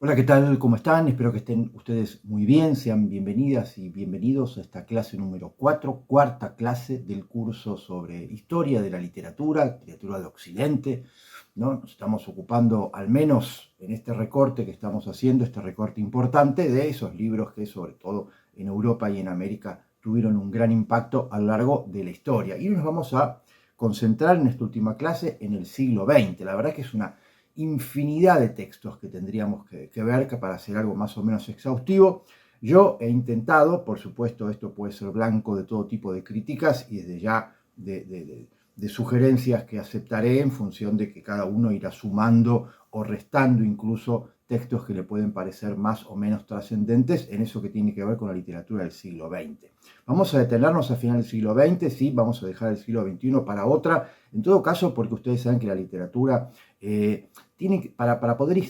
Hola, ¿qué tal? ¿Cómo están? Espero que estén ustedes muy bien. Sean bienvenidas y bienvenidos a esta clase número 4, cuarta clase del curso sobre historia de la literatura de Occidente, ¿no? Nos estamos ocupando, al menos en este recorte que estamos haciendo, este recorte importante de esos libros que sobre todo en Europa y en América tuvieron un gran impacto a lo largo de la historia. Y nos vamos a concentrar en esta última clase en el siglo XX. La verdad que es una infinidad de textos que tendríamos que ver para hacer algo más o menos exhaustivo. Yo he intentado, por supuesto, esto puede ser blanco de todo tipo de críticas y desde ya de sugerencias que aceptaré en función de que cada uno irá sumando o restando incluso textos que le pueden parecer más o menos trascendentes en eso que tiene que ver con la literatura del siglo XX. Vamos a detenernos al final del siglo XX, sí, vamos a dejar el siglo XXI para otra, en todo caso porque ustedes saben que la literatura para poder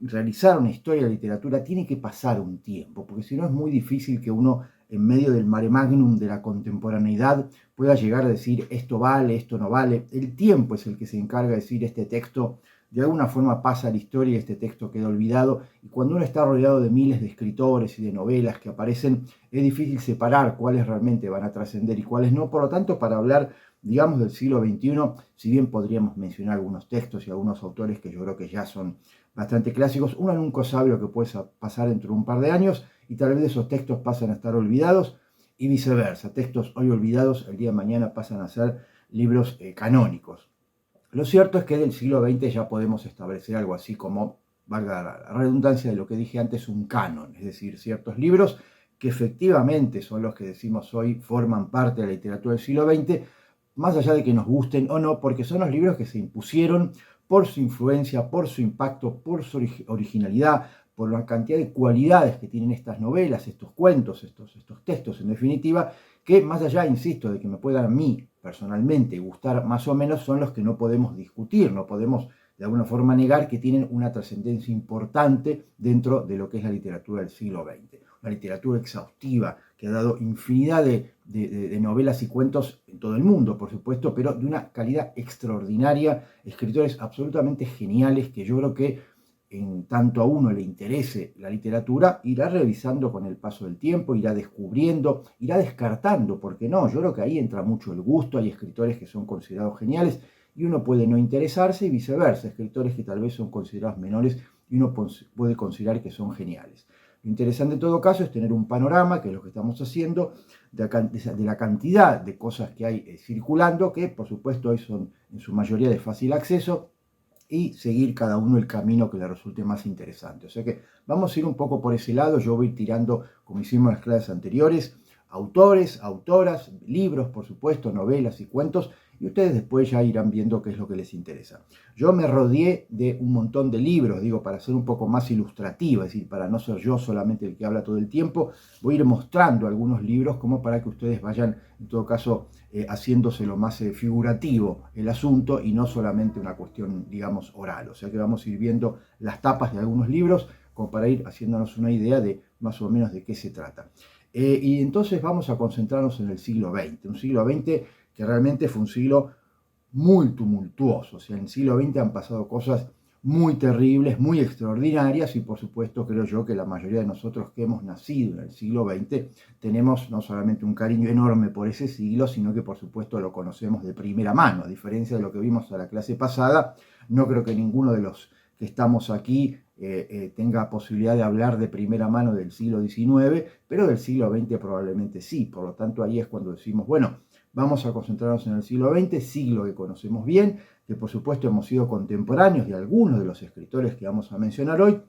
realizar una historia de literatura tiene que pasar un tiempo, porque si no es muy difícil que uno en medio del mare magnum de la contemporaneidad pueda llegar a decir esto vale, esto no vale. El tiempo es el que se encarga de decir este texto de alguna forma pasa a la historia y este texto queda olvidado. Y cuando uno está rodeado de miles de escritores y de novelas que aparecen, es difícil separar cuáles realmente van a trascender y cuáles no. Por lo tanto, para hablar digamos, del siglo XXI, si bien podríamos mencionar algunos textos y algunos autores que yo creo que ya son bastante clásicos, uno nunca sabe lo que puede pasar dentro de un par de años y tal vez esos textos pasan a estar olvidados y viceversa. Textos hoy olvidados el día de mañana pasan a ser libros canónicos. Lo cierto es que del siglo XX ya podemos establecer algo así como, valga la redundancia de lo que dije antes, un canon, es decir, ciertos libros que efectivamente son los que decimos hoy forman parte de la literatura del siglo XX, más allá de que nos gusten o no, porque son los libros que se impusieron por su influencia, por su impacto, por su originalidad, por la cantidad de cualidades que tienen estas novelas, estos cuentos, estos textos, en definitiva, que más allá, insisto, de que me puedan a mí personalmente gustar más o menos, son los que no podemos discutir, no podemos de alguna forma negar que tienen una trascendencia importante dentro de lo que es la literatura del siglo XX. Una literatura exhaustiva que ha dado infinidad de novelas y cuentos en todo el mundo, por supuesto, pero de una calidad extraordinaria, escritores absolutamente geniales que yo creo que en tanto a uno le interese la literatura, irá revisando con el paso del tiempo, irá descubriendo, irá descartando, porque no, yo creo que ahí entra mucho el gusto, hay escritores que son considerados geniales y uno puede no interesarse y viceversa, escritores que tal vez son considerados menores y uno puede considerar que son geniales. Lo interesante en todo caso es tener un panorama, que es lo que estamos haciendo, de la cantidad de cosas que hay circulando, que por supuesto hoy son en su mayoría de fácil acceso, y seguir cada uno el camino que le resulte más interesante. O sea que vamos a ir un poco por ese lado, yo voy tirando, como hicimos en las clases anteriores, autores, autoras, libros, por supuesto, novelas y cuentos, y ustedes después ya irán viendo qué es lo que les interesa. Yo me rodeé de un montón de libros, digo, para ser un poco más ilustrativa, es decir, para no ser yo solamente el que habla todo el tiempo, voy a ir mostrando algunos libros como para que ustedes vayan, en todo caso, haciéndose lo más figurativo el asunto y no solamente una cuestión, digamos, oral. O sea que vamos a ir viendo las tapas de algunos libros como para ir haciéndonos una idea de más o menos de qué se trata. Y entonces vamos a concentrarnos en el siglo XX, un siglo XX que realmente fue un siglo muy tumultuoso. O sea, en el siglo XX han pasado cosas muy terribles, muy extraordinarias y por supuesto creo yo que la mayoría de nosotros que hemos nacido en el siglo XX tenemos no solamente un cariño enorme por ese siglo, sino que por supuesto lo conocemos de primera mano. A diferencia de lo que vimos en la clase pasada, no creo que ninguno de los que estamos aquí tenga posibilidad de hablar de primera mano del siglo XIX, pero del siglo XX probablemente sí. Por lo tanto, ahí es cuando decimos, bueno, vamos a concentrarnos en el siglo XX, siglo que conocemos bien, que por supuesto hemos sido contemporáneos de algunos de los escritores que vamos a mencionar hoy,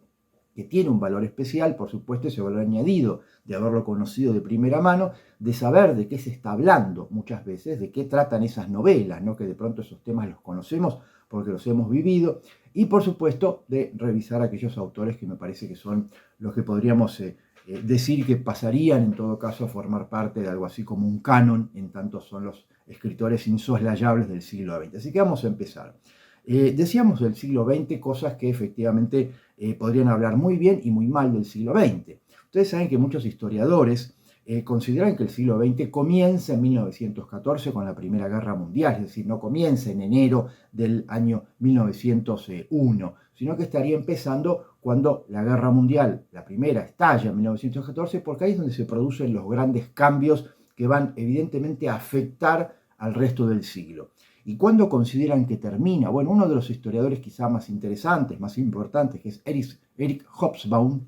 que tiene un valor especial, por supuesto, ese valor añadido de haberlo conocido de primera mano, de saber de qué se está hablando muchas veces, de qué tratan esas novelas, ¿no? Que de pronto esos temas los conocemos porque los hemos vivido, y por supuesto de revisar aquellos autores que me parece que son los que podríamos decir que pasarían en todo caso a formar parte de algo así como un canon, en tanto son los escritores insoslayables del siglo XX. Así que vamos a empezar. Decíamos del siglo XX cosas que efectivamente podrían hablar muy bien y muy mal del siglo XX. Ustedes saben que muchos historiadores consideran que el siglo XX comienza en 1914 con la Primera Guerra Mundial, es decir, no comienza en enero del año 1901, sino que estaría empezando cuando la guerra mundial, la primera, estalla en 1914, porque ahí es donde se producen los grandes cambios que van evidentemente a afectar al resto del siglo. ¿Y cuándo consideran que termina? Bueno, uno de los historiadores quizá más interesantes, más importantes, que es Eric Hobsbawm,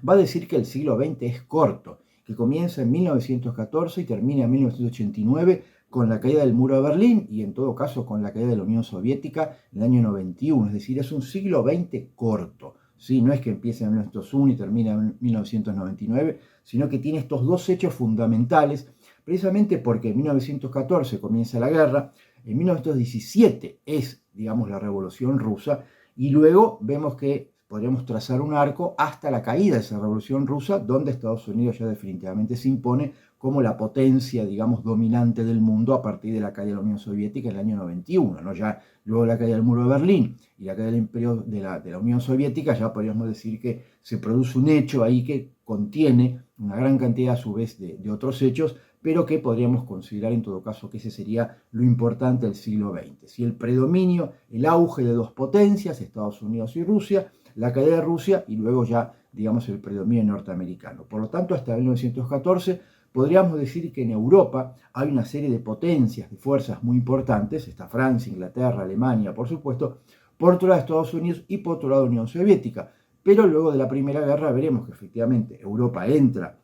va a decir que el siglo XX es corto, que comienza en 1914 y termina en 1989 con la caída del muro de Berlín y en todo caso con la caída de la Unión Soviética en el año 91. Es decir, es un siglo XX corto. ¿Sí? No es que empiece en 1901 y termina en 1999, sino que tiene estos dos hechos fundamentales, precisamente porque en 1914 comienza la guerra, en 1917 es, digamos, la Revolución Rusa, y luego vemos que podríamos trazar un arco hasta la caída de esa Revolución Rusa, donde Estados Unidos ya definitivamente se impone como la potencia, digamos, dominante del mundo a partir de la caída de la Unión Soviética en el año 91, ¿no? Ya luego la caída del muro de Berlín y la caída del imperio de la Unión Soviética, ya podríamos decir que se produce un hecho ahí que contiene una gran cantidad a su vez de otros hechos, pero que podríamos considerar en todo caso que ese sería lo importante del siglo XX. Si el predominio, el auge de dos potencias, Estados Unidos y Rusia, la caída de Rusia y luego ya, digamos, el predominio norteamericano. Por lo tanto, hasta 1914 podríamos decir que en Europa hay una serie de potencias, de fuerzas muy importantes, está Francia, Inglaterra, Alemania, por supuesto, por otro lado Estados Unidos y por otro lado Unión Soviética. Pero luego de la Primera Guerra veremos que efectivamente Europa entra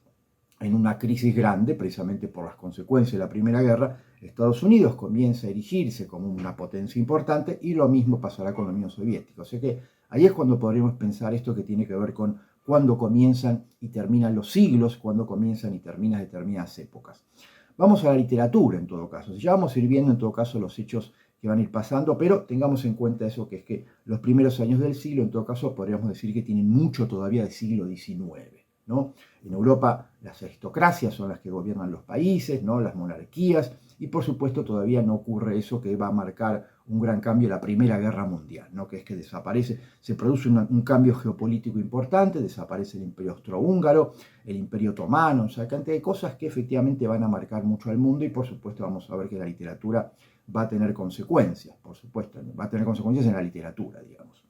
en una crisis grande, precisamente por las consecuencias de la Primera Guerra. Estados Unidos comienza a erigirse como una potencia importante y lo mismo pasará con la Unión Soviética. O sea que ahí es cuando podríamos pensar esto que tiene que ver con cuándo comienzan y terminan los siglos, cuándo comienzan y terminan determinadas épocas. Vamos a la literatura en todo caso. Ya vamos a ir viendo en todo caso los hechos que van a ir pasando, pero tengamos en cuenta eso, que es que los primeros años del siglo, en todo caso, podríamos decir que tienen mucho todavía del siglo XIX. ¿No? En Europa las aristocracias son las que gobiernan los países, ¿no? Las monarquías, y por supuesto todavía no ocurre eso que va a marcar un gran cambio en la Primera Guerra Mundial, ¿no? Que es que desaparece, se produce un cambio geopolítico importante, desaparece el Imperio Austrohúngaro, el Imperio Otomano, o sea, cantidad de cosas que efectivamente van a marcar mucho al mundo y por supuesto vamos a ver que la literatura va a tener consecuencias, por supuesto, va a tener consecuencias en la literatura, digamos.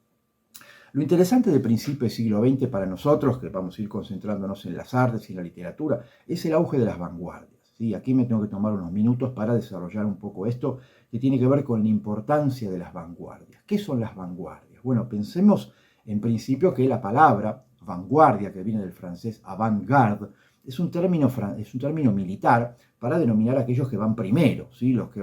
Lo interesante del principio del siglo XX para nosotros, que vamos a ir concentrándonos en las artes y en la literatura, es el auge de las vanguardias. ¿Sí? Aquí me tengo que tomar unos minutos para desarrollar un poco esto que tiene que ver con la importancia de las vanguardias. ¿Qué son las vanguardias? Bueno, pensemos en principio que la palabra vanguardia, que viene del francés avant-garde, es un término militar para denominar a aquellos que van primero, ¿sí? Los que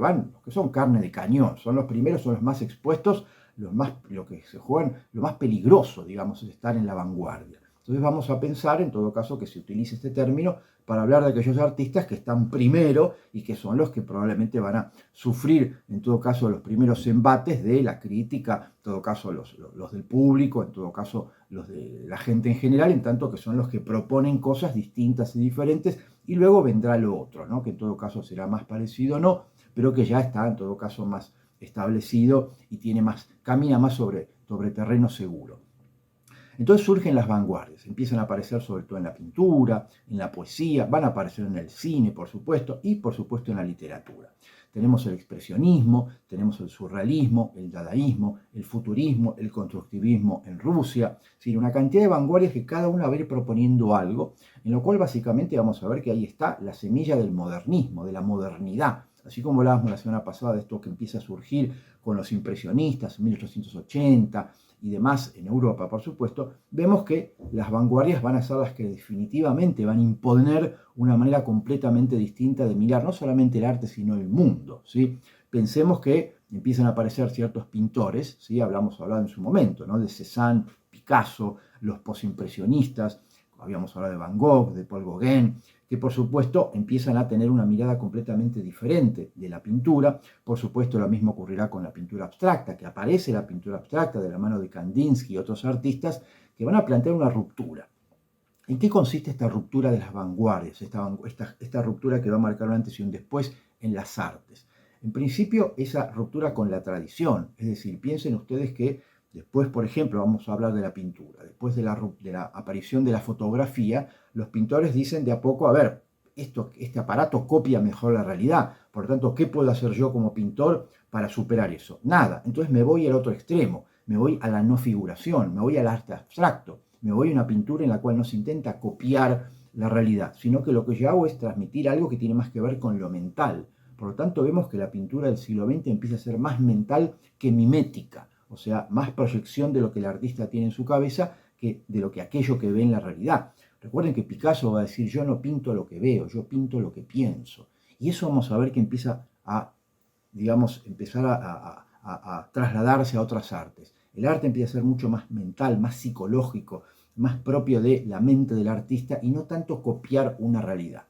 son carne de cañón, son los primeros, son los más expuestos, lo que se juegan, lo más peligroso, digamos, es estar en la vanguardia. Entonces vamos a pensar, en todo caso, que se utilice este término para hablar de aquellos artistas que están primero y que son los que probablemente van a sufrir, en todo caso, los primeros embates de la crítica, en todo caso, los del público, en todo caso, los de la gente en general, en tanto que son los que proponen cosas distintas y diferentes, y luego vendrá lo otro, ¿no? Que en todo caso será más parecido o no, pero que ya está, en todo caso, más establecido y camina más sobre terreno seguro. Entonces surgen las vanguardias, empiezan a aparecer sobre todo en la pintura, en la poesía, van a aparecer en el cine, por supuesto, y por supuesto en la literatura. Tenemos el expresionismo, tenemos el surrealismo, el dadaísmo, el futurismo, el constructivismo en Rusia, es una cantidad de vanguardias que cada una va a ir proponiendo algo, en lo cual básicamente vamos a ver que ahí está la semilla del modernismo, de la modernidad. Así como hablábamos la semana pasada de esto que empieza a surgir con los impresionistas en 1880 y demás en Europa, por supuesto, vemos que las vanguardias van a ser las que definitivamente van a imponer una manera completamente distinta de mirar no solamente el arte, sino el mundo, ¿sí? Pensemos que empiezan a aparecer ciertos pintores, ¿sí? Hablado en su momento, ¿no? De Cézanne, Picasso, los posimpresionistas, habíamos hablado de Van Gogh, de Paul Gauguin, que por supuesto empiezan a tener una mirada completamente diferente de la pintura. Por supuesto lo mismo ocurrirá con la pintura abstracta, que aparece la pintura abstracta de la mano de Kandinsky y otros artistas que van a plantear una ruptura. ¿En qué consiste esta ruptura de las vanguardias? Esta ruptura que va a marcar un antes y un después en las artes. En principio, esa ruptura con la tradición, es decir, piensen ustedes que después, por ejemplo, vamos a hablar de la pintura, después de la aparición de la fotografía, los pintores dicen de a poco, a ver, este aparato copia mejor la realidad, por lo tanto, ¿qué puedo hacer yo como pintor para superar eso? Nada, entonces me voy al otro extremo, me voy a la no figuración, me voy al arte abstracto, me voy a una pintura en la cual no se intenta copiar la realidad, sino que lo que yo hago es transmitir algo que tiene más que ver con lo mental. Por lo tanto, vemos que la pintura del siglo XX empieza a ser más mental que mimética, o sea, más proyección de lo que el artista tiene en su cabeza que de lo que aquello que ve en la realidad. Recuerden que Picasso va a decir, yo no pinto lo que veo, yo pinto lo que pienso. Y eso vamos a ver que empieza a, digamos, empezar a trasladarse a otras artes. El arte empieza a ser mucho más mental, más psicológico, más propio de la mente del artista y no tanto copiar una realidad.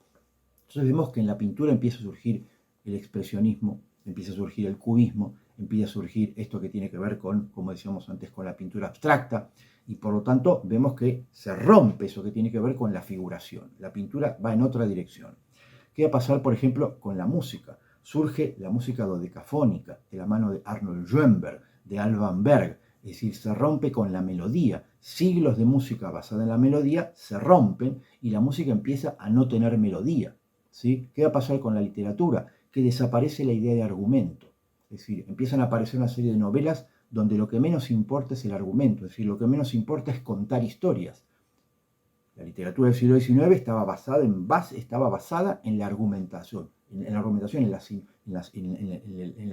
Entonces vemos que en la pintura empieza a surgir el expresionismo, empieza a surgir el cubismo, empieza a surgir esto que tiene que ver con, como decíamos antes, con la pintura abstracta, y por lo tanto vemos que se rompe eso que tiene que ver con la figuración. La pintura va en otra dirección. ¿Qué va a pasar, por ejemplo, con la música? Surge la música dodecafónica, de la mano de Arnold Schoenberg, de Alban Berg, es decir, se rompe con la melodía. Siglos de música basada en la melodía se rompen y la música empieza a no tener melodía. ¿Sí? ¿Qué va a pasar con la literatura? Que desaparece la idea de argumento. Es decir, empiezan a aparecer una serie de novelas donde lo que menos importa es el argumento, es decir, lo que menos importa es contar historias. La literatura del siglo XIX estaba basada en la argumentación, en el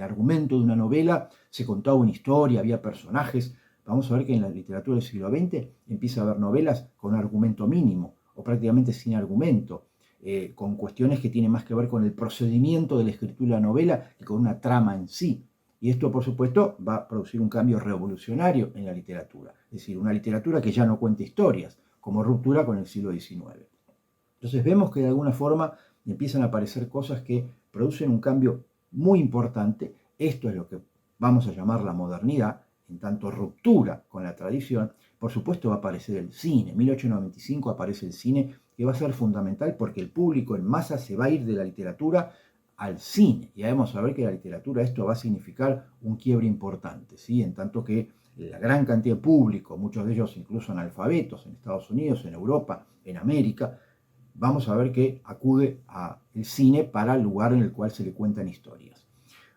argumento de una novela, se contaba una historia, había personajes. Vamos a ver que en la literatura del siglo XX empieza a haber novelas con argumento mínimo o prácticamente sin argumento. Con cuestiones que tienen más que ver con el procedimiento de la escritura de la novela que con una trama en sí. Y esto, por supuesto, va a producir un cambio revolucionario en la literatura. Es decir, una literatura que ya no cuenta historias, como ruptura con el siglo XIX. Entonces vemos que de alguna forma empiezan a aparecer cosas que producen un cambio muy importante. Esto es lo que vamos a llamar la modernidad, en tanto ruptura con la tradición. Por supuesto va a aparecer el cine. En 1895 aparece el cine, que va a ser fundamental porque el público en masa se va a ir de la literatura al cine. Y vamos a ver que la literatura esto va a significar un quiebre importante, ¿sí? En tanto que la gran cantidad de público, muchos de ellos incluso analfabetos en Estados Unidos, en Europa, en América, vamos a ver que acude al cine para el lugar en el cual se le cuentan historias.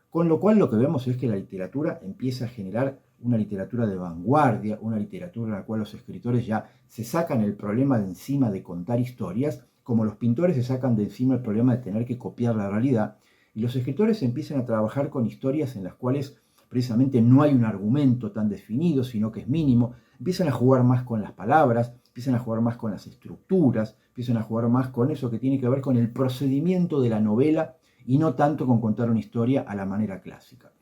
Con lo cual lo que vemos es que la literatura empieza a generar una literatura de vanguardia, una literatura en la cual los escritores ya se sacan el problema de encima de contar historias, como los pintores se sacan de encima el problema de tener que copiar la realidad, y los escritores empiezan a trabajar con historias en las cuales precisamente no hay un argumento tan definido, sino que es mínimo, empiezan a jugar más con las palabras, empiezan a jugar más con las estructuras, empiezan a jugar más con eso que tiene que ver con el procedimiento de la novela y no tanto con contar una historia a la manera clásica.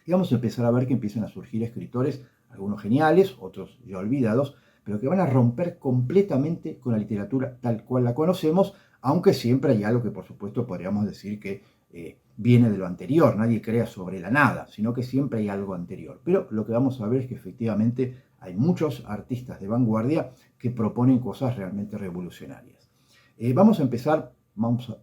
Y vamos a empezar a ver que empiezan a surgir escritores, algunos geniales, otros ya olvidados, pero que van a romper completamente con la literatura tal cual la conocemos, aunque siempre hay algo que por supuesto podríamos decir que viene de lo anterior, nadie crea sobre la nada, sino que siempre hay algo anterior. Pero lo que vamos a ver es que efectivamente hay muchos artistas de vanguardia que proponen cosas realmente revolucionarias. Vamos a empezar,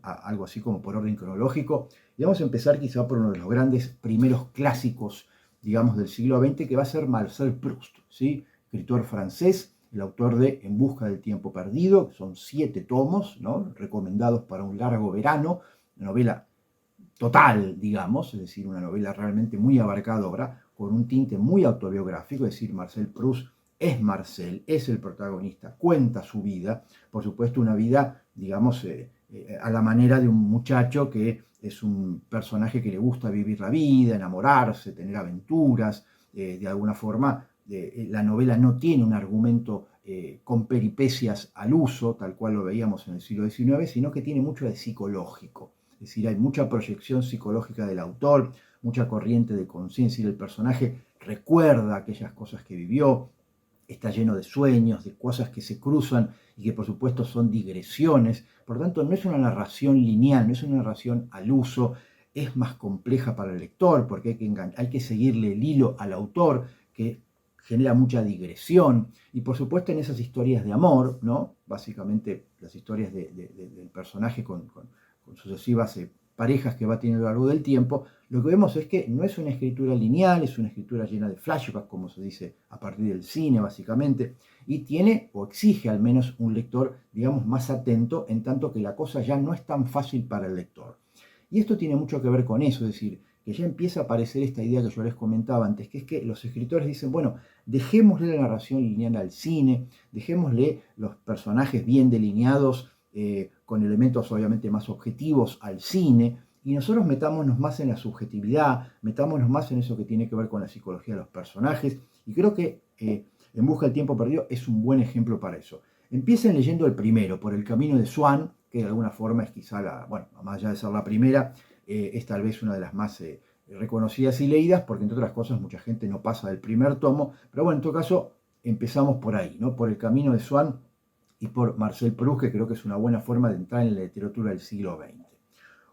algo así como por orden cronológico, y vamos a empezar quizá por uno de los grandes primeros clásicos, digamos, del siglo XX, que va a ser Marcel Proust, ¿sí? Escritor francés, el autor de En busca del tiempo perdido, que son 7 tomos, ¿no? Recomendados para un largo verano, una novela total, digamos, es decir, una novela realmente muy abarcadora, con un tinte muy autobiográfico, es decir, Marcel Proust es Marcel, es el protagonista, cuenta su vida, por supuesto una vida, digamos, a la manera de un muchacho que es un personaje que le gusta vivir la vida, enamorarse, tener aventuras, de alguna forma la novela no tiene un argumento con peripecias al uso, tal cual lo veíamos en el siglo XIX, sino que tiene mucho de psicológico. Es decir, hay mucha proyección psicológica del autor, mucha corriente de conciencia, y el personaje recuerda aquellas cosas que vivió, está lleno de sueños, de cosas que se cruzan y que por supuesto son digresiones. Por lo tanto, no es una narración lineal, no es una narración al uso, es más compleja para el lector porque hay que seguirle el hilo al autor, que genera mucha digresión. Y por supuesto en esas historias de amor, ¿no? Básicamente las historias del personaje con sucesivas parejas que va teniendo a lo largo del tiempo, lo que vemos es que no es una escritura lineal, es una escritura llena de flashbacks, como se dice a partir del cine básicamente, y tiene o exige al menos un lector, digamos, más atento, en tanto que la cosa ya no es tan fácil para el lector. Y esto tiene mucho que ver con eso, es decir, que ya empieza a aparecer esta idea que yo les comentaba antes, que es que los escritores dicen, bueno, dejémosle la narración lineal al cine, dejémosle los personajes bien delineados, con elementos obviamente más objetivos al cine, y nosotros metámonos más en la subjetividad, metámonos más en eso que tiene que ver con la psicología de los personajes, y creo que En Busca del Tiempo Perdido es un buen ejemplo para eso. Empiecen leyendo el primero, Por el Camino de Swan, que de alguna forma es quizá bueno, más allá de ser la primera, es tal vez una de las más reconocidas y leídas, porque entre otras cosas mucha gente no pasa del primer tomo, pero bueno, en todo caso empezamos por ahí, ¿no? Por el Camino de Swan y por Marcel Proust, que creo que es una buena forma de entrar en la literatura del siglo XX.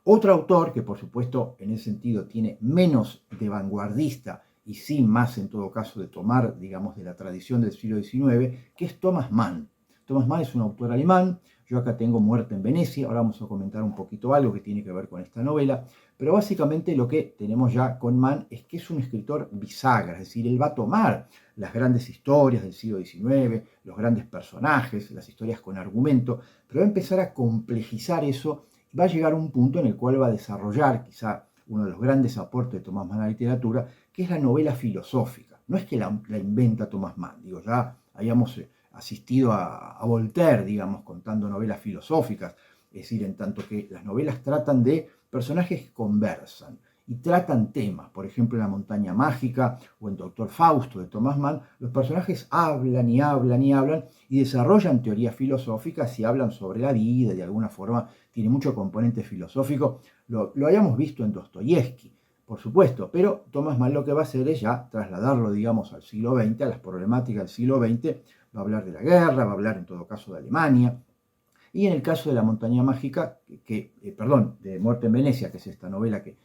Otro autor que por supuesto en ese sentido tiene menos de vanguardista y sí más en todo caso de tomar, digamos, de la tradición del siglo XIX, que es Thomas Mann. Thomas Mann es un autor alemán. Yo acá tengo Muerte en Venecia, ahora vamos a comentar un poquito algo que tiene que ver con esta novela, pero básicamente lo que tenemos ya con Mann es que es un escritor bisagra, es decir, él va a tomar las grandes historias del siglo XIX, los grandes personajes, las historias con argumento, pero va a empezar a complejizar eso, y va a llegar a un punto en el cual va a desarrollar quizá uno de los grandes aportes de Thomas Mann a la literatura, que es la novela filosófica. No es que la inventa Thomas Mann, digo, ya habíamos asistido a Voltaire, digamos, contando novelas filosóficas, es decir, en tanto que las novelas tratan de personajes que conversan y tratan temas, por ejemplo, en La Montaña Mágica o en Doctor Fausto de Thomas Mann, los personajes hablan y hablan y hablan y desarrollan teorías filosóficas y hablan sobre la vida, y de alguna forma tiene mucho componente filosófico. Lo hayamos visto en Dostoyevsky, por supuesto, pero Thomas Mann lo que va a hacer es ya trasladarlo, digamos, al siglo XX, a las problemáticas del siglo XX, va a hablar de la guerra, va a hablar en todo caso de Alemania, y en el caso de La Montaña Mágica, de Muerte en Venecia, que es esta novela que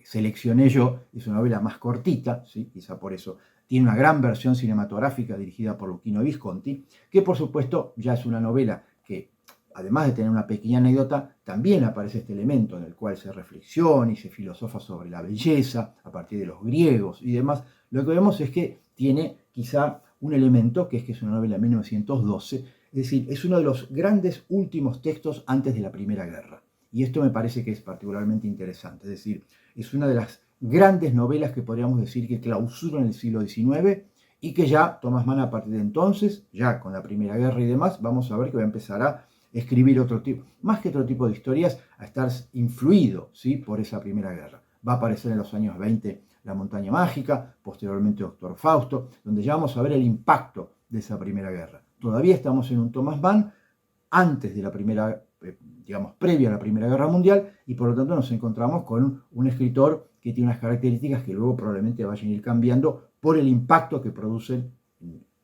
seleccioné yo, es una novela más cortita, ¿sí? Quizá por eso tiene una gran versión cinematográfica dirigida por Luchino Visconti, que por supuesto ya es una novela que, además de tener una pequeña anécdota, también aparece este elemento en el cual se reflexiona y se filosofa sobre la belleza a partir de los griegos y demás. Lo que vemos es que tiene quizá un elemento que es una novela de 1912, es decir, es uno de los grandes últimos textos antes de la Primera Guerra. Y esto me parece que es particularmente interesante, es decir, es una de las grandes novelas que podríamos decir que clausuran el siglo XIX y que ya Thomas Mann a partir de entonces, ya con la Primera Guerra y demás, vamos a ver que va a empezar a escribir otro tipo, más que otro tipo de historias, a estar influido, ¿sí?, por esa Primera Guerra. Va a aparecer en los años 20 La Montaña Mágica, posteriormente Doctor Fausto, donde ya vamos a ver el impacto de esa Primera Guerra. Todavía estamos en un Thomas Mann antes de la primera, digamos, previo a la Primera Guerra Mundial, y por lo tanto nos encontramos con un escritor que tiene unas características que luego probablemente vayan a ir cambiando por el impacto que producen,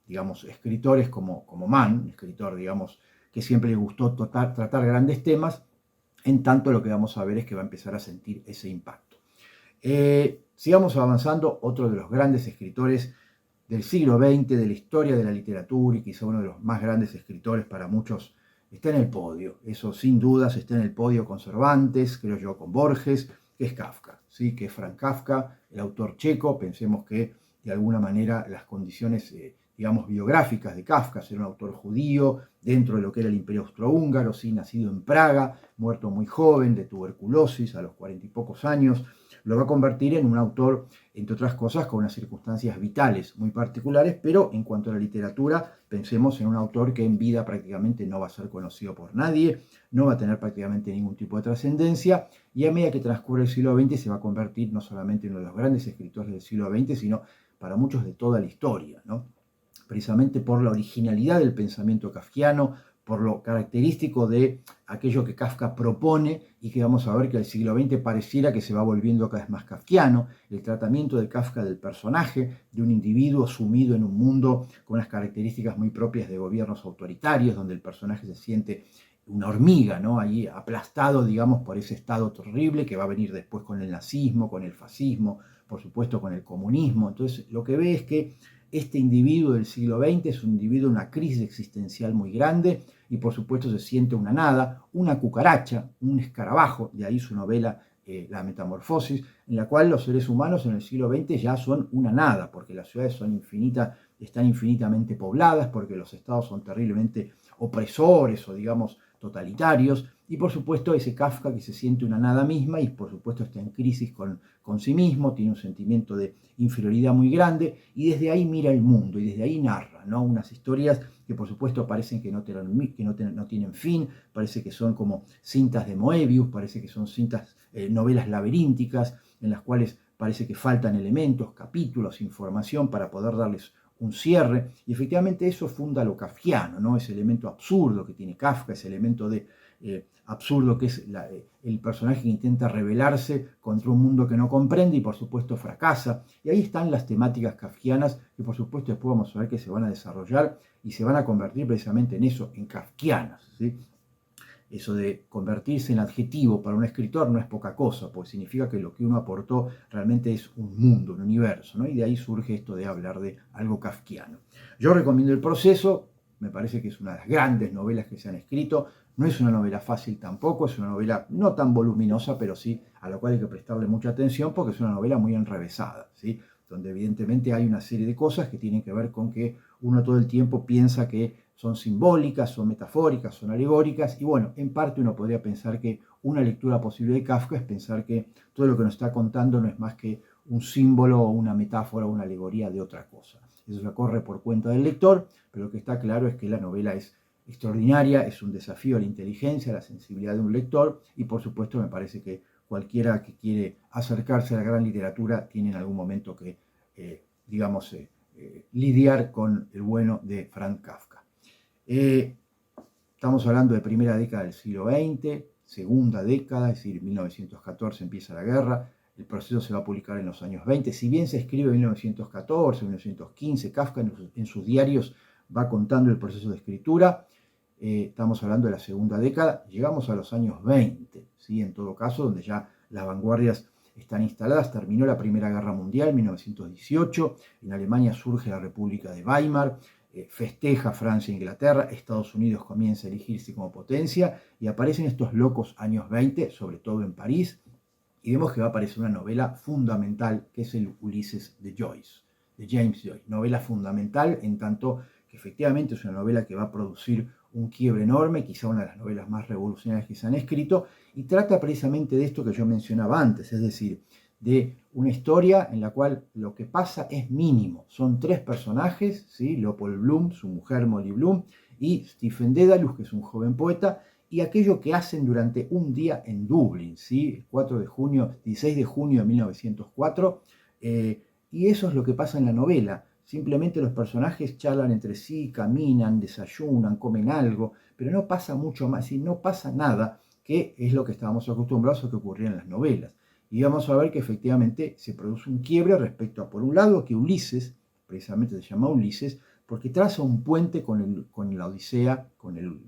digamos, escritores como Mann, un escritor, digamos, que siempre le gustó tratar grandes temas, en tanto lo que vamos a ver es que va a empezar a sentir ese impacto. Sigamos avanzando. Otro de los grandes escritores del siglo XX, de la historia de la literatura, y quizá uno de los más grandes escritores para muchos, está en el podio. Eso sin dudas está en el podio con Cervantes, creo yo, con Borges, que es Kafka, ¿sí? Que es Franz Kafka, el autor checo. Pensemos que de alguna manera las condiciones, digamos, biográficas de Kafka, ser un autor judío dentro de lo que era el Imperio Austrohúngaro, ¿sí?, nacido en Praga, muerto muy joven de tuberculosis a los 40 y pocos años, lo va a convertir en un autor, entre otras cosas, con unas circunstancias vitales muy particulares, pero en cuanto a la literatura, pensemos en un autor que en vida prácticamente no va a ser conocido por nadie, no va a tener prácticamente ningún tipo de trascendencia, y a medida que transcurre el siglo XX se va a convertir no solamente en uno de los grandes escritores del siglo XX, sino para muchos de toda la historia, ¿no? Precisamente por la originalidad del pensamiento kafkiano, por lo característico de aquello que Kafka propone, y que vamos a ver que el siglo XX pareciera que se va volviendo cada vez más kafkiano, el tratamiento de Kafka del personaje, de un individuo sumido en un mundo con unas características muy propias de gobiernos autoritarios, donde el personaje se siente una hormiga, ¿no?, ahí aplastado, digamos, por ese estado terrible que va a venir después con el nazismo, con el fascismo, por supuesto con el comunismo. Entonces lo que ve es que este individuo del siglo XX es un individuo de una crisis existencial muy grande, y por supuesto se siente una nada, una cucaracha, un escarabajo, de ahí su novela La Metamorfosis, en la cual los seres humanos en el siglo XX ya son una nada, porque las ciudades son están infinitamente pobladas, porque los estados son terriblemente opresores o, digamos, totalitarios, y por supuesto ese Kafka que se siente una nada misma y por supuesto está en crisis con sí mismo, tiene un sentimiento de inferioridad muy grande y desde ahí mira el mundo y desde ahí narra, ¿no? Unas historias que por supuesto parecen que no tienen fin, parece que son como cintas de Moebius, parece que son novelas laberínticas en las cuales parece que faltan elementos, capítulos, información para poder darles un cierre, y efectivamente eso funda lo kafkiano, ¿no? Ese elemento absurdo que tiene Kafka, ese elemento de absurdo que es el personaje que intenta rebelarse contra un mundo que no comprende y por supuesto fracasa. Y ahí están las temáticas kafkianas que por supuesto después vamos a ver que se van a desarrollar y se van a convertir precisamente en eso, en kafkianas, ¿sí? Eso de convertirse en adjetivo para un escritor no es poca cosa, porque significa que lo que uno aportó realmente es un mundo, un universo, ¿no? Y de ahí surge esto de hablar de algo kafkiano. Yo recomiendo El Proceso, me parece que es una de las grandes novelas que se han escrito. No es una novela fácil tampoco, es una novela no tan voluminosa, pero sí a la cual hay que prestarle mucha atención porque es una novela muy enrevesada, ¿sí? Donde evidentemente hay una serie de cosas que tienen que ver con que uno todo el tiempo piensa que son simbólicas, son metafóricas, son alegóricas, y bueno, en parte uno podría pensar que una lectura posible de Kafka es pensar que todo lo que nos está contando no es más que un símbolo o una metáfora o una alegoría de otra cosa. Eso se corre por cuenta del lector, pero lo que está claro es que la novela es extraordinaria, es un desafío a la inteligencia, a la sensibilidad de un lector, y por supuesto me parece que cualquiera que quiere acercarse a la gran literatura tiene en algún momento que, lidiar con el bueno de Franz Kafka. Estamos hablando de primera década del siglo XX, segunda década, es decir, 1914 empieza la guerra, El Proceso se va a publicar en los años 20, si bien se escribe en 1914, 1915, Kafka en sus diarios va contando el proceso de escritura, estamos hablando de la segunda década, llegamos a los años 20, ¿sí? En todo caso, donde ya las vanguardias están instaladas, terminó la Primera Guerra Mundial, 1918, en Alemania surge la República de Weimar, festeja Francia e Inglaterra, Estados Unidos comienza a erigirse como potencia y aparecen estos locos años 20, sobre todo en París, y vemos que va a aparecer una novela fundamental que es el Ulises de Joyce, de James Joyce, novela fundamental en tanto que efectivamente es una novela que va a producir un quiebre enorme, quizá una de las novelas más revolucionarias que se han escrito, y trata precisamente de esto que yo mencionaba antes, es decir, de una historia en la cual lo que pasa es mínimo. Son tres personajes, ¿sí? Leopold Bloom, su mujer Molly Bloom, y Stephen Dedalus, que es un joven poeta, y aquello que hacen durante un día en Dublín, ¿sí? 16 de junio de 1904, y eso es lo que pasa en la novela. Simplemente los personajes charlan entre sí, caminan, desayunan, comen algo, pero no pasa mucho más, y no pasa nada, que es lo que estábamos acostumbrados a que ocurría en las novelas. Y vamos a ver que efectivamente se produce un quiebre respecto a, por un lado, que Ulises, precisamente se llama Ulises, porque traza un puente con la Odisea, con el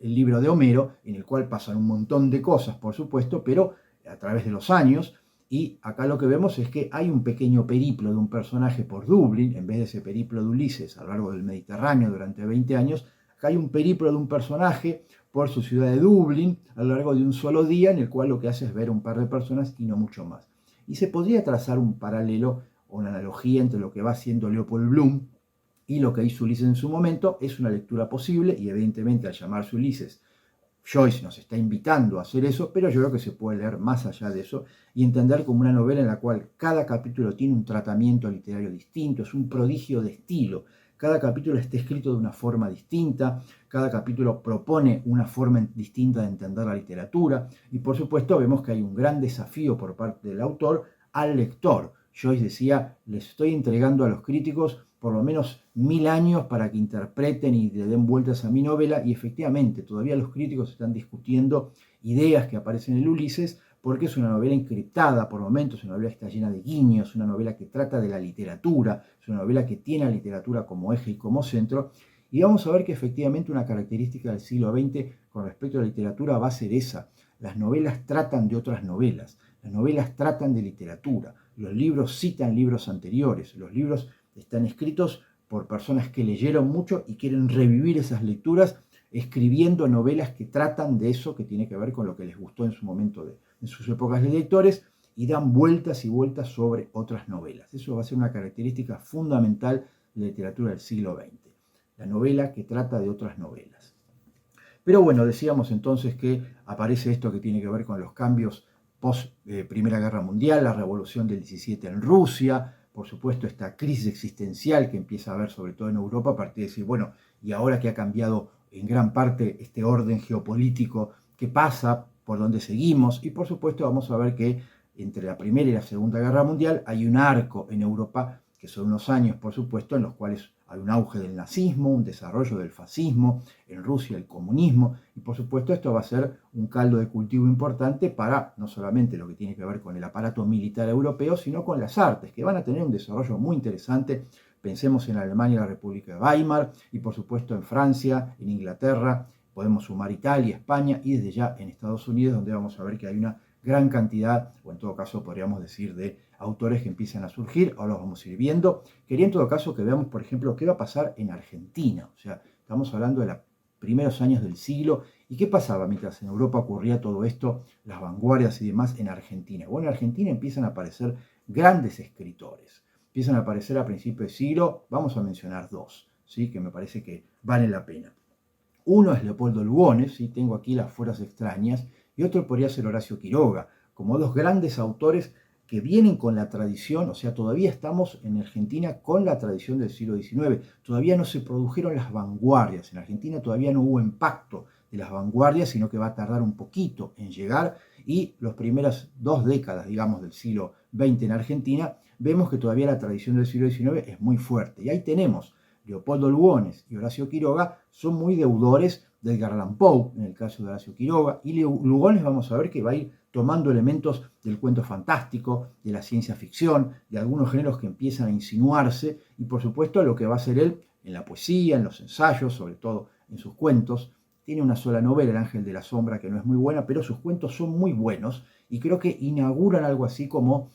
libro de Homero, en el cual pasan un montón de cosas, por supuesto, pero a través de los años. Y acá lo que vemos es que hay un pequeño periplo de un personaje por Dublín, en vez de ese periplo de Ulises a lo largo del Mediterráneo durante 20 años, acá hay un periplo de un personaje por su ciudad de Dublín a lo largo de un solo día, en el cual lo que hace es ver un par de personas y no mucho más. Y se podría trazar un paralelo o una analogía entre lo que va haciendo Leopold Bloom y lo que hizo Ulises en su momento. Es una lectura posible y evidentemente al llamarse Ulises, Joyce nos está invitando a hacer eso, pero yo creo que se puede leer más allá de eso y entender como una novela en la cual cada capítulo tiene un tratamiento literario distinto, es un prodigio de estilo. Cada capítulo está escrito de una forma distinta, cada capítulo propone una forma distinta de entender la literatura y por supuesto vemos que hay un gran desafío por parte del autor al lector. Joyce decía, les estoy entregando a los críticos por lo menos 1000 años para que interpreten y le den vueltas a mi novela, y efectivamente todavía los críticos están discutiendo ideas que aparecen en el Ulises, porque es una novela encriptada por momentos, una novela que está llena de guiños, una novela que trata de la literatura, es una novela que tiene a la literatura como eje y como centro, y vamos a ver que efectivamente una característica del siglo XX con respecto a la literatura va a ser esa. Las novelas tratan de otras novelas, las novelas tratan de literatura, los libros citan libros anteriores, los libros están escritos por personas que leyeron mucho y quieren revivir esas lecturas escribiendo novelas que tratan de eso que tiene que ver con lo que les gustó en su momento, en sus épocas de lectores, y dan vueltas y vueltas sobre otras novelas. Eso va a ser una característica fundamental de la literatura del siglo XX, la novela que trata de otras novelas. Pero bueno, decíamos entonces que aparece esto que tiene que ver con los cambios post Primera Guerra Mundial, la revolución del 17 en Rusia, por supuesto esta crisis existencial que empieza a haber sobre todo en Europa a partir de decir, bueno, y ahora que ha cambiado en gran parte este orden geopolítico, ¿qué pasa? ¿Por dónde seguimos? Y por supuesto vamos a ver que entre la Primera y la Segunda Guerra Mundial hay un arco en Europa, que son unos años, por supuesto, en los cuales hay un auge del nazismo, un desarrollo del fascismo, en Rusia el comunismo, y por supuesto esto va a ser un caldo de cultivo importante para no solamente lo que tiene que ver con el aparato militar europeo, sino con las artes, que van a tener un desarrollo muy interesante. Pensemos en Alemania, la República de Weimar, y por supuesto en Francia, en Inglaterra, podemos sumar Italia, España, y desde ya en Estados Unidos, donde vamos a ver que hay una gran cantidad, o en todo caso podríamos decir, de autores que empiezan a surgir. Ahora los vamos a ir viendo. Quería en todo caso que veamos, por ejemplo, qué va a pasar en Argentina. O sea, estamos hablando de los primeros años del siglo. ¿Y qué pasaba mientras en Europa ocurría todo esto, las vanguardias y demás en Argentina? Bueno, en Argentina empiezan a aparecer grandes escritores. Empiezan a aparecer a principios del siglo, vamos a mencionar dos, ¿sí? Que me parece que valen la pena. Uno es Leopoldo Lugones, ¿sí? Tengo aquí Las Fuerzas Extrañas, y otro podría ser Horacio Quiroga, como dos grandes autores que vienen con la tradición, o sea, todavía estamos en Argentina con la tradición del siglo XIX, todavía no se produjeron las vanguardias, en Argentina todavía no hubo impacto de las vanguardias, sino que va a tardar un poquito en llegar, y las primeras 2 décadas, digamos, del siglo XX en Argentina, vemos que todavía la tradición del siglo XIX es muy fuerte, y ahí tenemos Leopoldo Lugones y Horacio Quiroga son muy deudores del Edgar Allan Poe, en el caso de Horacio Quiroga, y Lugones vamos a ver que va a ir tomando elementos del cuento fantástico, de la ciencia ficción, de algunos géneros que empiezan a insinuarse, y por supuesto lo que va a hacer él en la poesía, en los ensayos, sobre todo en sus cuentos. Tiene una sola novela, El Ángel de la Sombra, que no es muy buena, pero sus cuentos son muy buenos, y creo que inauguran algo así como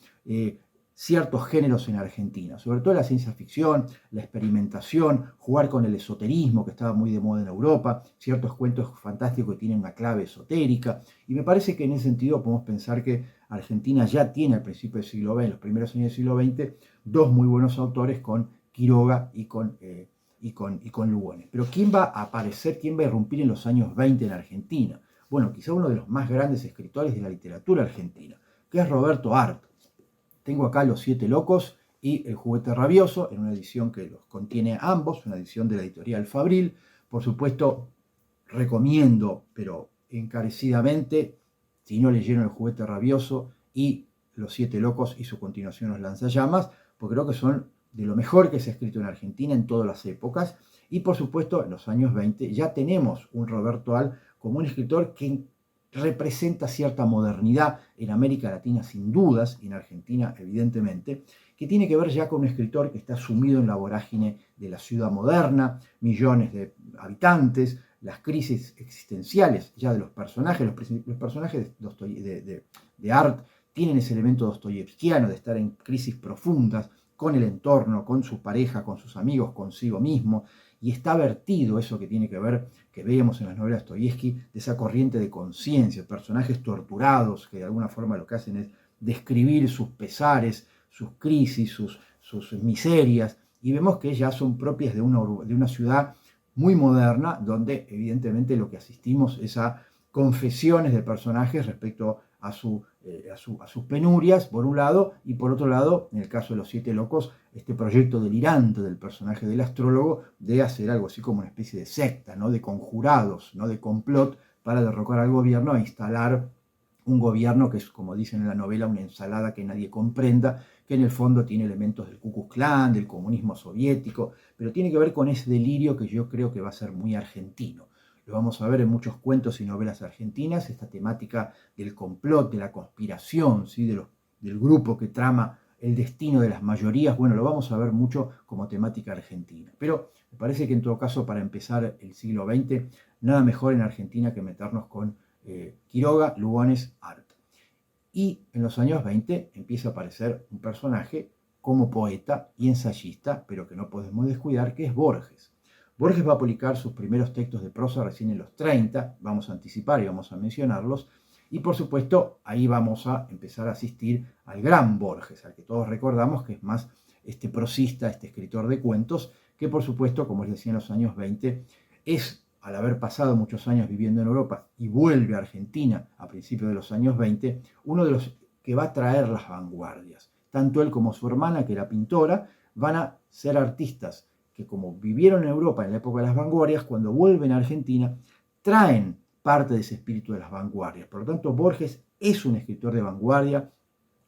ciertos géneros en Argentina, sobre todo la ciencia ficción, la experimentación, jugar con el esoterismo que estaba muy de moda en Europa, ciertos cuentos fantásticos que tienen una clave esotérica, y me parece que en ese sentido podemos pensar que Argentina ya tiene al principio del siglo XX, en los primeros años del siglo XX, dos muy buenos autores con Quiroga y con Lugones. Pero ¿quién va a aparecer, quién va a irrumpir en los años 20 en Argentina? Bueno, quizá uno de los más grandes escritores de la literatura argentina, que es Roberto Art. Tengo acá Los Siete Locos y El Juguete Rabioso, en una edición que los contiene ambos, una edición de la editorial Fabril. Por supuesto, recomiendo, pero encarecidamente, si no leyeron El Juguete Rabioso y Los Siete Locos y su continuación Los Lanzallamas, porque creo que son de lo mejor que se ha escrito en Argentina en todas las épocas. Y por supuesto, en los años 20 ya tenemos un Roberto Art como un escritor que representa cierta modernidad en América Latina sin dudas, y en Argentina evidentemente, que tiene que ver ya con un escritor que está sumido en la vorágine de la ciudad moderna, millones de habitantes, las crisis existenciales ya de los personajes, los personajes de Art tienen ese elemento dostoyevskiano de estar en crisis profundas con el entorno, con su pareja, con sus amigos, consigo mismo, y está vertido eso que tiene que ver, que veíamos en las novelas de Dostoyevsky, de esa corriente de conciencia, personajes torturados que de alguna forma lo que hacen es describir sus pesares, sus crisis, sus miserias, y vemos que ya son propias de una ciudad muy moderna, donde evidentemente lo que asistimos es a confesiones de personajes respecto a sus penurias, por un lado, y por otro lado, en el caso de Los Siete Locos, este proyecto delirante del personaje del astrólogo de hacer algo así como una especie de secta, ¿no? De conjurados, ¿no? De complot para derrocar al gobierno e instalar un gobierno que es, como dicen en la novela, una ensalada que nadie comprenda, que en el fondo tiene elementos del Ku Klux Klan, del comunismo soviético, pero tiene que ver con ese delirio que yo creo que va a ser muy argentino. Lo vamos a ver en muchos cuentos y novelas argentinas, esta temática del complot, de la conspiración, ¿sí? Del grupo que trama el destino de las mayorías. Bueno, lo vamos a ver mucho como temática argentina. Pero me parece que en todo caso, para empezar el siglo XX, nada mejor en Argentina que meternos con Quiroga, Lugones, Art. Y en los años 20 empieza a aparecer un personaje como poeta y ensayista, pero que no podemos descuidar, que es Borges. Borges va a publicar sus primeros textos de prosa recién en los 30, vamos a anticipar y vamos a mencionarlos, y por supuesto ahí vamos a empezar a asistir al gran Borges, al que todos recordamos que es más este prosista, este escritor de cuentos, que por supuesto, como les decía en los años 20, es al haber pasado muchos años viviendo en Europa y vuelve a Argentina a principios de los años 20, uno de los que va a traer las vanguardias. Tanto él como su hermana, que era pintora, van a ser artistas que, como vivieron en Europa en la época de las vanguardias, cuando vuelven a Argentina, traen parte de ese espíritu de las vanguardias. Por lo tanto, Borges es un escritor de vanguardia.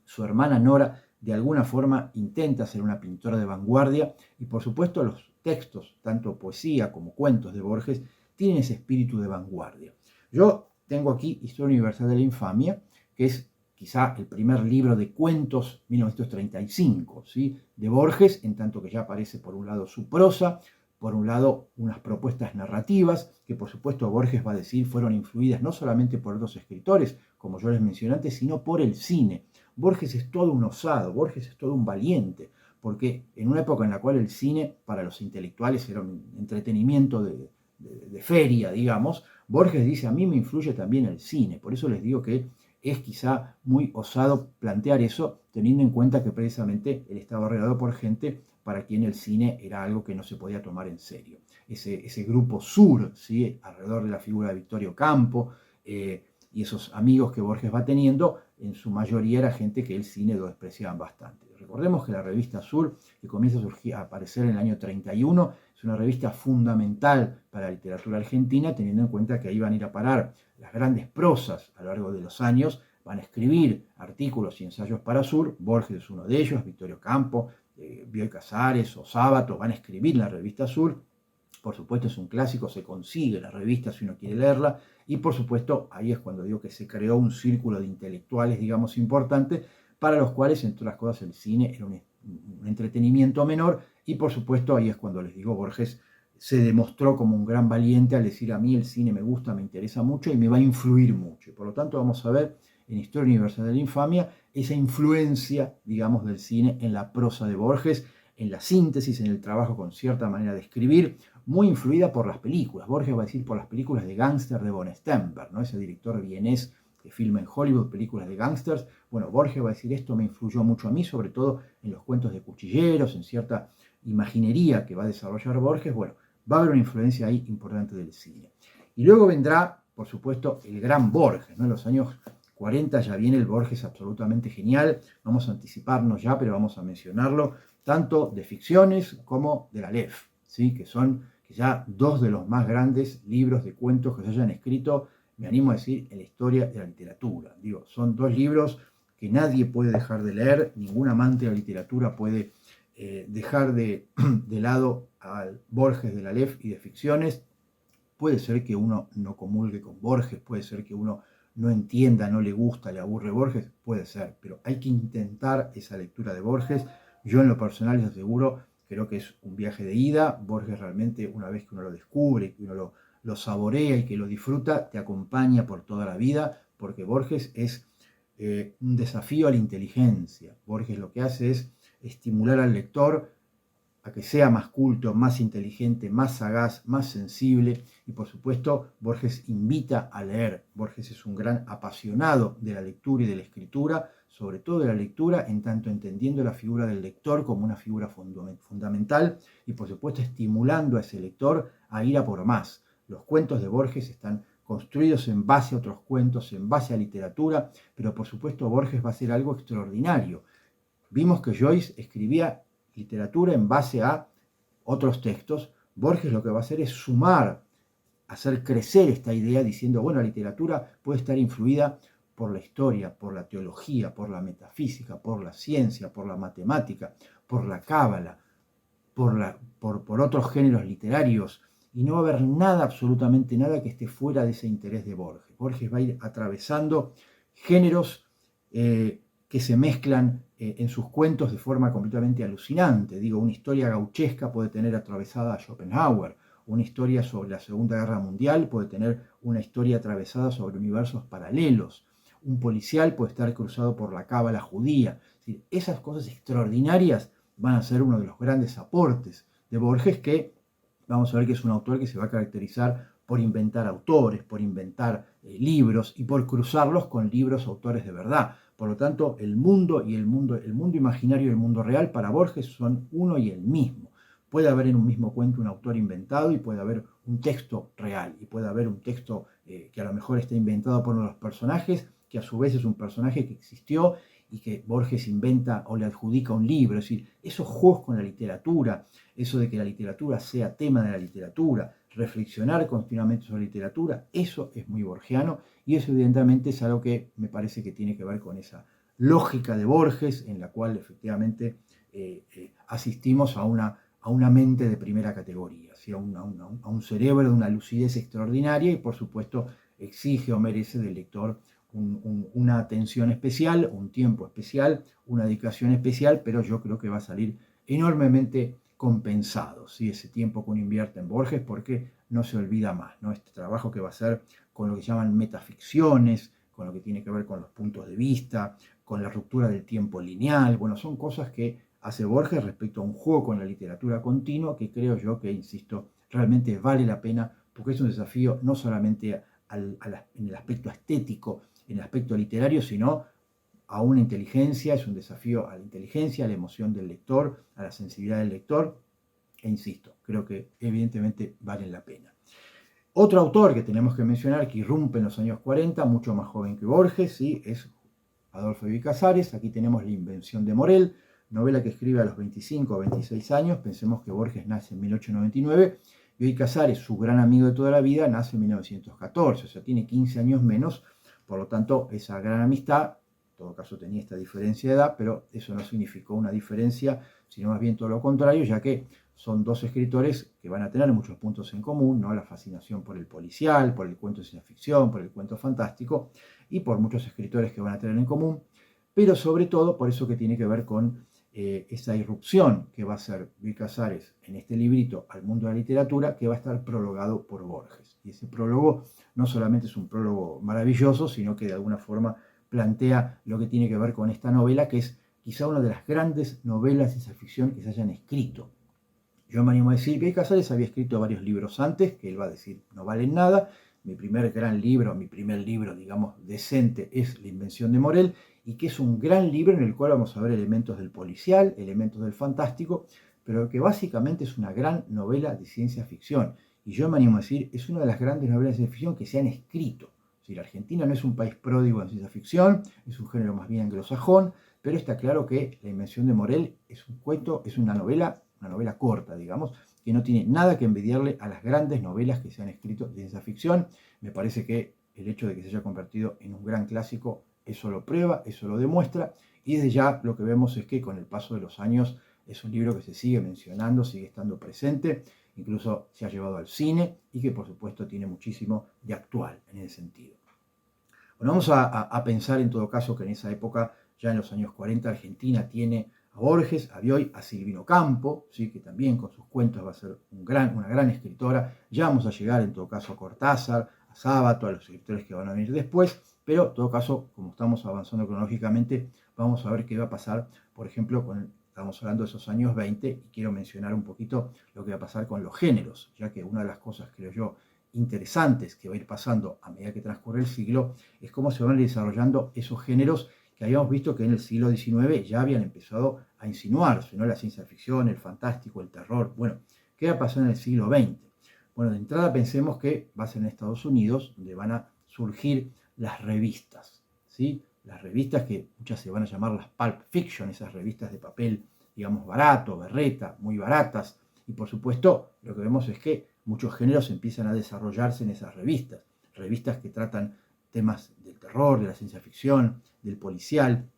Su hermana Nora, de alguna forma, intenta ser una pintora de vanguardia, y por supuesto los textos, tanto poesía como cuentos de Borges, tienen ese espíritu de vanguardia. Yo tengo aquí Historia Universal de la Infamia, que es quizá el primer libro de cuentos, 1935, ¿sí?, de Borges, en tanto que ya aparece por un lado su prosa, por un lado unas propuestas narrativas, que por supuesto Borges va a decir fueron influidas no solamente por otros escritores, como yo les mencioné antes, sino por el cine. Borges es todo un osado, Borges es todo un valiente, porque en una época en la cual el cine para los intelectuales era un entretenimiento de feria, digamos, Borges dice, a mí me influye también el cine. Por eso les digo que es quizá muy osado plantear eso, teniendo en cuenta que precisamente él estaba rodeado por gente para quien el cine era algo que no se podía tomar en serio. Ese grupo sur, ¿sí?, alrededor de la figura de Victorio Campo, y esos amigos que Borges va teniendo, en su mayoría era gente que el cine lo despreciaban bastante. Recordemos que la revista Sur, que comienza a aparecer en el año 31, es una revista fundamental para la literatura argentina, teniendo en cuenta que ahí van a ir a parar las grandes prosas a lo largo de los años, van a escribir artículos y ensayos para Sur, Borges es uno de ellos, Victorio Campo, Bioy Casares o Sábato van a escribir en la revista Sur. Por supuesto es un clásico, se consigue la revista si uno quiere leerla, y por supuesto ahí es cuando digo que se creó un círculo de intelectuales, digamos, importante, para los cuales, entre otras cosas, el cine era un entretenimiento menor, y por supuesto ahí es cuando les digo, Borges se demostró como un gran valiente al decir, a mí el cine me gusta, me interesa mucho y me va a influir mucho. Y por lo tanto vamos a ver en Historia Universal de la Infamia esa influencia, digamos, del cine en la prosa de Borges, en la síntesis, en el trabajo con cierta manera de escribir, muy influida por las películas. Borges va a decir por las películas de gángster de Von Sternberg, ¿no?, ese director vienés que filma en Hollywood películas de gángsters. Bueno, Borges va a decir, esto me influyó mucho a mí, sobre todo en los cuentos de cuchilleros, en cierta imaginería que va a desarrollar Borges. Bueno, va a haber una influencia ahí importante del cine. Y luego vendrá, por supuesto, el gran Borges, ¿no? En los años 40 ya viene el Borges absolutamente genial. Vamos a anticiparnos ya, pero vamos a mencionarlo, tanto de ficciones como de la Aleph, ¿sí?, que son ya dos de los más grandes libros de cuentos que se hayan escrito, me animo a decir, en la historia de la literatura. Digo, son dos libros que nadie puede dejar de leer, ningún amante de la literatura puede dejar de lado al Borges de la Aleph y de ficciones. Puede ser que uno no comulgue con Borges, puede ser que uno no entienda, no le gusta, le aburre Borges, puede ser, pero hay que intentar esa lectura de Borges. Yo en lo personal les aseguro, creo que es un viaje de ida. Borges realmente, una vez que uno lo descubre, que uno lo saborea y que lo disfruta, te acompaña por toda la vida, porque Borges es un desafío a la inteligencia. Borges lo que hace es estimular al lector a que sea más culto, más inteligente, más sagaz, más sensible, y por supuesto Borges invita a leer. Borges es un gran apasionado de la lectura y de la escritura, sobre todo de la lectura, en tanto entendiendo la figura del lector como una figura fundamental, y por supuesto estimulando a ese lector a ir a por más. Los cuentos de Borges están construidos en base a otros cuentos, en base a literatura, pero por supuesto Borges va a hacer algo extraordinario. Vimos que Joyce escribía literatura en base a otros textos. Borges lo que va a hacer es sumar, hacer crecer esta idea diciendo, bueno, la literatura puede estar influida por la historia, por la teología, por la metafísica, por la ciencia, por la matemática, por la cábala, por otros géneros literarios, y no va a haber nada, absolutamente nada, que esté fuera de ese interés de Borges. Borges va a ir atravesando géneros que se mezclan en sus cuentos de forma completamente alucinante. Digo, una historia gauchesca puede tener atravesada a Schopenhauer, una historia sobre la Segunda Guerra Mundial puede tener una historia atravesada sobre universos paralelos, un policial puede estar cruzado por la cábala judía. Es decir, esas cosas extraordinarias van a ser uno de los grandes aportes de Borges, que vamos a ver que es un autor que se va a caracterizar por inventar autores, por inventar libros y por cruzarlos con libros, autores de verdad. Por lo tanto, el mundo imaginario y el mundo real para Borges son uno y el mismo. Puede haber en un mismo cuento un autor inventado y puede haber un texto real y puede haber un texto que a lo mejor está inventado por uno de los personajes, que a su vez es un personaje que existió y que Borges inventa o le adjudica un libro. Es decir, esos juegos con la literatura, eso de que la literatura sea tema de la literatura, reflexionar continuamente sobre literatura, eso es muy borgiano y eso evidentemente es algo que me parece que tiene que ver con esa lógica de Borges en la cual efectivamente asistimos a una mente de primera categoría, ¿sí? a un cerebro de una lucidez extraordinaria y por supuesto exige o merece del lector una atención especial, un tiempo especial, una dedicación especial, pero yo creo que va a salir enormemente compensado, ¿sí? Ese tiempo que uno invierte en Borges, porque no se olvida más, ¿no? Este trabajo que va a hacer con lo que llaman metaficciones, con lo que tiene que ver con los puntos de vista, con la ruptura del tiempo lineal, bueno, son cosas que hace Borges respecto a un juego con la literatura continua que creo yo que, insisto, realmente vale la pena porque es un desafío no solamente en el aspecto estético, en el aspecto literario, sino a una inteligencia, es un desafío a la inteligencia, a la emoción del lector, a la sensibilidad del lector, e insisto, creo que evidentemente valen la pena. Otro autor que tenemos que mencionar, que irrumpe en los años 40, mucho más joven que Borges, ¿sí? Es Adolfo Bioy Casares. Aquí tenemos La invención de Morel, novela que escribe a los 25 o 26 años. Pensemos que Borges nace en 1899. Bioy Casares, su gran amigo de toda la vida, nace en 1914, o sea, tiene 15 años menos. Por lo tanto, esa gran amistad, en todo caso tenía esta diferencia de edad, pero eso no significó una diferencia, sino más bien todo lo contrario, ya que son dos escritores que van a tener muchos puntos en común, ¿no? La fascinación por el policial, por el cuento de ciencia ficción, por el cuento fantástico y por muchos escritores que van a tener en común, pero sobre todo por eso que tiene que ver con esa irrupción que va a hacer Bioy Casares en este librito al mundo de la literatura, que va a estar prologado por Borges. Y ese prólogo no solamente es un prólogo maravilloso, sino que de alguna forma plantea lo que tiene que ver con esta novela, que es quizá una de las grandes novelas de ciencia ficción que se hayan escrito. Yo me animo a decir que Casares había escrito varios libros antes, que él va a decir no valen nada. Mi primer libro, digamos, decente es La invención de Morel, y que es un gran libro en el cual vamos a ver elementos del policial, elementos del fantástico, pero que básicamente es una gran novela de ciencia ficción. Y yo me animo a decir, es una de las grandes novelas de ciencia ficción que se han escrito. Si la Argentina no es un país pródigo en ciencia ficción, es un género más bien anglosajón, pero está claro que La invención de Morel es un cuento, es una novela corta, digamos, que no tiene nada que envidiarle a las grandes novelas que se han escrito de ciencia ficción. Me parece que el hecho de que se haya convertido en un gran clásico, eso lo prueba, eso lo demuestra, y desde ya lo que vemos es que con el paso de los años es un libro que se sigue mencionando, sigue estando presente, incluso se ha llevado al cine y que por supuesto tiene muchísimo de actual en ese sentido. Bueno, vamos a pensar en todo caso que en esa época, ya en los años 40, Argentina tiene a Borges, a Bioy, a Silvino Campo, ¿sí? Que también con sus cuentos va a ser una gran escritora. Ya vamos a llegar en todo caso a Cortázar, a Sábato, a los escritores que van a venir después, pero en todo caso, como estamos avanzando cronológicamente, vamos a ver qué va a pasar, por ejemplo, estamos hablando de esos años 20 y quiero mencionar un poquito lo que va a pasar con los géneros, ya que una de las cosas, creo yo, interesantes que va a ir pasando a medida que transcurre el siglo es cómo se van desarrollando esos géneros que habíamos visto que en el siglo XIX ya habían empezado a insinuarse, ¿no? La ciencia ficción, el fantástico, el terror. Bueno, ¿qué va a pasar en el siglo XX? Bueno, de entrada pensemos que va a ser en Estados Unidos donde van a surgir las revistas, ¿sí? Las revistas que muchas se van a llamar las pulp fiction, esas revistas de papel, digamos, barato, berreta, muy baratas. Y por supuesto, lo que vemos es que muchos géneros empiezan a desarrollarse en esas revistas. Revistas que tratan temas del terror, de la ciencia ficción, del policial,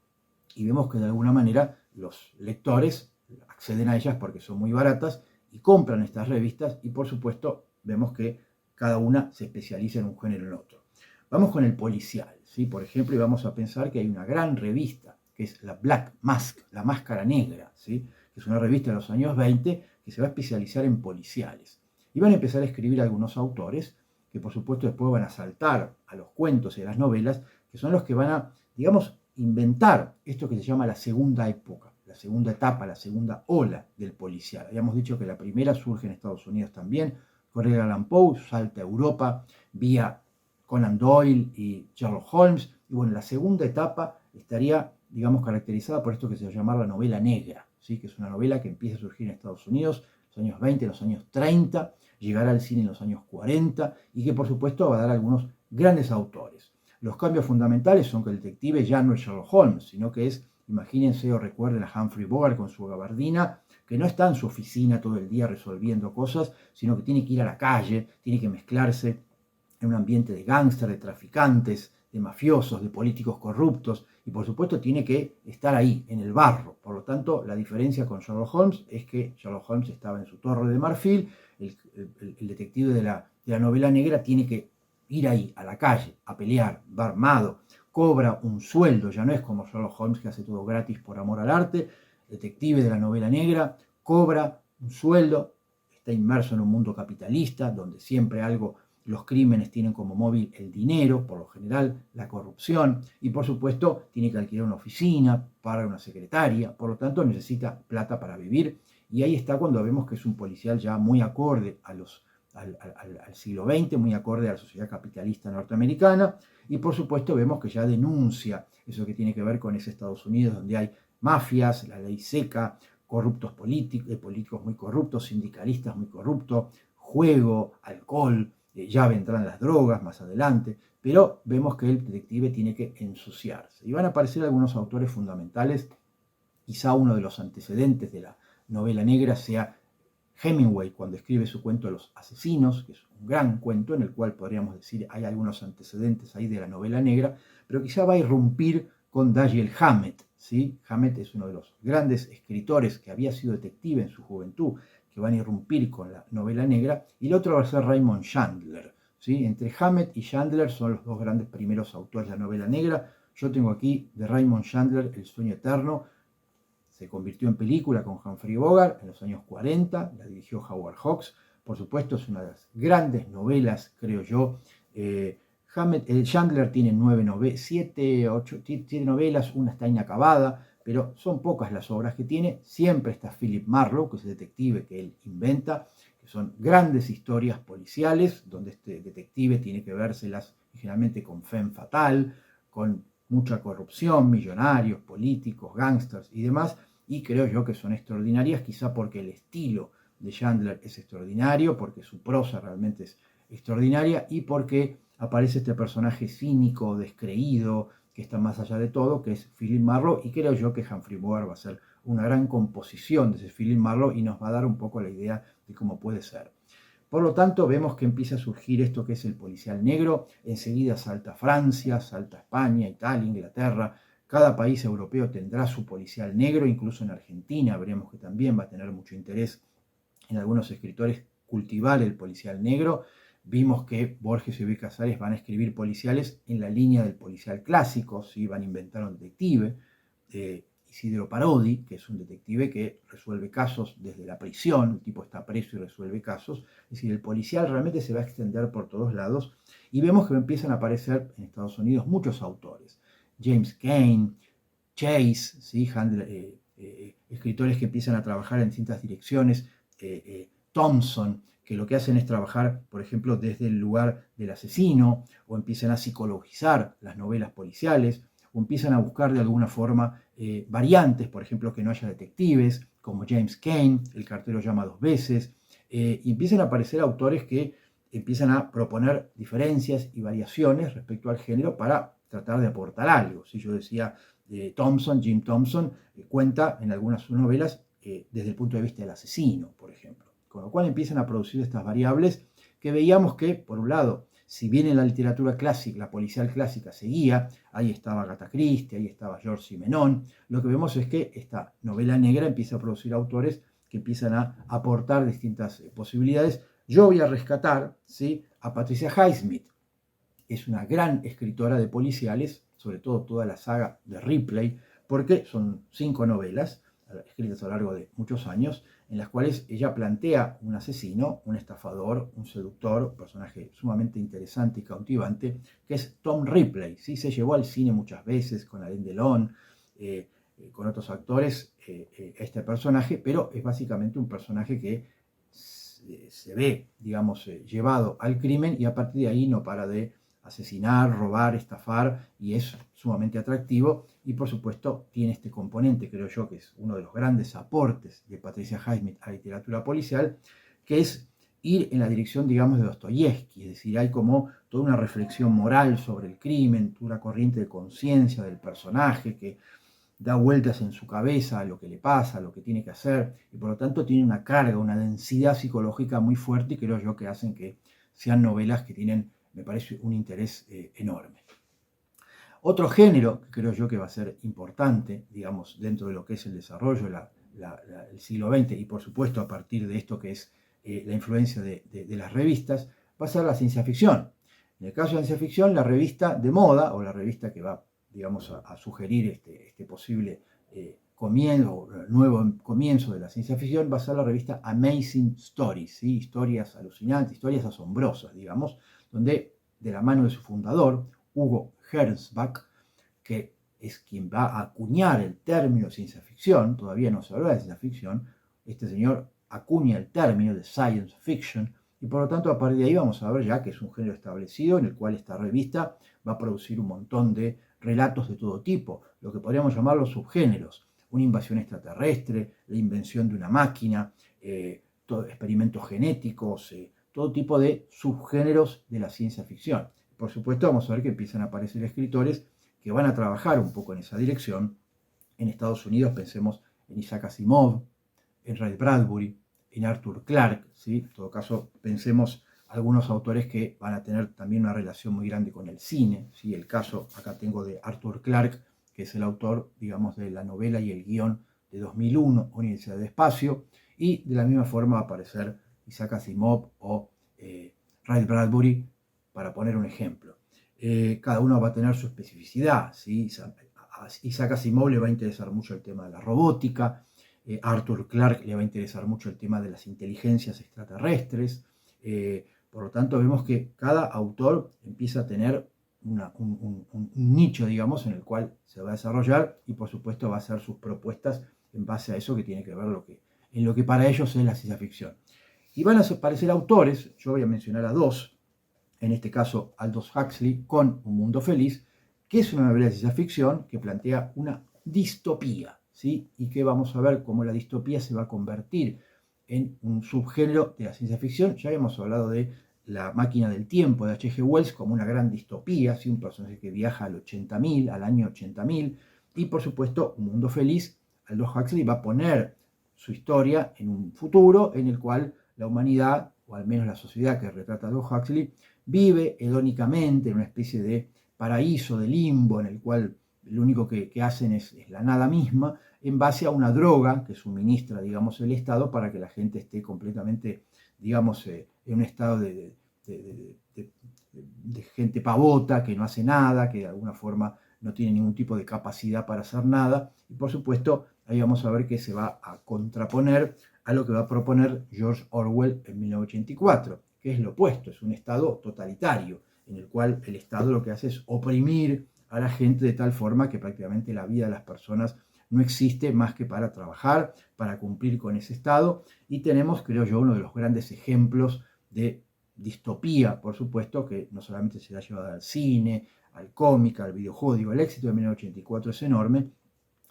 y vemos que de alguna manera los lectores acceden a ellas porque son muy baratas y compran estas revistas y por supuesto vemos que cada una se especializa en un género o en otro. Vamos con el policial, ¿sí? Por ejemplo, y vamos a pensar que hay una gran revista que es la Black Mask, la máscara negra, ¿sí? Que es una revista de los años 20 que se va a especializar en policiales. Y van a empezar a escribir algunos autores que por supuesto después van a saltar a los cuentos y a las novelas, que son los que van a, digamos, inventar esto que se llama la segunda época, la segunda etapa, la segunda ola del policial. Habíamos dicho que la primera surge en Estados Unidos también, con Edgar Allan Poe, salta a Europa vía Conan Doyle y Sherlock Holmes, y bueno, la segunda etapa estaría, digamos, caracterizada por esto que se va a llamar la novela negra, ¿sí? Que es una novela que empieza a surgir en Estados Unidos, en los años 20, en los años 30, llegará al cine en los años 40 y que por supuesto va a dar algunos grandes autores. Los cambios fundamentales son que el detective ya no es Sherlock Holmes, sino que es, imagínense o recuerden a Humphrey Bogart con su gabardina, que no está en su oficina todo el día resolviendo cosas, sino que tiene que ir a la calle, tiene que mezclarse en un ambiente de gángster, de traficantes, de mafiosos, de políticos corruptos, y por supuesto tiene que estar ahí, en el barro. Por lo tanto, la diferencia con Sherlock Holmes es que Sherlock Holmes estaba en su torre de marfil, el detective de la novela negra tiene que ir ahí, a la calle, a pelear, va armado, cobra un sueldo, ya no es como Sherlock Holmes que hace todo gratis por amor al arte. El detective de la novela negra cobra un sueldo, está inmerso en un mundo capitalista donde siempre los crímenes tienen como móvil el dinero, por lo general la corrupción, y por supuesto tiene que alquilar una oficina, pagar una secretaria, por lo tanto necesita plata para vivir, y ahí está cuando vemos que es un policial ya muy acorde al siglo XX, muy acorde a la sociedad capitalista norteamericana, y por supuesto vemos que ya denuncia eso que tiene que ver con ese Estados Unidos donde hay mafias, la ley seca, corruptos políticos muy corruptos, sindicalistas muy corruptos, juego, alcohol, ya vendrán las drogas más adelante, pero vemos que el detective tiene que ensuciarse. Y van a aparecer algunos autores fundamentales, quizá uno de los antecedentes de la novela negra sea Hemingway cuando escribe su cuento Los asesinos, que es un gran cuento en el cual podríamos decir hay algunos antecedentes ahí de la novela negra, pero quizá va a irrumpir con Dashiell Hammett, ¿sí? Hammett es uno de los grandes escritores que había sido detective en su juventud, que van a irrumpir con la novela negra, y el otro va a ser Raymond Chandler, ¿sí? Entre Hammett y Chandler son los dos grandes primeros autores de la novela negra. Yo tengo aquí de Raymond Chandler El sueño eterno. Se convirtió en película con Humphrey Bogart en los años 40, la dirigió Howard Hawks. Por supuesto, es una de las grandes novelas, creo yo. Chandler tiene 7 novelas, una está inacabada, pero son pocas las obras que tiene. Siempre está Philip Marlowe, que es el detective que él inventa, que son grandes historias policiales, donde este detective tiene que vérselas generalmente con femme fatale, con mucha corrupción, millonarios, políticos, gángsters y demás, y creo yo que son extraordinarias, quizá porque el estilo de Chandler es extraordinario, porque su prosa realmente es extraordinaria y porque aparece este personaje cínico, descreído, que está más allá de todo, que es Philip Marlowe, y creo yo que Humphrey Bogart va a ser una gran composición de ese Philip Marlowe y nos va a dar un poco la idea de cómo puede ser. Por lo tanto, vemos que empieza a surgir esto que es el policial negro, enseguida salta Francia, salta España, Italia, Inglaterra, cada país europeo tendrá su policial negro, incluso en Argentina veremos que también va a tener mucho interés en algunos escritores cultivar el policial negro. Vimos que Borges y Bioy Casares van a escribir policiales en la línea del policial clásico, ¿sí? Van a inventar un detective, Isidro Parodi, que es un detective que resuelve casos desde la prisión, el tipo está preso y resuelve casos, es decir, el policial realmente se va a extender por todos lados y vemos que empiezan a aparecer en Estados Unidos muchos autores, James Cain, Chase, ¿sí? Escritores que empiezan a trabajar en distintas direcciones, Thompson, que lo que hacen es trabajar, por ejemplo, desde el lugar del asesino, o empiezan a psicologizar las novelas policiales, o empiezan a buscar de alguna forma variantes, por ejemplo, que no haya detectives, como James Cain, El cartero llama 2 veces, y empiezan a aparecer autores que empiezan a proponer diferencias y variaciones respecto al género para tratar de aportar algo. Si yo decía Jim Thompson, cuenta en algunas de sus novelas desde el punto de vista del asesino, por ejemplo. Con lo cual empiezan a producir estas variables que veíamos que, por un lado, si bien en la literatura clásica, la policial clásica seguía, ahí estaba Agatha Christie, ahí estaba Georges Simenon, lo que vemos es que esta novela negra empieza a producir autores que empiezan a aportar distintas posibilidades. Yo voy a rescatar, ¿sí?, a Patricia Highsmith. Es una gran escritora de policiales, sobre todo toda la saga de Ripley, porque son 5 novelas escritas a lo largo de muchos años, en las cuales ella plantea un asesino, un estafador, un seductor, un personaje sumamente interesante y cautivante, que es Tom Ripley. ¿Sí? Se llevó al cine muchas veces con Alain Delon, con otros actores, este personaje, pero es básicamente un personaje que se ve, digamos, llevado al crimen y a partir de ahí no para de asesinar, robar, estafar, y es sumamente atractivo y por supuesto tiene este componente, creo yo, que es uno de los grandes aportes de Patricia Highsmith a la literatura policial, que es ir en la dirección, digamos, de Dostoyevsky, es decir, hay como toda una reflexión moral sobre el crimen, toda una corriente de conciencia del personaje que da vueltas en su cabeza a lo que le pasa, a lo que tiene que hacer, y por lo tanto tiene una carga, una densidad psicológica muy fuerte y creo yo que hacen que sean novelas que tienen, me parece, un interés enorme. Otro género que creo yo que va a ser importante, digamos, dentro de lo que es el desarrollo del siglo XX y por supuesto a partir de esto que es la influencia de las revistas, va a ser la ciencia ficción. En el caso de la ciencia ficción, la revista de moda o la revista que va, digamos, a sugerir este posible nuevo comienzo de la ciencia ficción va a ser la revista Amazing Stories, ¿sí? Historias alucinantes, historias asombrosas, digamos, donde de la mano de su fundador, Hugo Gernsback, que es quien va a acuñar el término ciencia ficción, todavía no se habla de ciencia ficción, este señor acuña el término de science fiction, y por lo tanto a partir de ahí vamos a ver ya que es un género establecido en el cual esta revista va a producir un montón de relatos de todo tipo, lo que podríamos llamar los subgéneros, una invasión extraterrestre, la invención de una máquina, experimentos genéticos, todo tipo de subgéneros de la ciencia ficción. Por supuesto vamos a ver que empiezan a aparecer escritores que van a trabajar un poco en esa dirección. En Estados Unidos pensemos en Isaac Asimov, en Ray Bradbury, en Arthur Clarke, ¿sí? En todo caso pensemos algunos autores que van a tener también una relación muy grande con el cine, ¿sí? El caso, acá tengo de Arthur Clarke, que es el autor, digamos, de la novela y el guión de 2001, Universidad de Espacio, y de la misma forma va a aparecer Isaac Asimov o Ray Bradbury, para poner un ejemplo. Cada uno va a tener su especificidad, ¿sí? A Isaac Asimov le va a interesar mucho el tema de la robótica, Arthur Clarke le va a interesar mucho el tema de las inteligencias extraterrestres, por lo tanto vemos que cada autor empieza a tener un nicho, digamos, en el cual se va a desarrollar y por supuesto va a hacer sus propuestas en base a eso que tiene que ver en lo que para ellos es la ciencia ficción. Y van a aparecer autores, yo voy a mencionar a dos, en este caso Aldous Huxley con Un Mundo Feliz, que es una novela de ciencia ficción que plantea una distopía, ¿sí? Y que vamos a ver cómo la distopía se va a convertir en un subgénero de la ciencia ficción. Ya habíamos hablado de La máquina del tiempo de H.G. Wells como una gran distopía, ¿sí? Un personaje que viaja al 80.000, al año 80.000, y por supuesto Un Mundo Feliz, Aldous Huxley va a poner su historia en un futuro en el cual la humanidad, o al menos la sociedad que retrata Aldous Huxley, vive hedónicamente en una especie de paraíso, de limbo, en el cual lo único que hacen es la nada misma, en base a una droga que suministra, digamos, el Estado para que la gente esté completamente, digamos, en un estado de gente pavota, que no hace nada, que de alguna forma no tiene ningún tipo de capacidad para hacer nada. Y por supuesto, ahí vamos a ver que se va a contraponer a lo que va a proponer George Orwell en 1984, que es lo opuesto, es un Estado totalitario, en el cual el Estado lo que hace es oprimir a la gente de tal forma que prácticamente la vida de las personas no existe más que para trabajar, para cumplir con ese Estado. Y tenemos, creo yo, uno de los grandes ejemplos de distopía, por supuesto, que no solamente se ha llevado al cine, al cómic, al videojuego, digo, el éxito de 1984 es enorme,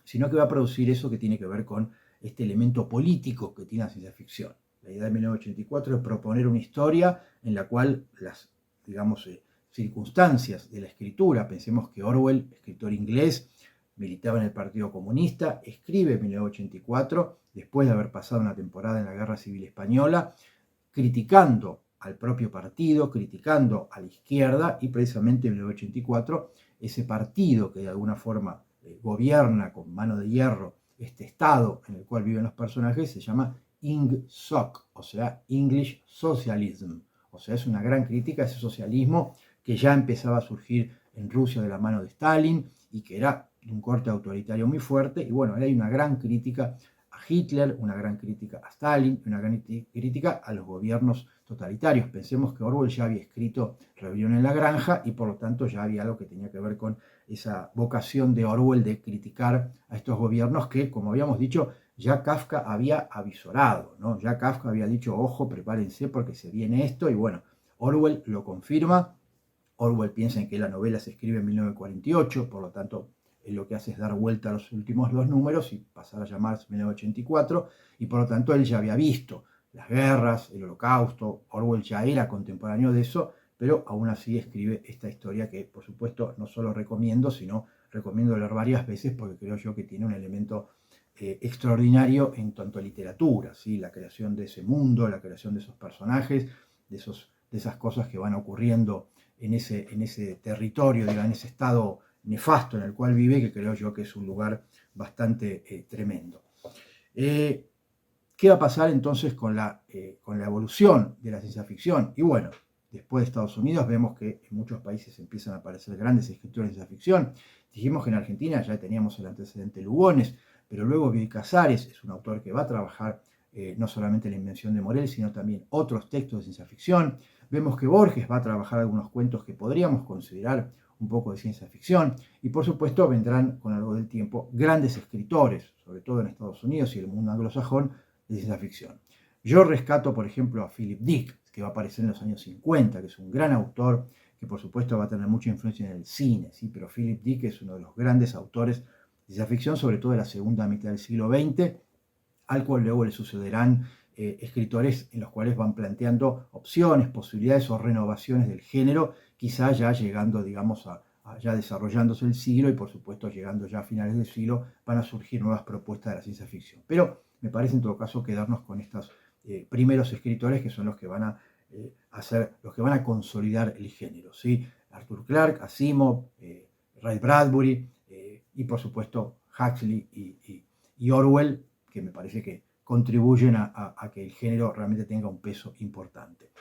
sino que va a producir eso que tiene que ver con este elemento político que tiene la ciencia ficción. La idea de 1984 es proponer una historia en la cual las, digamos, circunstancias de la escritura, pensemos que Orwell, escritor inglés, militaba en el Partido Comunista, escribe en 1984, después de haber pasado una temporada en la Guerra Civil Española, criticando al propio partido, criticando a la izquierda, y precisamente en 1984 ese partido que de alguna forma gobierna con mano de hierro este estado en el cual viven los personajes se llama INGSOC, o sea, English Socialism. O sea, es una gran crítica a ese socialismo que ya empezaba a surgir en Rusia de la mano de Stalin y que era de un corte autoritario muy fuerte. Y bueno, hay una gran crítica a Hitler, una gran crítica a Stalin, una gran crítica a los gobiernos totalitarios. Pensemos que Orwell ya había escrito Rebelión en la Granja y por lo tanto ya había algo que tenía que ver con esa vocación de Orwell de criticar a estos gobiernos que, como habíamos dicho, ya Kafka había avisorado, ¿no? Ya Kafka había dicho, ojo, prepárense porque se viene esto, y bueno, Orwell lo confirma. Orwell piensa en que la novela se escribe en 1948, por lo tanto, él lo que hace es dar vuelta a los últimos dos números y pasar a llamarse 1984, y por lo tanto él ya había visto las guerras, el Holocausto. Orwell ya era contemporáneo de eso, pero aún así escribe esta historia que, por supuesto, no solo recomiendo, sino recomiendo leer varias veces porque creo yo que tiene un elemento extraordinario en cuanto a literatura, ¿sí? La creación de ese mundo, la creación de esos personajes, de esas cosas que van ocurriendo en ese territorio, digamos, en ese estado nefasto en el cual vive, que creo yo que es un lugar bastante tremendo. ¿Qué va a pasar entonces con la evolución de la ciencia ficción? Y bueno, después de Estados Unidos vemos que en muchos países empiezan a aparecer grandes escritores de ciencia ficción. Dijimos que en Argentina ya teníamos el antecedente Lugones, pero luego Bioy Casares es un autor que va a trabajar no solamente la invención de Morel, sino también otros textos de ciencia ficción. Vemos que Borges va a trabajar algunos cuentos que podríamos considerar un poco de ciencia ficción, y por supuesto vendrán con algo del tiempo grandes escritores, sobre todo en Estados Unidos y el mundo anglosajón, de ciencia ficción. Yo rescato, por ejemplo, a Philip Dick, que va a aparecer en los años 50, que es un gran autor, que por supuesto va a tener mucha influencia en el cine, ¿sí? Pero Philip Dick es uno de los grandes autores de ciencia ficción, sobre todo de la segunda mitad del siglo XX, al cual luego le sucederán escritores en los cuales van planteando opciones, posibilidades o renovaciones del género, quizá ya llegando, digamos, ya desarrollándose el siglo y por supuesto llegando ya a finales del siglo van a surgir nuevas propuestas de la ciencia ficción. Pero me parece en todo caso quedarnos con estos primeros escritores que son los que van a los que van a consolidar el género, ¿sí? Arthur Clarke, Asimov, Ray Bradbury y por supuesto Huxley y Orwell, que me parece que contribuyen a que el género realmente tenga un peso importante.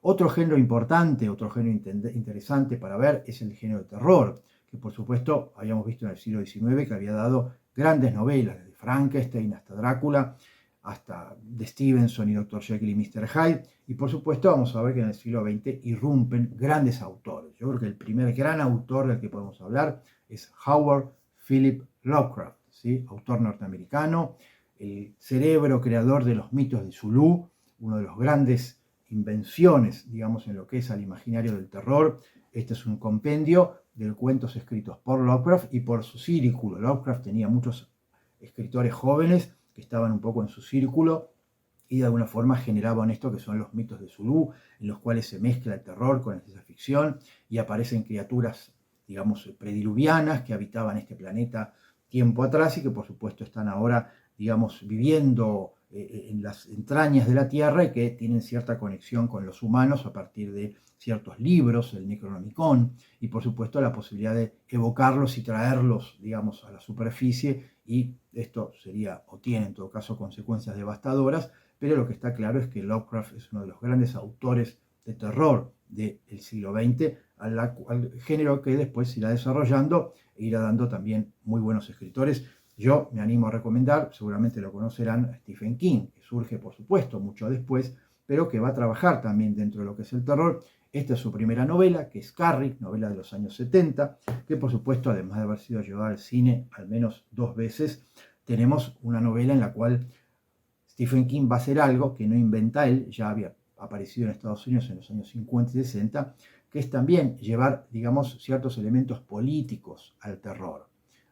Otro género importante, otro género interesante para ver es el género de terror, que por supuesto habíamos visto en el siglo XIX que había dado grandes novelas, desde Frankenstein hasta Drácula, hasta de Stevenson y Dr. Jekyll y Mr. Hyde, y por supuesto vamos a ver que en el siglo XX irrumpen grandes autores. Yo creo que el primer gran autor del que podemos hablar es Howard Philip Lovecraft, ¿sí? Autor norteamericano, el cerebro creador de los mitos de Cthulhu, uno de los grandes invenciones, digamos, en lo que es al imaginario del terror. Este es un compendio de cuentos escritos por Lovecraft y por su círculo. Lovecraft tenía muchos escritores jóvenes que estaban un poco en su círculo y de alguna forma generaban esto que son los mitos de Cthulhu, en los cuales se mezcla el terror con la ciencia ficción y aparecen criaturas, digamos, prediluvianas que habitaban este planeta tiempo atrás y que por supuesto están ahora, digamos, viviendo en las entrañas de la Tierra y que tienen cierta conexión con los humanos a partir de ciertos libros, el Necronomicon, y por supuesto la posibilidad de evocarlos y traerlos, digamos, a la superficie, y esto sería o tiene en todo caso consecuencias devastadoras, pero lo que está claro es que Lovecraft es uno de los grandes autores de terror del siglo XX, al género que después se irá desarrollando e irá dando también muy buenos escritores. Yo me animo a recomendar, seguramente lo conocerán, a Stephen King, que surge por supuesto mucho después, pero que va a trabajar también dentro de lo que es el terror. Esta es su primera novela, que es Carrie, novela de los años 70, que por supuesto, además de haber sido llevada al cine al menos 2 veces, tenemos una novela en la cual Stephen King va a hacer algo que no inventa él, ya había aparecido en Estados Unidos en los años 50 y 60, que es también llevar, digamos, ciertos elementos políticos al terror.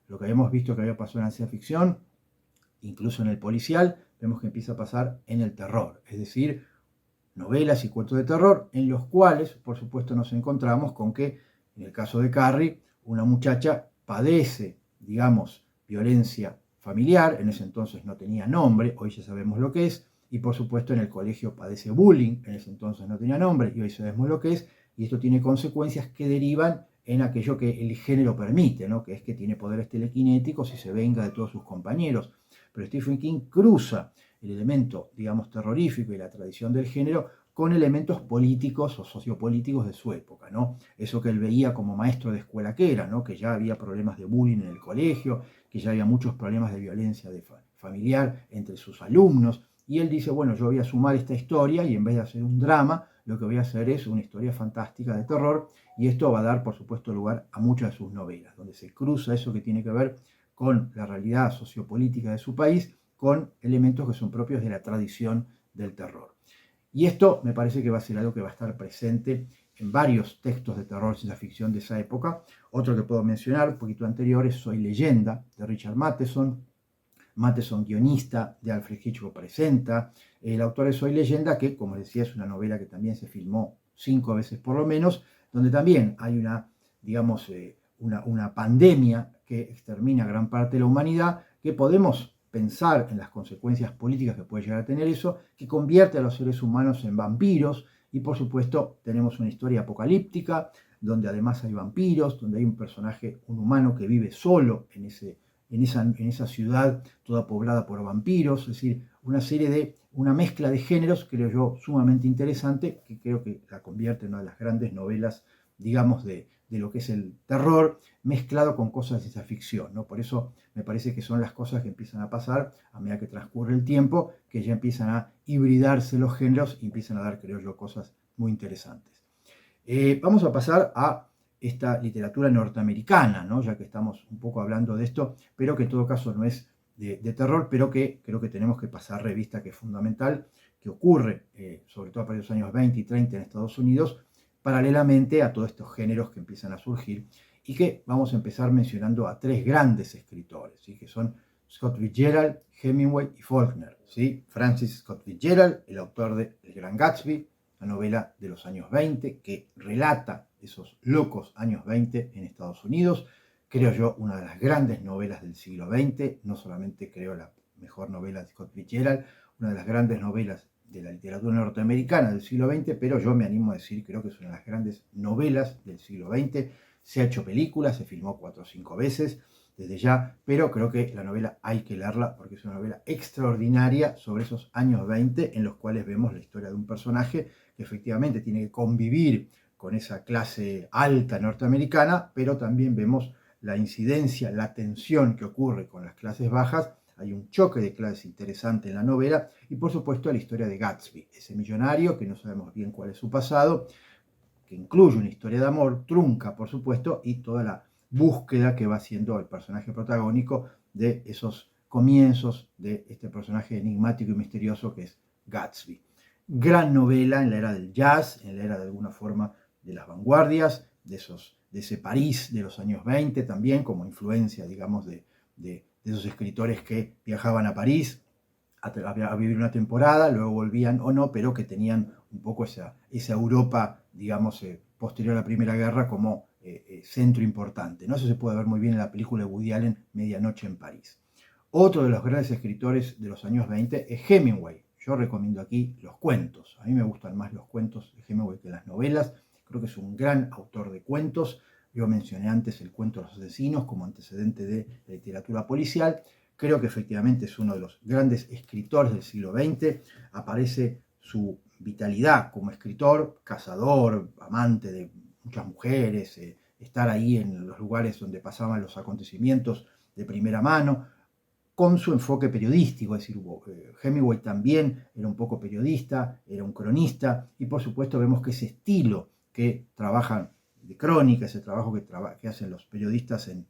Lo que habíamos visto que había pasado en la ciencia ficción, incluso en el policial, vemos que empieza a pasar en el terror, es decir, novelas y cuentos de terror en los cuales, por supuesto, nos encontramos con que, en el caso de Carrie, una muchacha padece, digamos, violencia familiar, en ese entonces no tenía nombre, hoy ya sabemos lo que es, y por supuesto en el colegio padece bullying, en ese entonces no tenía nombre y hoy sabemos lo que es, y esto tiene consecuencias que derivan en aquello que el género permite, ¿no? Que es que tiene poderes telequinéticos y se venga de todos sus compañeros. Pero Stephen King cruza el elemento, digamos, terrorífico y la tradición del género con elementos políticos o sociopolíticos de su época, ¿no? Eso que él veía como maestro de escuela que era, ¿no? Que ya había problemas de bullying en el colegio, que ya había muchos problemas de violencia familiar entre sus alumnos, y él dice, bueno, yo voy a sumar esta historia y en vez de hacer un drama, lo que voy a hacer es una historia fantástica de terror, y esto va a dar, por supuesto, lugar a muchas de sus novelas, donde se cruza eso que tiene que ver con la realidad sociopolítica de su país, con elementos que son propios de la tradición del terror. Y esto me parece que va a ser algo que va a estar presente en varios textos de terror, ciencia ficción de esa época. Otro que puedo mencionar, un poquito anterior, es Soy Leyenda, de Richard Matheson. Matheson, guionista de Alfred Hitchcock Presenta, el autor de Soy Leyenda, que como decía es una novela que también se filmó 5 veces por lo menos, donde también hay una, digamos, una pandemia que extermina gran parte de la humanidad, que podemos pensar en las consecuencias políticas que puede llegar a tener eso, que convierte a los seres humanos en vampiros, y por supuesto tenemos una historia apocalíptica, donde además hay vampiros, donde hay un personaje, un humano que vive solo en esa ciudad toda poblada por vampiros, es decir, una mezcla de géneros, creo yo, sumamente interesante, que creo que la convierte en una de las grandes novelas, digamos, de lo que es el terror, mezclado con cosas de ciencia ficción, ¿no? Por eso me parece que son las cosas que empiezan a pasar a medida que transcurre el tiempo, que ya empiezan a hibridarse los géneros y empiezan a dar, creo yo, cosas muy interesantes. Vamos a pasar a esta literatura norteamericana, ¿no? Ya que estamos un poco hablando de esto, pero que en todo caso no es de terror, pero que creo que tenemos que pasar revista, que es fundamental, que ocurre sobre todo a partir de los años 20 y 30 en Estados Unidos, paralelamente a todos estos géneros que empiezan a surgir, y que vamos a empezar mencionando a 3 grandes escritores, ¿sí? Que son Scott Fitzgerald, Hemingway y Faulkner, ¿sí? Francis Scott Fitzgerald, el autor de El Gran Gatsby, la novela de los años 20, que relata esos locos años 20 en Estados Unidos. Creo yo una de las grandes novelas del siglo XX, no solamente creo la mejor novela de Scott Fitzgerald, una de las grandes novelas de la literatura norteamericana del siglo XX, pero yo me animo a decir, creo que es una de las grandes novelas del siglo XX. Se ha hecho película, se filmó 4 o 5 veces desde ya, pero creo que la novela hay que leerla porque es una novela extraordinaria sobre esos años 20 en los cuales vemos la historia de un personaje que efectivamente tiene que convivir con esa clase alta norteamericana, pero también vemos la incidencia, la tensión que ocurre con las clases bajas. Hay un choque de clases interesante en la novela y por supuesto la historia de Gatsby, ese millonario que no sabemos bien cuál es su pasado, que incluye una historia de amor trunca, por supuesto, y toda la búsqueda que va haciendo el personaje protagónico de esos comienzos de este personaje enigmático y misterioso que es Gatsby. Gran novela en la era del jazz, en la era de alguna forma de las vanguardias, de ese París de los años 20 también, como influencia, digamos, de esos escritores que viajaban a París a vivir una temporada, luego volvían o no, pero que tenían un poco esa Europa, digamos, posterior a la Primera Guerra como centro importante, ¿no? Eso se puede ver muy bien en la película de Woody Allen, Medianoche en París. Otro de los grandes escritores de los años 20 es Hemingway. Yo recomiendo aquí los cuentos. A mí me gustan más los cuentos de Hemingway que las novelas. Creo que es un gran autor de cuentos. Yo mencioné antes el cuento de los asesinos como antecedente de la literatura policial. Creo que efectivamente es uno de los grandes escritores del siglo XX. Aparece su vitalidad como escritor, cazador, amante de muchas mujeres, estar ahí en los lugares donde pasaban los acontecimientos de primera mano, con su enfoque periodístico, es decir, Hemingway también era un poco periodista, era un cronista, y por supuesto vemos que ese estilo que trabajan de crónica, ese trabajo que hacen los periodistas en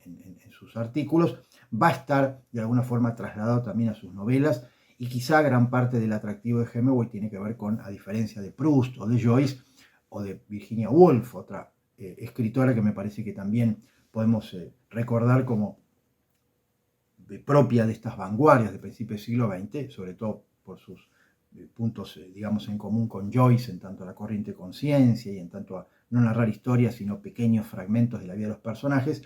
sus artículos, va a estar de alguna forma trasladado también a sus novelas, y quizá gran parte del atractivo de Hemingway tiene que ver con, a diferencia de Proust o de Joyce o de Virginia Woolf, otra escritora que me parece que también podemos recordar como propia de estas vanguardias de principios del siglo XX, sobre todo por sus puntos, digamos, en común con Joyce, en tanto a la corriente de conciencia y en tanto a no narrar historias, sino pequeños fragmentos de la vida de los personajes.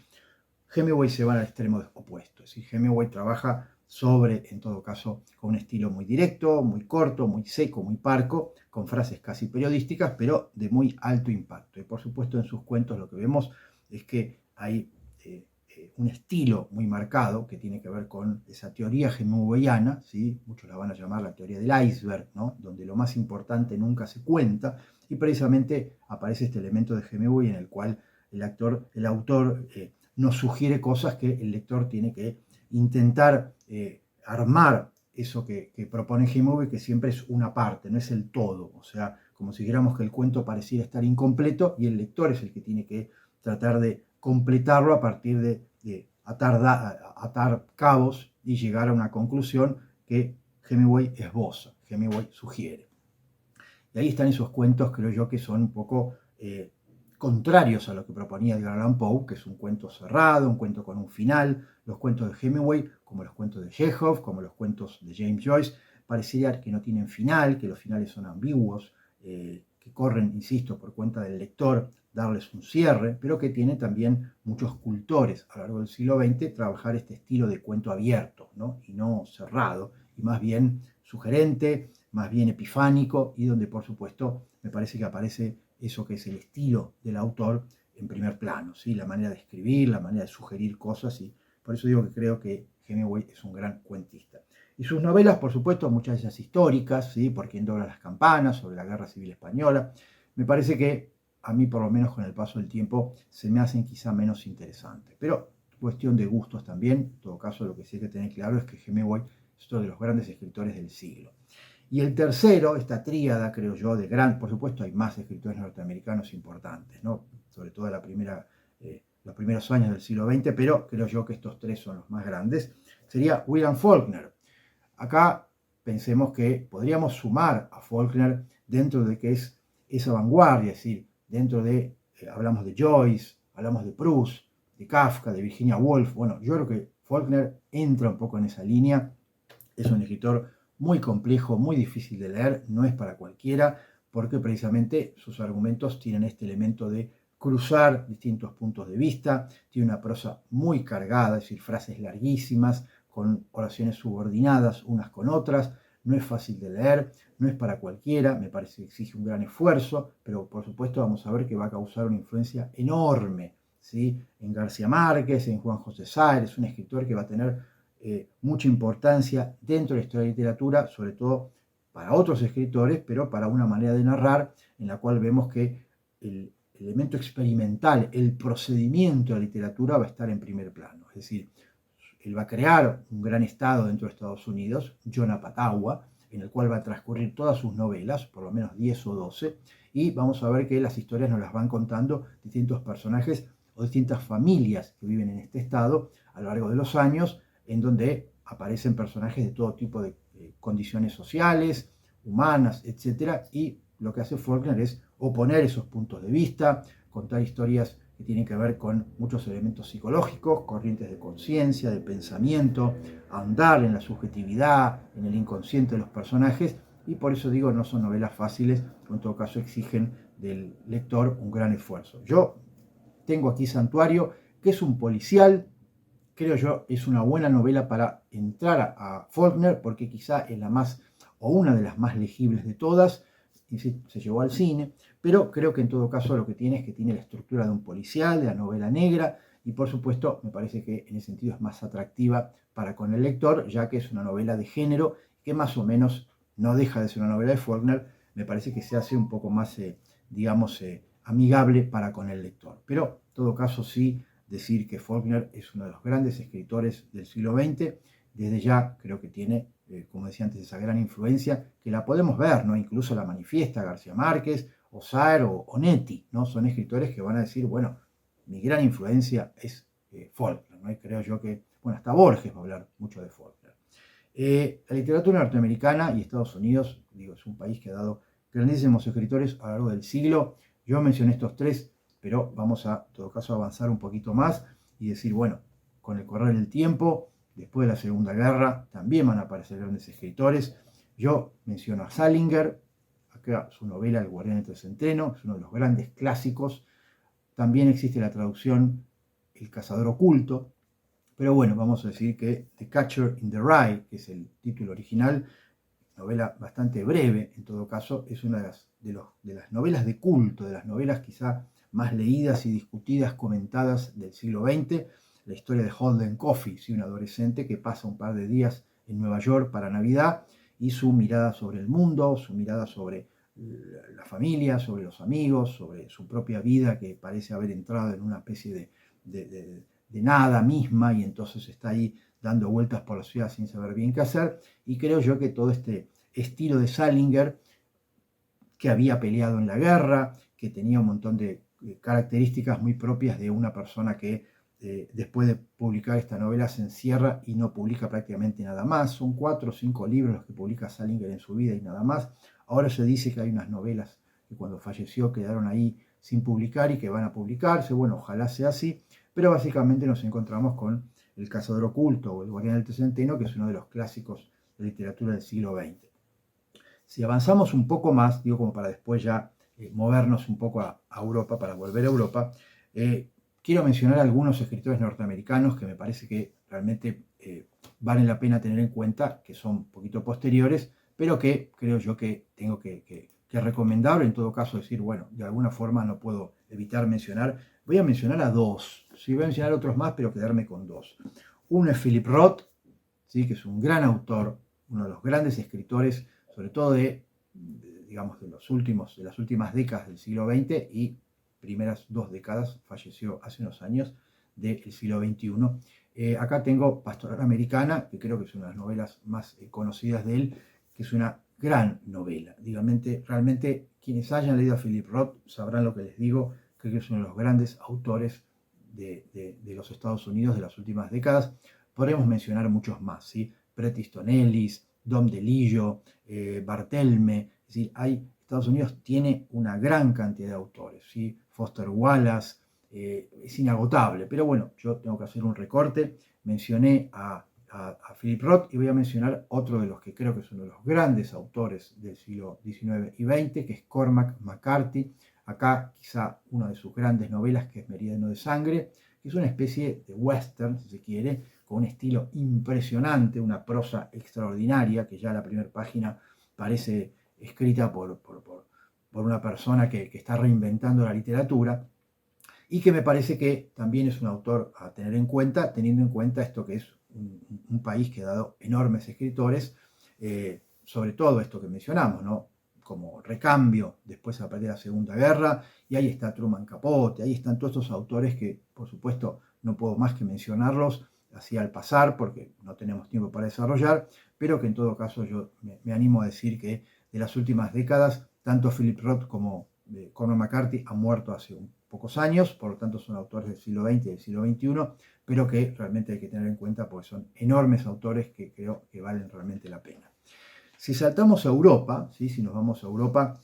Hemingway se va al extremo opuesto, es decir, Hemingway trabaja en todo caso, con un estilo muy directo, muy corto, muy seco, muy parco, con frases casi periodísticas, pero de muy alto impacto. Y por supuesto en sus cuentos lo que vemos es que hay un estilo muy marcado que tiene que ver con esa teoría hemingwayana, ¿sí? Muchos la van a llamar la teoría del iceberg, ¿no? Donde lo más importante nunca se cuenta, y precisamente aparece este elemento de Hemingway en el cual el autor nos sugiere cosas que el lector tiene que intentar armar eso que propone Hemingway, que siempre es una parte, no es el todo, o sea, como si dijéramos que el cuento pareciera estar incompleto y el lector es el que tiene que tratar de completarlo a partir de atar cabos y llegar a una conclusión que Hemingway esboza, Hemingway sugiere. Y ahí están esos cuentos, creo yo, que son un poco contrarios a lo que proponía Edgar Allan Poe, que es un cuento cerrado, un cuento con un final. Los cuentos de Hemingway, como los cuentos de Chekhov, como los cuentos de James Joyce, parecería que no tienen final, que los finales son ambiguos, que corren, insisto, por cuenta del lector darles un cierre, pero que tienen también muchos cultores a lo largo del siglo XX trabajar este estilo de cuento abierto, ¿no? Y no cerrado, y más bien sugerente, más bien epifánico, y donde por supuesto me parece que aparece eso que es el estilo del autor en primer plano, ¿sí? La manera de escribir, la manera de sugerir cosas, y por eso digo que creo que Hemingway es un gran cuentista. Y sus novelas, por supuesto, muchas de ellas históricas, ¿sí? Por quien dobla las campanas, sobre la Guerra Civil Española, me parece que a mí, por lo menos con el paso del tiempo, se me hacen quizá menos interesantes. Pero cuestión de gustos también. En todo caso, lo que sí hay que tener claro es que Hemingway es uno de los grandes escritores del siglo. Y el tercero, esta tríada, creo yo, de gran, por supuesto hay más escritores norteamericanos importantes, ¿no? Sobre todo los primeros años del siglo XX, pero creo yo que estos tres son los más grandes, sería William Faulkner. Acá pensemos que podríamos sumar a Faulkner dentro de que es esa vanguardia, es decir, dentro de, hablamos de Joyce, hablamos de Proust, de Kafka, de Virginia Woolf. Bueno, yo creo que Faulkner entra un poco en esa línea. Es un escritor muy complejo, muy difícil de leer, no es para cualquiera, porque precisamente sus argumentos tienen este elemento de cruzar distintos puntos de vista, tiene una prosa muy cargada, es decir, frases larguísimas, con oraciones subordinadas unas con otras, no es fácil de leer, no es para cualquiera, me parece que exige un gran esfuerzo, pero por supuesto vamos a ver que va a causar una influencia enorme, ¿sí? En García Márquez, en Juan José Sáenz, es un escritor que va a tener mucha importancia dentro de la historia de la literatura, sobre todo para otros escritores, pero para una manera de narrar en la cual vemos que el elemento experimental, el procedimiento de la literatura va a estar en primer plano. Es decir, él va a crear un gran estado dentro de Estados Unidos, Jonapatawa, en el cual va a transcurrir todas sus novelas, por lo menos 10 o 12, y vamos a ver que las historias nos las van contando distintos personajes o distintas familias que viven en este estado a lo largo de los años, en donde aparecen personajes de todo tipo de condiciones sociales, humanas, etc. Y lo que hace Faulkner es oponer esos puntos de vista, contar historias que tienen que ver con muchos elementos psicológicos, corrientes de conciencia, de pensamiento, ahondar en la subjetividad, en el inconsciente de los personajes, y por eso digo, no son novelas fáciles, pero en todo caso exigen del lector un gran esfuerzo. Yo tengo aquí Santuario, que es un policial, creo yo, es una buena novela para entrar a Faulkner, porque quizá es la más, o una de las más legibles de todas, y se llevó al cine, pero creo que en todo caso lo que tiene es que tiene la estructura de un policial, de la novela negra, y por supuesto me parece que en ese sentido es más atractiva para con el lector, ya que es una novela de género que más o menos no deja de ser una novela de Faulkner, me parece que se hace un poco más, digamos, amigable para con el lector. Pero en todo caso sí decir que Faulkner es uno de los grandes escritores del siglo XX, desde ya creo que tiene, como decía antes, esa gran influencia, que la podemos ver, ¿no? Incluso la manifiesta García Márquez, o Saer o Onetti, ¿no? Son escritores que van a decir, bueno, mi gran influencia es Faulkner, ¿no? Y creo yo que, bueno, hasta Borges va a hablar mucho de Faulkner. La literatura norteamericana y Estados Unidos, digo, es un país que ha dado grandísimos escritores a lo largo del siglo. Yo mencioné estos tres, pero vamos a, en todo caso, avanzar un poquito más y decir, bueno, con el correr del tiempo, después de la Segunda Guerra, también van a aparecer grandes escritores. Yo menciono a Salinger, acá su novela El guardián entre el centeno, es uno de los grandes clásicos. También existe la traducción El cazador oculto, pero bueno, vamos a decir que The Catcher in the Rye, que es el título original, novela bastante breve, en todo caso, es una de las novelas de culto, de las novelas quizá más leídas y discutidas, comentadas del siglo XX, la historia de Holden Coffey, ¿sí? Un adolescente que pasa un par de días en Nueva York para Navidad, y su mirada sobre el mundo, su mirada sobre la familia, sobre los amigos, sobre su propia vida, que parece haber entrado en una especie de nada misma, y entonces está ahí dando vueltas por la ciudad sin saber bien qué hacer. Y creo yo que todo este estilo de Salinger, que había peleado en la guerra, que tenía un montón de características muy propias de una persona que después de publicar esta novela se encierra y no publica prácticamente nada más. Son 4 o 5 libros los que publica Salinger en su vida y nada más. Ahora se dice que hay unas novelas que cuando falleció quedaron ahí sin publicar y que van a publicarse. Bueno, ojalá sea así, pero básicamente nos encontramos con El cazador oculto o El guardián del trecenteno, que es uno de los clásicos de literatura del siglo XX. Si avanzamos un poco más, digo como para después ya movernos un poco a Europa, para volver a Europa, quiero mencionar algunos escritores norteamericanos que me parece que realmente valen la pena tener en cuenta, que son un poquito posteriores, pero que creo yo que tengo que recomendar, o en todo caso decir, bueno, de alguna forma no puedo evitar mencionar. Voy a mencionar a dos, sí, voy a mencionar otros más, pero quedarme con dos. Uno es Philip Roth, ¿sí? Que es un gran autor, uno de los grandes escritores, sobre todo digamos, de las últimas décadas del siglo XX y primeras 2 décadas, falleció hace unos años, del siglo XXI. Acá tengo Pastoral Americana, que creo que es una de las novelas más conocidas de él, que es una gran novela. Realmente quienes hayan leído a Philip Roth sabrán lo que les digo, creo que es uno de los grandes autores de los Estados Unidos de las últimas décadas. Podemos mencionar muchos más, ¿sí? Bret Easton Ellis, Dom DeLillo, Barthelme, es decir, Estados Unidos tiene una gran cantidad de autores, ¿sí? Foster Wallace, es inagotable, pero bueno, yo tengo que hacer un recorte. Mencioné a Philip Roth y voy a mencionar otro de los que creo que es uno de los grandes autores del siglo XIX y XX, que es Cormac McCarthy. Acá quizá una de sus grandes novelas, que es Meridiano de Sangre, que es una especie de western, si se quiere, con un estilo impresionante, una prosa extraordinaria, que ya la primera página parece escrita por una persona que está reinventando la literatura, y que me parece que también es un autor a tener en cuenta, teniendo en cuenta esto que es un país que ha dado enormes escritores, sobre todo esto que mencionamos, ¿no? Como Recambio, después a partir de la Segunda Guerra, y ahí está Truman Capote, ahí están todos estos autores que, por supuesto, no puedo más que mencionarlos así al pasar, porque no tenemos tiempo para desarrollar, pero que en todo caso yo me animo a decir que de las últimas décadas, tanto Philip Roth como Cormac McCarthy han muerto hace pocos años, por lo tanto son autores del siglo XX y del siglo XXI, pero que realmente hay que tener en cuenta porque son enormes autores que creo que valen realmente la pena. Si saltamos a Europa, ¿sí? Si nos vamos a Europa,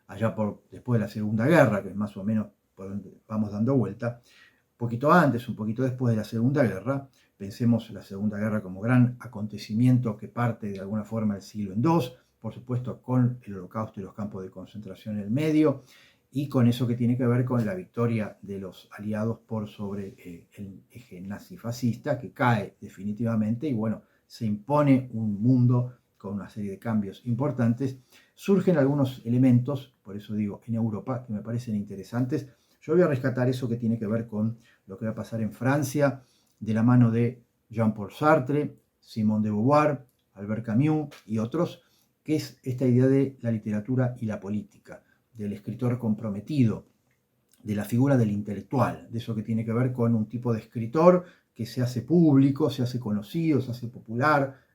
allá después de la Segunda Guerra, que es más o menos por donde vamos dando vuelta, un poquito antes, un poquito después de la Segunda Guerra, pensemos la Segunda Guerra como gran acontecimiento que parte de alguna forma del siglo en dos, por supuesto con el Holocausto y los campos de concentración en el medio, y con eso que tiene que ver con la victoria de los aliados por sobre el eje nazi-fascista, que cae definitivamente, y bueno, se impone un mundo con una serie de cambios importantes. Surgen algunos elementos, por eso digo, en Europa, que me parecen interesantes. Yo voy a rescatar eso que tiene que ver con lo que va a pasar en Francia, de la mano de Jean-Paul Sartre, Simone de Beauvoir, Albert Camus y otros, que es esta idea de la literatura y la política, del escritor comprometido, de la figura del intelectual, de eso que tiene que ver con un tipo de escritor que se hace público, se hace conocido, se hace popular,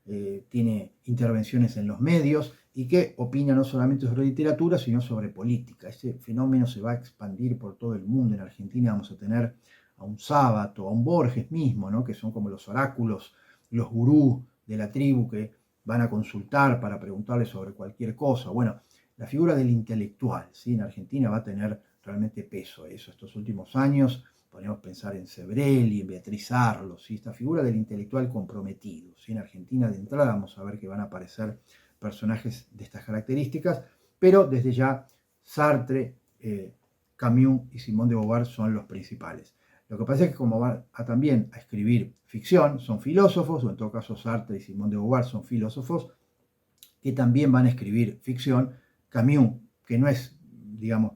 tiene intervenciones en los medios y que opina no solamente sobre literatura, sino sobre política. Ese fenómeno se va a expandir por todo el mundo. En Argentina vamos a tener a un Sábato, a un Borges mismo, ¿no? Que son como los oráculos, los gurús de la tribu que van a consultar para preguntarle sobre cualquier cosa. Bueno, la figura del intelectual, ¿sí? En Argentina va a tener realmente peso eso. Estos últimos años podemos pensar en Sebrelli, en Beatriz Arlo, ¿sí? Esta figura del intelectual comprometido, ¿sí? En Argentina de entrada vamos a ver que van a aparecer personajes de estas características, pero desde ya Sartre, Camus y Simone de Beauvoir son los principales. Lo que pasa es que como van también a escribir ficción, son filósofos, o en todo caso Sartre y Simone de Beauvoir son filósofos, que también van a escribir ficción. Camus, que no es, digamos,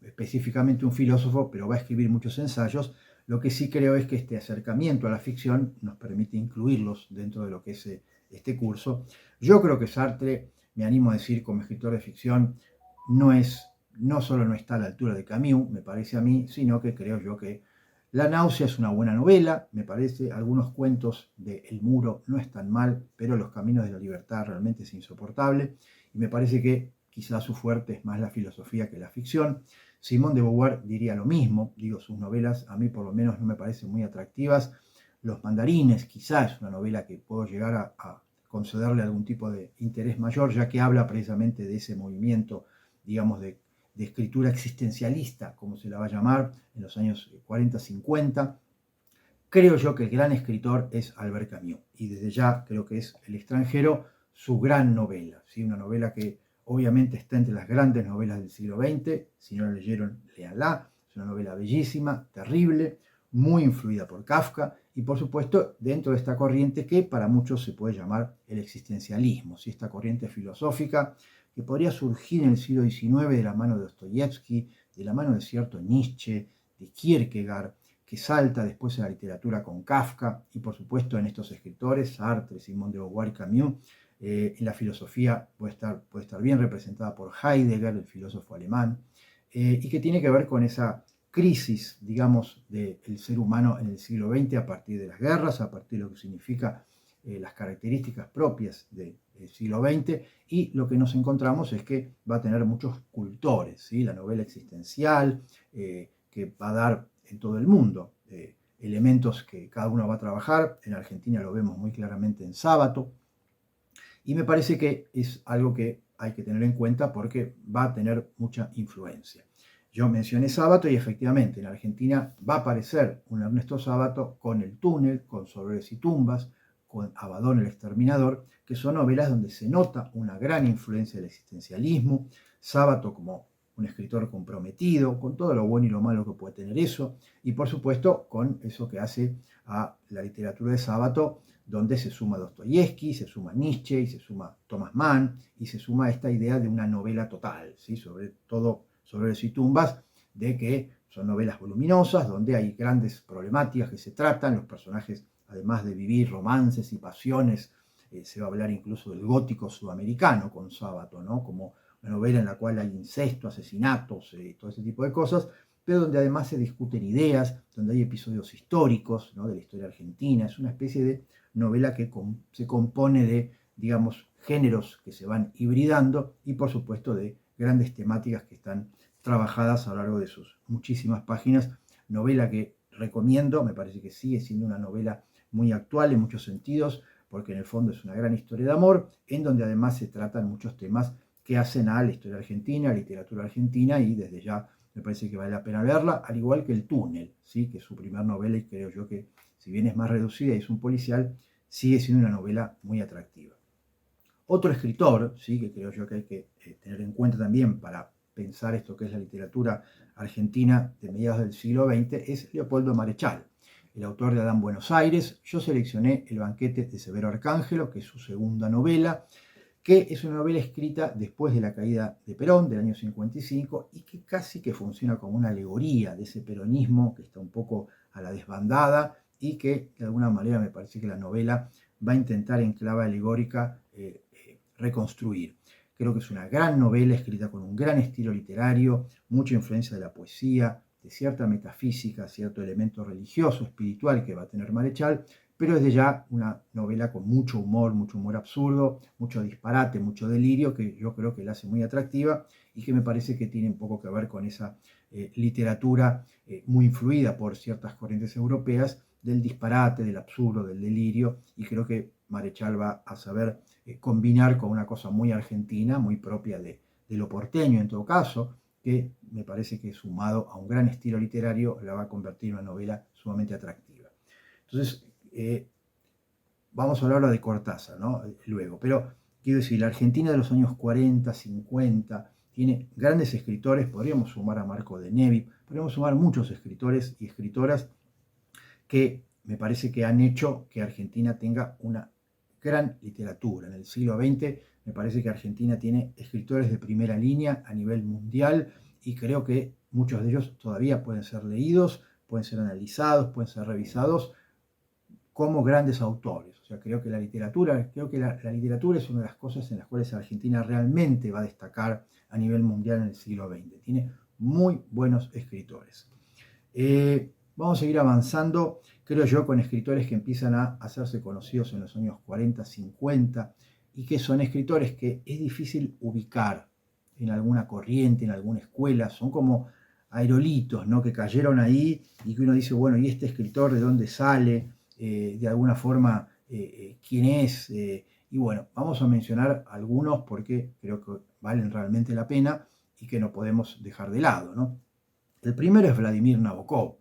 específicamente un filósofo, pero va a escribir muchos ensayos. Lo que sí creo es que este acercamiento a la ficción nos permite incluirlos dentro de lo que es este curso. Yo creo que Sartre, me animo a decir, como escritor de ficción, no solo no está a la altura de Camus, me parece a mí, sino que creo yo que La náusea es una buena novela, me parece. Algunos cuentos de El Muro no están mal, pero Los caminos de la libertad realmente es insoportable. Y me parece que quizás su fuerte es más la filosofía que la ficción. Simone de Beauvoir diría lo mismo. Digo, sus novelas a mí por lo menos no me parecen muy atractivas. Los mandarines quizás es una novela que puedo llegar a concederle algún tipo de interés mayor, ya que habla precisamente de ese movimiento, digamos, de de escritura existencialista, como se la va a llamar, en los años 40-50. Creo yo que el gran escritor es Albert Camus, y desde ya creo que es El extranjero su gran novela, ¿sí? Una novela que obviamente está entre las grandes novelas del siglo XX. Si no la leyeron, léanla. Es una novela bellísima, terrible, muy influida por Kafka, y por supuesto dentro de esta corriente que para muchos se puede llamar el existencialismo, ¿sí? Esta corriente filosófica que podría surgir en el siglo XIX de la mano de Dostoyevsky, de la mano de cierto Nietzsche, de Kierkegaard, que salta después en la literatura con Kafka, y por supuesto en estos escritores, Sartre, Simone de Beauvoir y Camus. En la filosofía puede estar bien representada por Heidegger, el filósofo alemán, y que tiene que ver con esa crisis, digamos, del ser humano en el siglo XX a partir de las guerras, a partir de lo que significa las características propias del siglo XX, y lo que nos encontramos es que va a tener muchos cultores, ¿sí? La novela existencial, que va a dar en todo el mundo elementos que cada uno va a trabajar. En Argentina lo vemos muy claramente en Sábato, y me parece que es algo que hay que tener en cuenta porque va a tener mucha influencia. Yo mencioné Sábato y efectivamente en Argentina va a aparecer un Ernesto Sábato con El túnel, con Soleres y tumbas, con Abadón el exterminador, que son novelas donde se nota una gran influencia del existencialismo. Sábato como un escritor comprometido, con todo lo bueno y lo malo que puede tener eso, y por supuesto con eso que hace a la literatura de Sábato, donde se suma Dostoyevsky, se suma Nietzsche, y se suma Thomas Mann, y se suma esta idea de una novela total, ¿sí? Sobre todo Soleres y tumbas, de que son novelas voluminosas, donde hay grandes problemáticas que se tratan, los personajes, además de vivir romances y pasiones, se va a hablar incluso del gótico sudamericano con Sábato, ¿no? Como una novela en la cual hay incesto, asesinatos, todo ese tipo de cosas, pero donde además se discuten ideas, donde hay episodios históricos, ¿no? De la historia argentina. Es una especie de novela que se compone de, digamos, géneros que se van hibridando, y por supuesto de grandes temáticas que están trabajadas a lo largo de sus muchísimas páginas. Novela que recomiendo, me parece que sigue siendo una novela muy actual en muchos sentidos, porque en el fondo es una gran historia de amor, en donde además se tratan muchos temas que hacen a la historia argentina, a la literatura argentina, y desde ya me parece que vale la pena verla, al igual que El túnel, ¿sí? Que es su primer novela, y creo yo que, si bien es más reducida y es un policial, sigue siendo una novela muy atractiva. Otro escritor, ¿sí? Que creo yo que hay que tener en cuenta también para pensar esto que es la literatura argentina de mediados del siglo XX, es Leopoldo Marechal, el autor de Adán Buenos Aires. Yo seleccioné El banquete de Severo Arcángelo, que es su segunda novela, que es una novela escrita después de la caída de Perón, del año 55, y que casi que funciona como una alegoría de ese peronismo que está un poco a la desbandada, y que de alguna manera me parece que la novela va a intentar en clave alegórica reconstruir. Creo que es una gran novela escrita con un gran estilo literario, mucha influencia de la poesía, de cierta metafísica, cierto elemento religioso, espiritual que va a tener Marechal, pero desde ya una novela con mucho humor absurdo, mucho disparate, mucho delirio, que yo creo que la hace muy atractiva, y que me parece que tiene un poco que ver con esa literatura muy influida por ciertas corrientes europeas, del disparate, del absurdo, del delirio, y creo que Marechal va a saber combinar con una cosa muy argentina, muy propia de lo porteño en todo caso, que me parece que sumado a un gran estilo literario la va a convertir en una novela sumamente atractiva. Entonces, vamos a hablar ahora de Cortázar, ¿no? Luego, pero quiero decir, la Argentina de los años 40, 50, tiene grandes escritores. Podríamos sumar a Marco de Nevi, podríamos sumar muchos escritores y escritoras que me parece que han hecho que Argentina tenga una gran literatura. En el siglo XX me parece que Argentina tiene escritores de primera línea a nivel mundial, y creo que muchos de ellos todavía pueden ser leídos, pueden ser analizados, pueden ser revisados como grandes autores. O sea, creo que la literatura es una de las cosas en las cuales Argentina realmente va a destacar a nivel mundial en el siglo XX. Tiene muy buenos escritores. Vamos a seguir avanzando, creo yo, con escritores que empiezan a hacerse conocidos en los años 40, 50, y que son escritores que es difícil ubicar en alguna corriente, en alguna escuela. Son como aerolitos, ¿no? Que cayeron ahí, y que uno dice, bueno, ¿y este escritor de dónde sale? De alguna forma, ¿quién es? Y bueno, vamos a mencionar algunos porque creo que valen realmente la pena, y y que no podemos dejar de lado, ¿no? El primero es Vladimir Nabokov,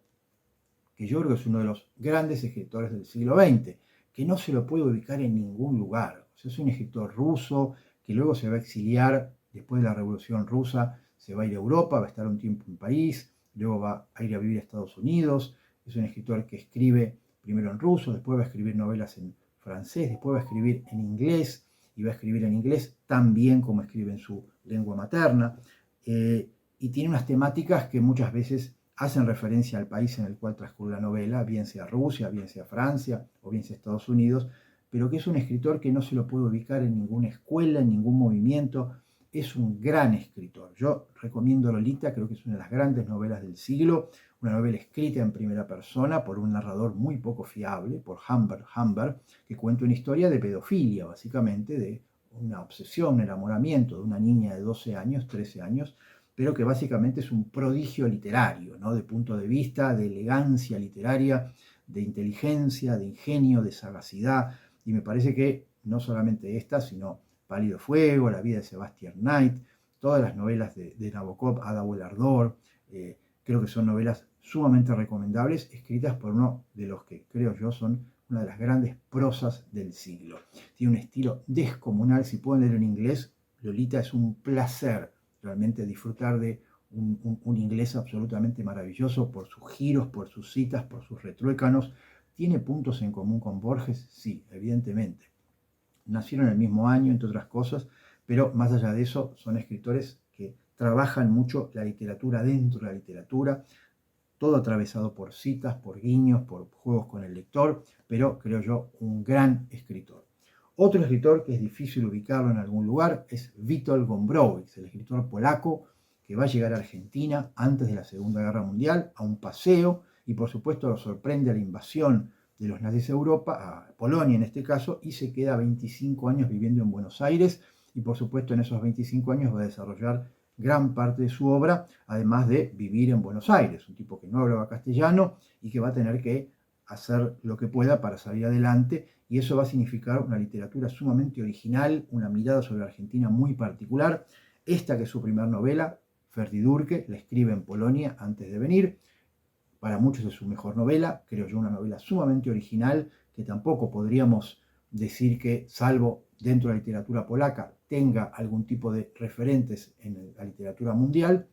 que yo creo que es uno de los grandes escritores del siglo XX, que no se lo puede ubicar en ningún lugar. O sea, es un escritor ruso que luego se va a exiliar después de la Revolución Rusa, se va a ir a Europa, va a estar un tiempo en París, luego va a ir a vivir a Estados Unidos. Es un escritor que escribe primero en ruso, después va a escribir novelas en francés, después va a escribir en inglés, y va a escribir en inglés tan bien como escribe en su lengua materna. Y tiene unas temáticas que muchas veces hacen referencia al país en el cual transcurre la novela, bien sea Rusia, bien sea Francia o bien sea Estados Unidos, pero que es un escritor que no se lo puede ubicar en ninguna escuela, en ningún movimiento. Es un gran escritor. Yo recomiendo Lolita, creo que es una de las grandes novelas del siglo, una novela escrita en primera persona por un narrador muy poco fiable, por Humbert, que cuenta una historia de pedofilia, básicamente, de una obsesión, un enamoramiento de una niña de 12 años, 13 años, pero que básicamente es un prodigio literario, ¿no? De punto de vista, de elegancia literaria, de inteligencia, de ingenio, de sagacidad, y me parece que no solamente esta, sino Pálido Fuego, La vida de Sebastian Knight, todas las novelas de Nabokov, Ada o el ardor, creo que son novelas sumamente recomendables, escritas por uno de los que creo yo son una de las grandes prosas del siglo. Tiene un estilo descomunal, si pueden leer en inglés, Lolita es un placer realmente disfrutar de un inglés absolutamente maravilloso por sus giros, por sus citas, por sus retruécanos. ¿Tiene puntos en común con Borges? Sí, evidentemente. Nacieron el mismo año, entre otras cosas, pero más allá de eso, son escritores que trabajan mucho la literatura dentro de la literatura, todo atravesado por citas, por guiños, por juegos con el lector, pero creo yo un gran escritor. Otro escritor que es difícil ubicarlo en algún lugar es Witold Gombrowicz, el escritor polaco que va a llegar a Argentina antes de la Segunda Guerra Mundial a un paseo y por supuesto lo sorprende la invasión de los nazis a Europa, a Polonia en este caso, y se queda 25 años viviendo en Buenos Aires y por supuesto en esos 25 años va a desarrollar gran parte de su obra, además de vivir en Buenos Aires, un tipo que no hablaba castellano y que va a tener que hacer lo que pueda para salir adelante, y eso va a significar una literatura sumamente original, una mirada sobre Argentina muy particular. Esta que es su primera novela, Ferdydurke, la escribe en Polonia antes de venir. Para muchos es su mejor novela, creo yo una novela sumamente original, que tampoco podríamos decir que, salvo dentro de la literatura polaca, tenga algún tipo de referentes en la literatura mundial.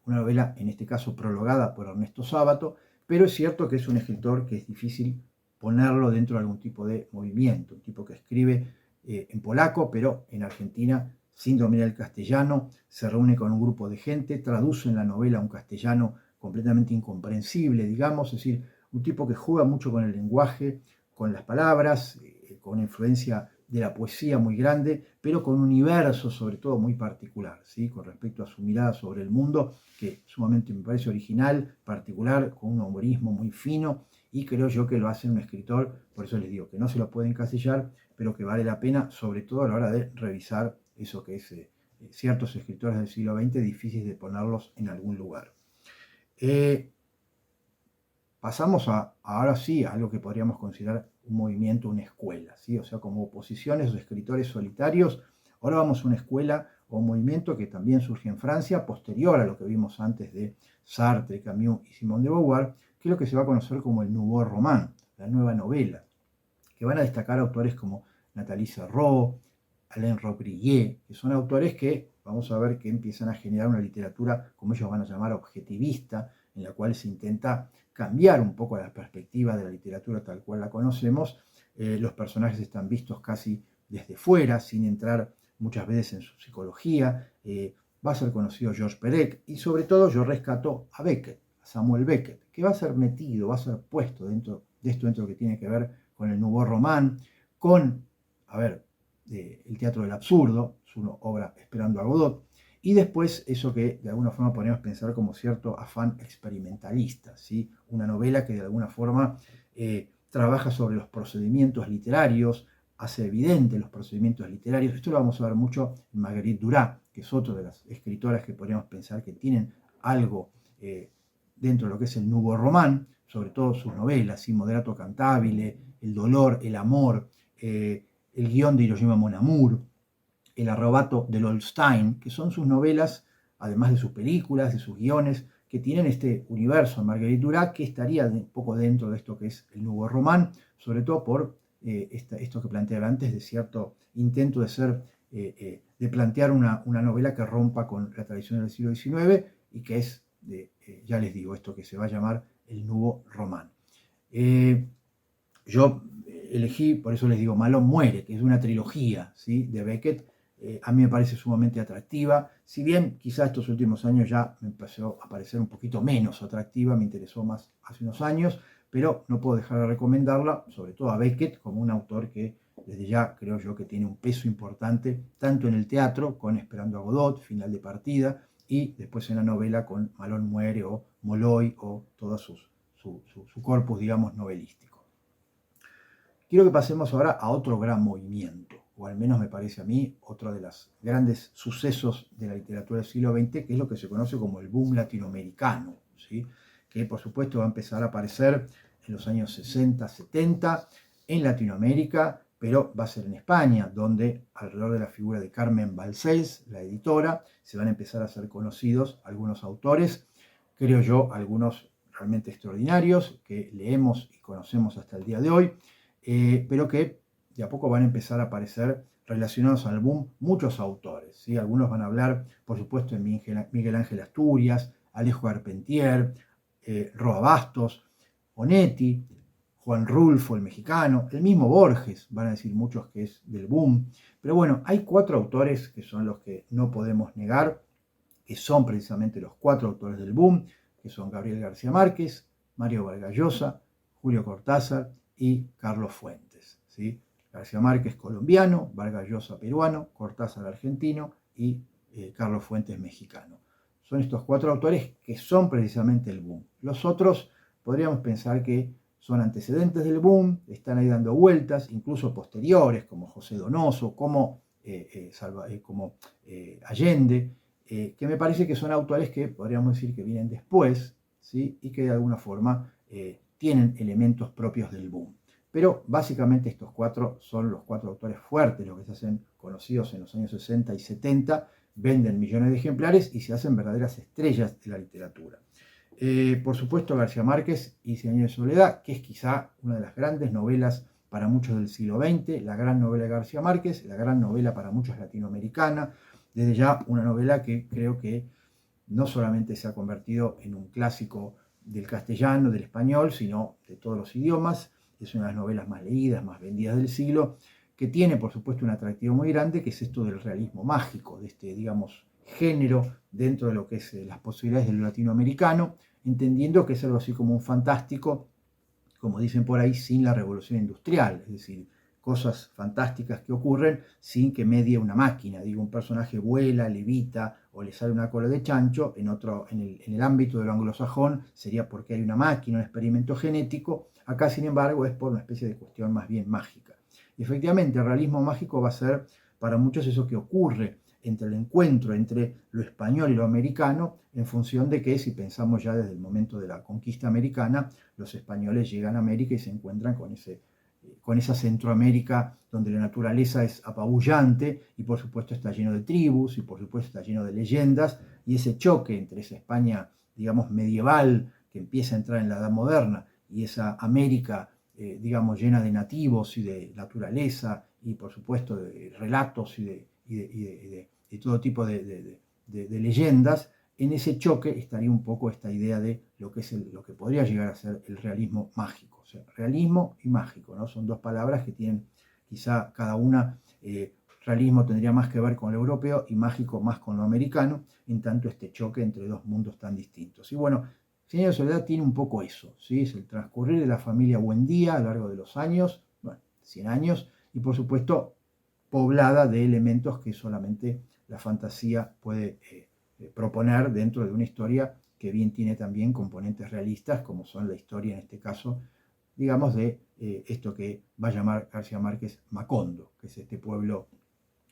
Una novela, en este caso, prologada por Ernesto Sábato, pero es cierto que es un escritor que es difícil ponerlo dentro de algún tipo de movimiento, un tipo que escribe en polaco, pero en Argentina sin dominar el castellano, se reúne con un grupo de gente, traduce en la novela un castellano completamente incomprensible, digamos, es decir, un tipo que juega mucho con el lenguaje, con las palabras, con influencia de la poesía muy grande, pero con un universo sobre todo muy particular, ¿sí? Con respecto a su mirada sobre el mundo, que sumamente me parece original, particular, con un humorismo muy fino, y creo yo que lo hace un escritor, por eso les digo que no se lo puede encasillar, pero que vale la pena, sobre todo a la hora de revisar eso que es ciertos escritores del siglo XX, difíciles de ponerlos en algún lugar. Pasamos ahora sí a algo que podríamos considerar un movimiento, una escuela, ¿sí? O sea, como oposiciones o escritores solitarios, ahora vamos a una escuela o un movimiento que también surge en Francia, posterior a lo que vimos antes de Sartre, Camus y Simone de Beauvoir, que es lo que se va a conocer como el Nouveau Roman, la nueva novela, que van a destacar autores como Nathalie Serrault, Alain Robbe-Grillet, que son autores que vamos a ver que empiezan a generar una literatura, como ellos van a llamar, objetivista, en la cual se intenta cambiar un poco la perspectiva de la literatura tal cual la conocemos. Los personajes están vistos casi desde fuera, sin entrar muchas veces en su psicología. Va a ser conocido Georges Perec, y sobre todo yo rescato a Beckett, a Samuel Beckett, que va a ser metido, va a ser puesto dentro de esto, dentro de lo que tiene que ver con el Nouveau Roman, con, el teatro del absurdo, su obra Esperando a Godot, y después eso que de alguna forma podemos pensar como cierto afán experimentalista, ¿sí? Una novela que de alguna forma trabaja sobre los procedimientos literarios, hace evidente los procedimientos literarios. Esto lo vamos a ver mucho en Marguerite Duras, que es otra de las escritoras que podríamos pensar que tienen algo dentro de lo que es el Nouveau Roman, sobre todo sus novelas, ¿sí? Moderato Cantabile, El dolor, el amor, el guión de Hiroshima Mon Amour, El arrebato del Holstein, que son sus novelas además de sus películas, de sus guiones, que tienen este universo en Marguerite Duras, que estaría un poco dentro de esto que es el Nouveau Roman, sobre todo por esto que planteaba antes, de cierto intento de plantear una novela que rompa con la tradición del siglo XIX y que es, ya les digo, esto que se va a llamar el Nouveau Roman. Yo elegí, por eso les digo, Malón muere, que es una trilogía, ¿sí?, de Beckett. A mí me parece sumamente atractiva, si bien quizás estos últimos años ya me empezó a parecer un poquito menos atractiva, me interesó más hace unos años, pero no puedo dejar de recomendarla, sobre todo a Beckett, como un autor que desde ya creo yo que tiene un peso importante, tanto en el teatro, con Esperando a Godot, Final de Partida, y después en la novela con Malón muere o Molloy o todo su corpus, digamos, novelístico. Quiero que pasemos ahora a otro gran movimiento, o al menos me parece a mí, otro de los grandes sucesos de la literatura del siglo XX, que es lo que se conoce como el boom latinoamericano, ¿sí?, que por supuesto va a empezar a aparecer en los años 60, 70 en Latinoamérica, pero va a ser en España, donde alrededor de la figura de Carmen Balcells, la editora, se van a empezar a hacer conocidos algunos autores, creo yo, algunos realmente extraordinarios, que leemos y conocemos hasta el día de hoy, pero que de a poco van a empezar a aparecer relacionados al boom muchos autores, ¿sí? Algunos van a hablar, por supuesto, de Miguel Ángel Asturias, Alejo Carpentier, Roa Bastos, Onetti, Juan Rulfo, el mexicano, el mismo Borges, van a decir muchos que es del boom. Pero bueno, hay 4 autores que son los que no podemos negar, que son precisamente los 4 autores del boom, que son Gabriel García Márquez, Mario Vargas Llosa, Julio Cortázar y Carlos Fuentes, ¿sí? García Márquez colombiano, Vargas Llosa peruano, Cortázar argentino y Carlos Fuentes mexicano. Son estos 4 autores que son precisamente el boom. Los otros podríamos pensar que son antecedentes del boom, están ahí dando vueltas, incluso posteriores, como José Donoso, como Allende, que me parece que son autores que podríamos decir que vienen después, ¿sí?, y que de alguna forma tienen elementos propios del boom. Pero básicamente estos 4 son los 4 autores fuertes, los que se hacen conocidos en los años 60 y 70, venden millones de ejemplares y se hacen verdaderas estrellas de la literatura. Por supuesto, García Márquez y Cien años de soledad, que es quizá una de las grandes novelas para muchos del siglo XX, la gran novela de García Márquez, la gran novela para muchos latinoamericana, desde ya una novela que creo que no solamente se ha convertido en un clásico del castellano, del español, sino de todos los idiomas. Es una de las novelas más leídas, más vendidas del siglo, que tiene, por supuesto, un atractivo muy grande, que es esto del realismo mágico, de este, digamos, género dentro de lo que es las posibilidades del latinoamericano, entendiendo que es algo así como un fantástico, como dicen por ahí, sin la revolución industrial, es decir, cosas fantásticas que ocurren sin que medie una máquina. Digo, un personaje vuela, levita o le sale una cola de chancho, en el ámbito de lo anglosajón sería porque hay una máquina, un experimento genético. Acá, sin embargo, es por una especie de cuestión más bien mágica. Y efectivamente, el realismo mágico va a ser para muchos eso que ocurre entre el encuentro entre lo español y lo americano, en función de que, si pensamos ya desde el momento de la conquista americana, los españoles llegan a América y se encuentran con esa Centroamérica donde la naturaleza es apabullante y por supuesto está lleno de tribus y por supuesto está lleno de leyendas, y ese choque entre esa España, digamos, medieval que empieza a entrar en la Edad Moderna y esa América, digamos, llena de nativos y de naturaleza y por supuesto de relatos y de todo tipo de leyendas, en ese choque estaría un poco esta idea de lo que podría llegar a ser el realismo mágico. O sea, realismo y mágico, ¿no? Son 2 palabras que tienen quizá cada una, realismo tendría más que ver con lo europeo y mágico más con lo americano, en tanto este choque entre 2 mundos tan distintos. Y bueno, Cien años de soledad tiene un poco eso, ¿sí? Es el transcurrir de la familia Buendía a lo largo de los años, bueno, 100 años, y por supuesto poblada de elementos que solamente la fantasía puede proponer dentro de una historia que bien tiene también componentes realistas, como son la historia, en este caso, digamos, de esto que va a llamar García Márquez Macondo, que es este pueblo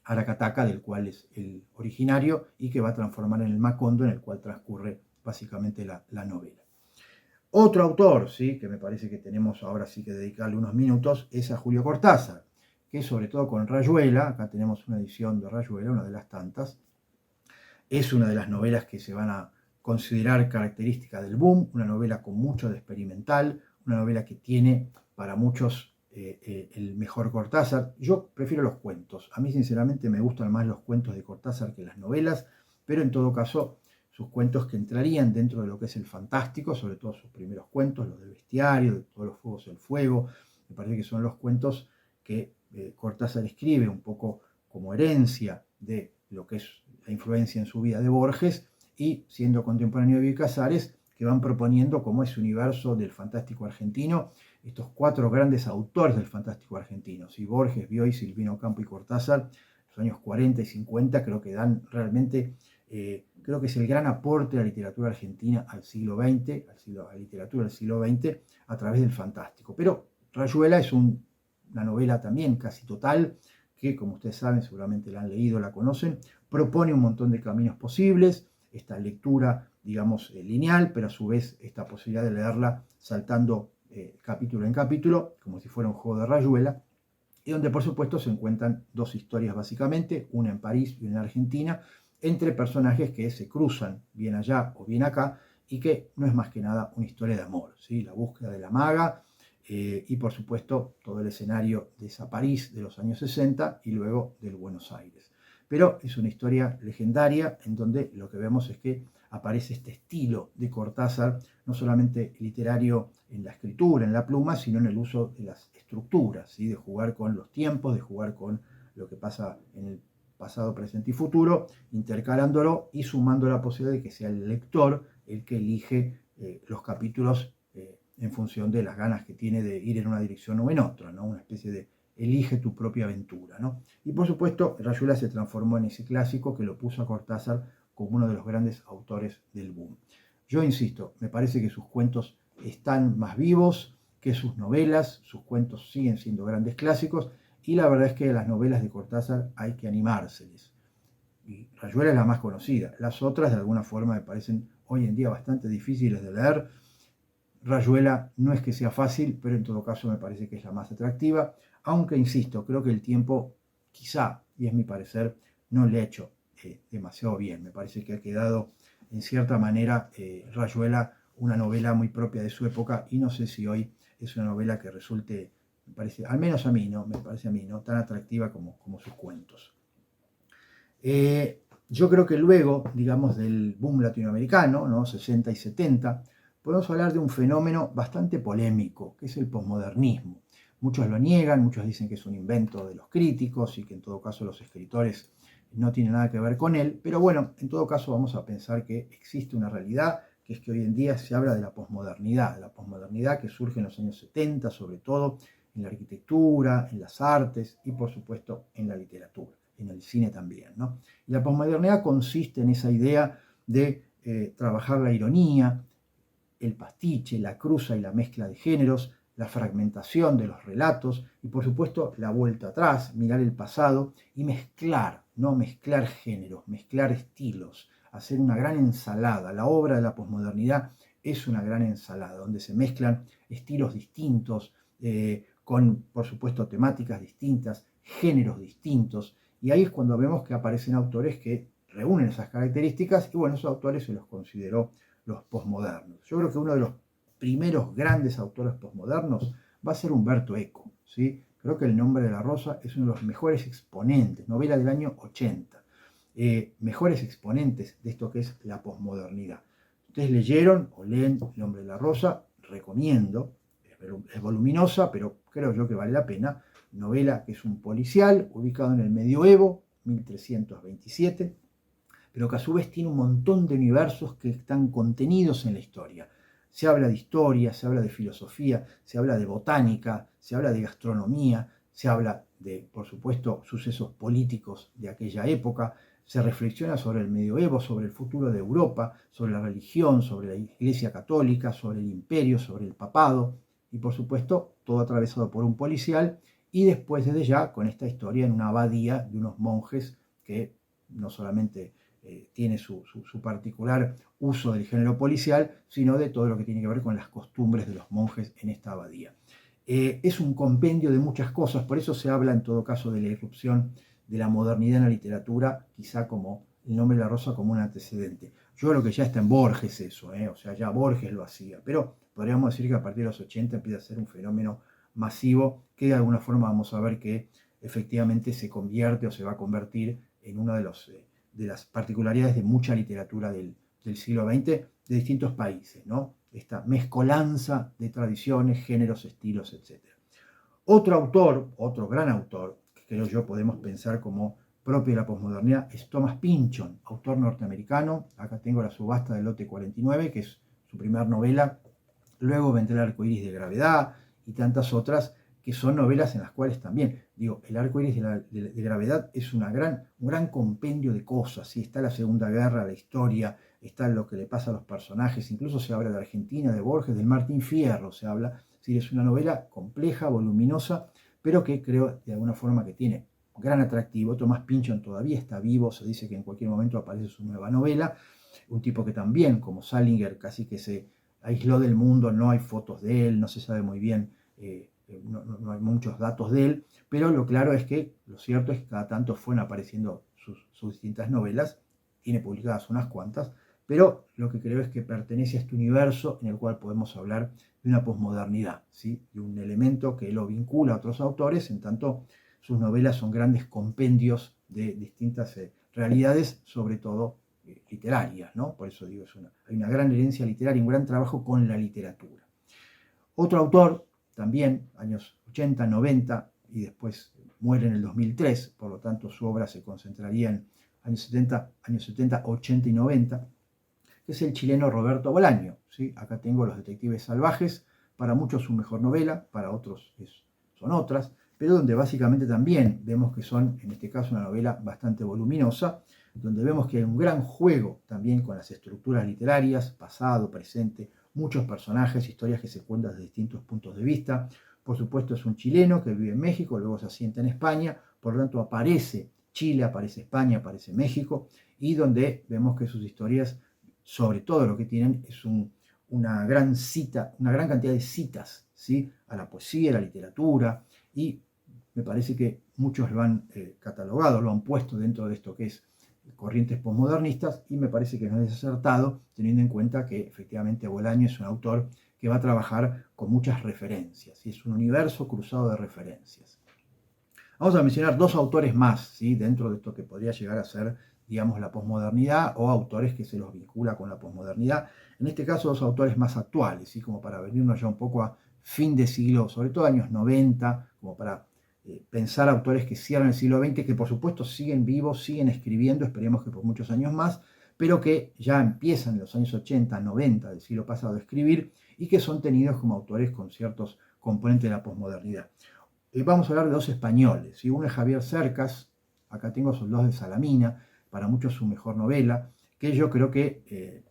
Aracataca del cual es el originario y que va a transformar en el Macondo en el cual transcurre básicamente la novela. Otro autor, ¿sí?, que me parece que tenemos ahora sí que dedicarle unos minutos, es a Julio Cortázar, que sobre todo con Rayuela, acá tenemos una edición de Rayuela, una de las tantas, es una de las novelas que se van a considerar característica del boom, una novela con mucho de experimental, una novela que tiene para muchos el mejor Cortázar. Yo prefiero los cuentos. A mí sinceramente me gustan más los cuentos de Cortázar que las novelas, pero en todo caso sus cuentos que entrarían dentro de lo que es el fantástico, sobre todo sus primeros cuentos, los del bestiario, de todos los fuegos del fuego, me parece que son los cuentos que Cortázar escribe un poco como herencia de lo que es la influencia en su vida de Borges, y siendo contemporáneo de Bioy Casares, que van proponiendo como ese universo del fantástico argentino, estos cuatro grandes autores del fantástico argentino, ¿sí? Borges, Bioy, Silvino Campo y Cortázar, los años 40 y 50, creo que dan realmente, creo que es el gran aporte de la literatura argentina al siglo XX, a la literatura del siglo XX, a través del fantástico. Pero Rayuela es una novela también casi total, que como ustedes saben, seguramente la han leído, la conocen, propone un montón de caminos posibles, esta lectura, digamos, lineal, pero a su vez esta posibilidad de leerla saltando capítulo en capítulo, como si fuera un juego de Rayuela, y donde por supuesto se encuentran dos historias básicamente, una en París y una en Argentina, entre personajes que se cruzan bien allá o bien acá, y que no es más que nada una historia de amor, ¿sí? La búsqueda de la maga, y por supuesto todo el escenario de esa París de los años 60 y luego del Buenos Aires. Pero es una historia legendaria en donde lo que vemos es que aparece este estilo de Cortázar, no solamente literario en la escritura, en la pluma, sino en el uso de las estructuras, ¿sí? De jugar con los tiempos, de jugar con lo que pasa en el pasado, presente y futuro, intercalándolo y sumando la posibilidad de que sea el lector el que elige los capítulos en función de las ganas que tiene de ir en una dirección o en otra, ¿no? Una especie de elige tu propia aventura, ¿no? Y por supuesto, Rayuela se transformó en ese clásico que lo puso a Cortázar como uno de los grandes autores del boom. Yo insisto, me parece que sus cuentos están más vivos que sus novelas, sus cuentos siguen siendo grandes clásicos, y la verdad es que las novelas de Cortázar hay que animárseles. Y Rayuela es la más conocida. Las otras, de alguna forma, me parecen hoy en día bastante difíciles de leer. Rayuela no es que sea fácil, pero en todo caso me parece que es la más atractiva, aunque insisto, creo que el tiempo quizá, y es mi parecer, no le ha hecho demasiado bien. Me parece que ha quedado en cierta manera Rayuela una novela muy propia de su época, y no sé si hoy es una novela que resulte, me parece, al menos a mí, ¿no? Me parece a mí, ¿no? Tan atractiva como sus cuentos. Yo creo que luego, digamos, del boom latinoamericano, ¿no? 60 y 70, podemos hablar de un fenómeno bastante polémico, que es el posmodernismo. Muchos lo niegan, muchos dicen que es un invento de los críticos y que en todo caso los escritores no tienen nada que ver con él, pero bueno, en todo caso vamos a pensar que existe una realidad, que es que hoy en día se habla de la posmodernidad que surge en los años 70, sobre todo en la arquitectura, en las artes y por supuesto en la literatura, en el cine también, ¿no? Y la posmodernidad consiste en esa idea de trabajar la ironía, el pastiche, la cruza y la mezcla de géneros, la fragmentación de los relatos y por supuesto la vuelta atrás, mirar el pasado y mezclar, no mezclar géneros, mezclar estilos, hacer una gran ensalada. La obra de la posmodernidad es una gran ensalada donde se mezclan estilos distintos, con por supuesto temáticas distintas, géneros distintos, y ahí es cuando vemos que aparecen autores que reúnen esas características, y bueno, esos autores se los consideró los posmodernos. Yo creo que uno de los primeros grandes autores posmodernos va a ser Umberto Eco, ¿sí? Creo que El nombre de la rosa es uno de los mejores exponentes, novela del año 80, mejores exponentes de esto que es la posmodernidad. Ustedes leyeron o leen El nombre de la rosa, recomiendo, es voluminosa, pero creo yo que vale la pena. Novela que es un policial ubicado en el medioevo, 1327, pero que a su vez tiene un montón de universos que están contenidos en la historia. Se habla de historia, se habla de filosofía, se habla de botánica, se habla de gastronomía, se habla de, por supuesto, sucesos políticos de aquella época, se reflexiona sobre el medioevo, sobre el futuro de Europa, sobre la religión, sobre la Iglesia Católica, sobre el imperio, sobre el papado, y por supuesto, todo atravesado por un policial, y después desde ya con esta historia en una abadía de unos monjes que no solamente tiene su particular uso del género policial, sino de todo lo que tiene que ver con las costumbres de los monjes en esta abadía. Es un compendio de muchas cosas, por eso se habla en todo caso de la irrupción de la modernidad en la literatura, quizá como el nombre de la rosa como un antecedente. Yo creo que ya está en Borges eso, o sea, ya Borges lo hacía, pero podríamos decir que a partir de los 80 empieza a ser un fenómeno masivo que de alguna forma vamos a ver que efectivamente se convierte o se va a convertir en una de las particularidades de mucha literatura del siglo XX de distintos países, ¿no? Esta mezcolanza de tradiciones, géneros, estilos, etc. Otro autor, otro gran autor, que creo yo podemos pensar como propio de la posmodernidad, es Thomas Pynchon, autor norteamericano. Acá tengo La subasta del lote 49, que es su primera novela. Luego vendrá El arcoíris de gravedad y tantas otras que son novelas en las cuales también, digo, El arcoíris de gravedad es un gran compendio de cosas, ¿sí? Está la Segunda Guerra, la historia, está lo que le pasa a los personajes, incluso se habla de Argentina, de Borges, del Martín Fierro, se habla, ¿sí? Es una novela compleja, voluminosa, pero que creo de alguna forma que tiene gran atractivo. Thomas Pynchon todavía está vivo, se dice que en cualquier momento aparece su nueva novela, un tipo que también, como Salinger, casi que se aisló del mundo, no hay fotos de él, no se sabe muy bien, no hay muchos datos de él, pero lo claro es que lo cierto es que cada tanto fueron apareciendo sus distintas novelas, tiene publicadas unas cuantas, pero lo que creo es que pertenece a este universo en el cual podemos hablar de una posmodernidad, ¿sí? De un elemento que lo vincula a otros autores, en tanto sus novelas son grandes compendios de distintas realidades, sobre todo literarias, ¿no? Por eso digo, hay una gran herencia literaria, un gran trabajo con la literatura. Otro autor, también años 80, 90, y después muere en el 2003, por lo tanto su obra se concentraría en años 70, 80 y 90, que es el chileno Roberto Bolaño, ¿sí? Acá tengo Los detectives salvajes, para muchos su mejor novela, para otros son otras, pero donde básicamente también vemos que son, en este caso, una novela bastante voluminosa, donde vemos que hay un gran juego también con las estructuras literarias, pasado, presente, muchos personajes, historias que se cuentan desde distintos puntos de vista. Por supuesto es un chileno que vive en México, luego se asienta en España, por lo tanto aparece Chile, aparece España, aparece México, y donde vemos que sus historias, sobre todo lo que tienen, es una gran cantidad de citas, ¿sí? A la poesía, a la literatura, y me parece que muchos lo han catalogado, lo han puesto dentro de esto que es corrientes posmodernistas, y me parece que no es desacertado, teniendo en cuenta que efectivamente Bolaño es un autor que va a trabajar con muchas referencias, y es un universo cruzado de referencias. Vamos a mencionar dos autores más, ¿sí? Dentro de esto que podría llegar a ser, digamos, la posmodernidad, o autores que se los vincula con la posmodernidad. En este caso, dos autores más actuales, ¿sí? Como para venirnos ya un poco a fin de siglo, sobre todo años 90, como para pensar autores que cierran el siglo XX, que por supuesto siguen vivos, siguen escribiendo, esperemos que por muchos años más, pero que ya empiezan en los años 80, 90 del siglo pasado a escribir, y que son tenidos como autores con ciertos componentes de la posmodernidad. Vamos a hablar de dos españoles, ¿sí? Uno es Javier Cercas, acá tengo Soldados de Salamina, para muchos su mejor novela, que yo creo que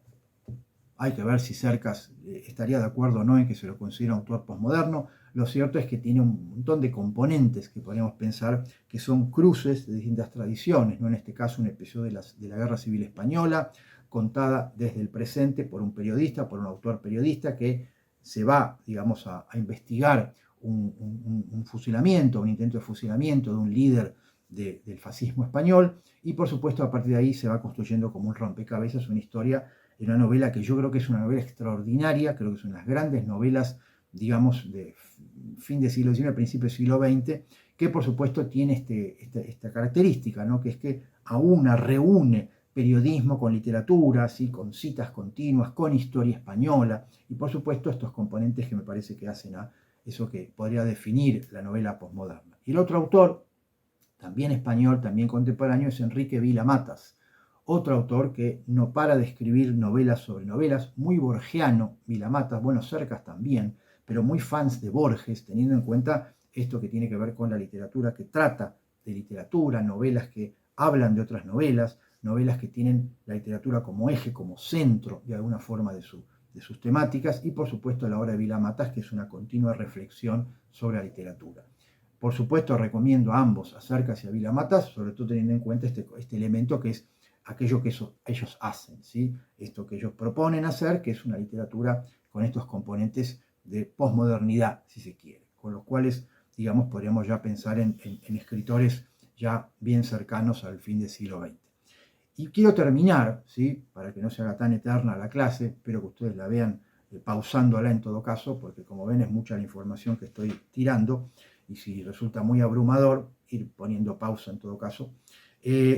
hay que ver si Cercas estaría de acuerdo o no en que se lo considera un autor posmoderno. Lo cierto es que tiene un montón de componentes que podríamos pensar que son cruces de distintas tradiciones, ¿no? En este caso un episodio de la Guerra Civil Española, contada desde el presente por un periodista, por un autor periodista que se va, digamos, a investigar un fusilamiento, un intento de fusilamiento de un líder del fascismo español, y por supuesto a partir de ahí se va construyendo como un rompecabezas una historia, en una novela que yo creo que es una novela extraordinaria, creo que es una de las grandes novelas, digamos, de fin del siglo XIX, principio del siglo XX, que por supuesto tiene esta característica, ¿no? Que es que reúne periodismo con literatura, ¿sí? Con citas continuas, con historia española, y por supuesto estos componentes que me parece que hacen a eso que podría definir la novela posmoderna. Y el otro autor, también español, también contemporáneo, es Enrique Vila Matas, otro autor que no para de escribir novelas sobre novelas, muy borgiano, Vila Matas, bueno, Cercas también, pero muy fans de Borges, teniendo en cuenta esto que tiene que ver con la literatura, que trata de literatura, novelas que hablan de otras novelas, novelas que tienen la literatura como eje, como centro de alguna forma de sus temáticas, y por supuesto la obra de Vila Matas, que es una continua reflexión sobre la literatura. Por supuesto recomiendo a ambos, a Cercas y a Vila Matas, sobre todo teniendo en cuenta este elemento que es aquello que ellos hacen, ¿sí? Esto que ellos proponen hacer, que es una literatura con estos componentes de posmodernidad, si se quiere, con los cuales, digamos, podríamos ya pensar en escritores ya bien cercanos al fin del siglo XX. Y quiero terminar, ¿sí? Para que no se haga tan eterna la clase, espero que ustedes la vean pausándola en todo caso, porque como ven es mucha la información que estoy tirando, y si resulta muy abrumador, ir poniendo pausa en todo caso,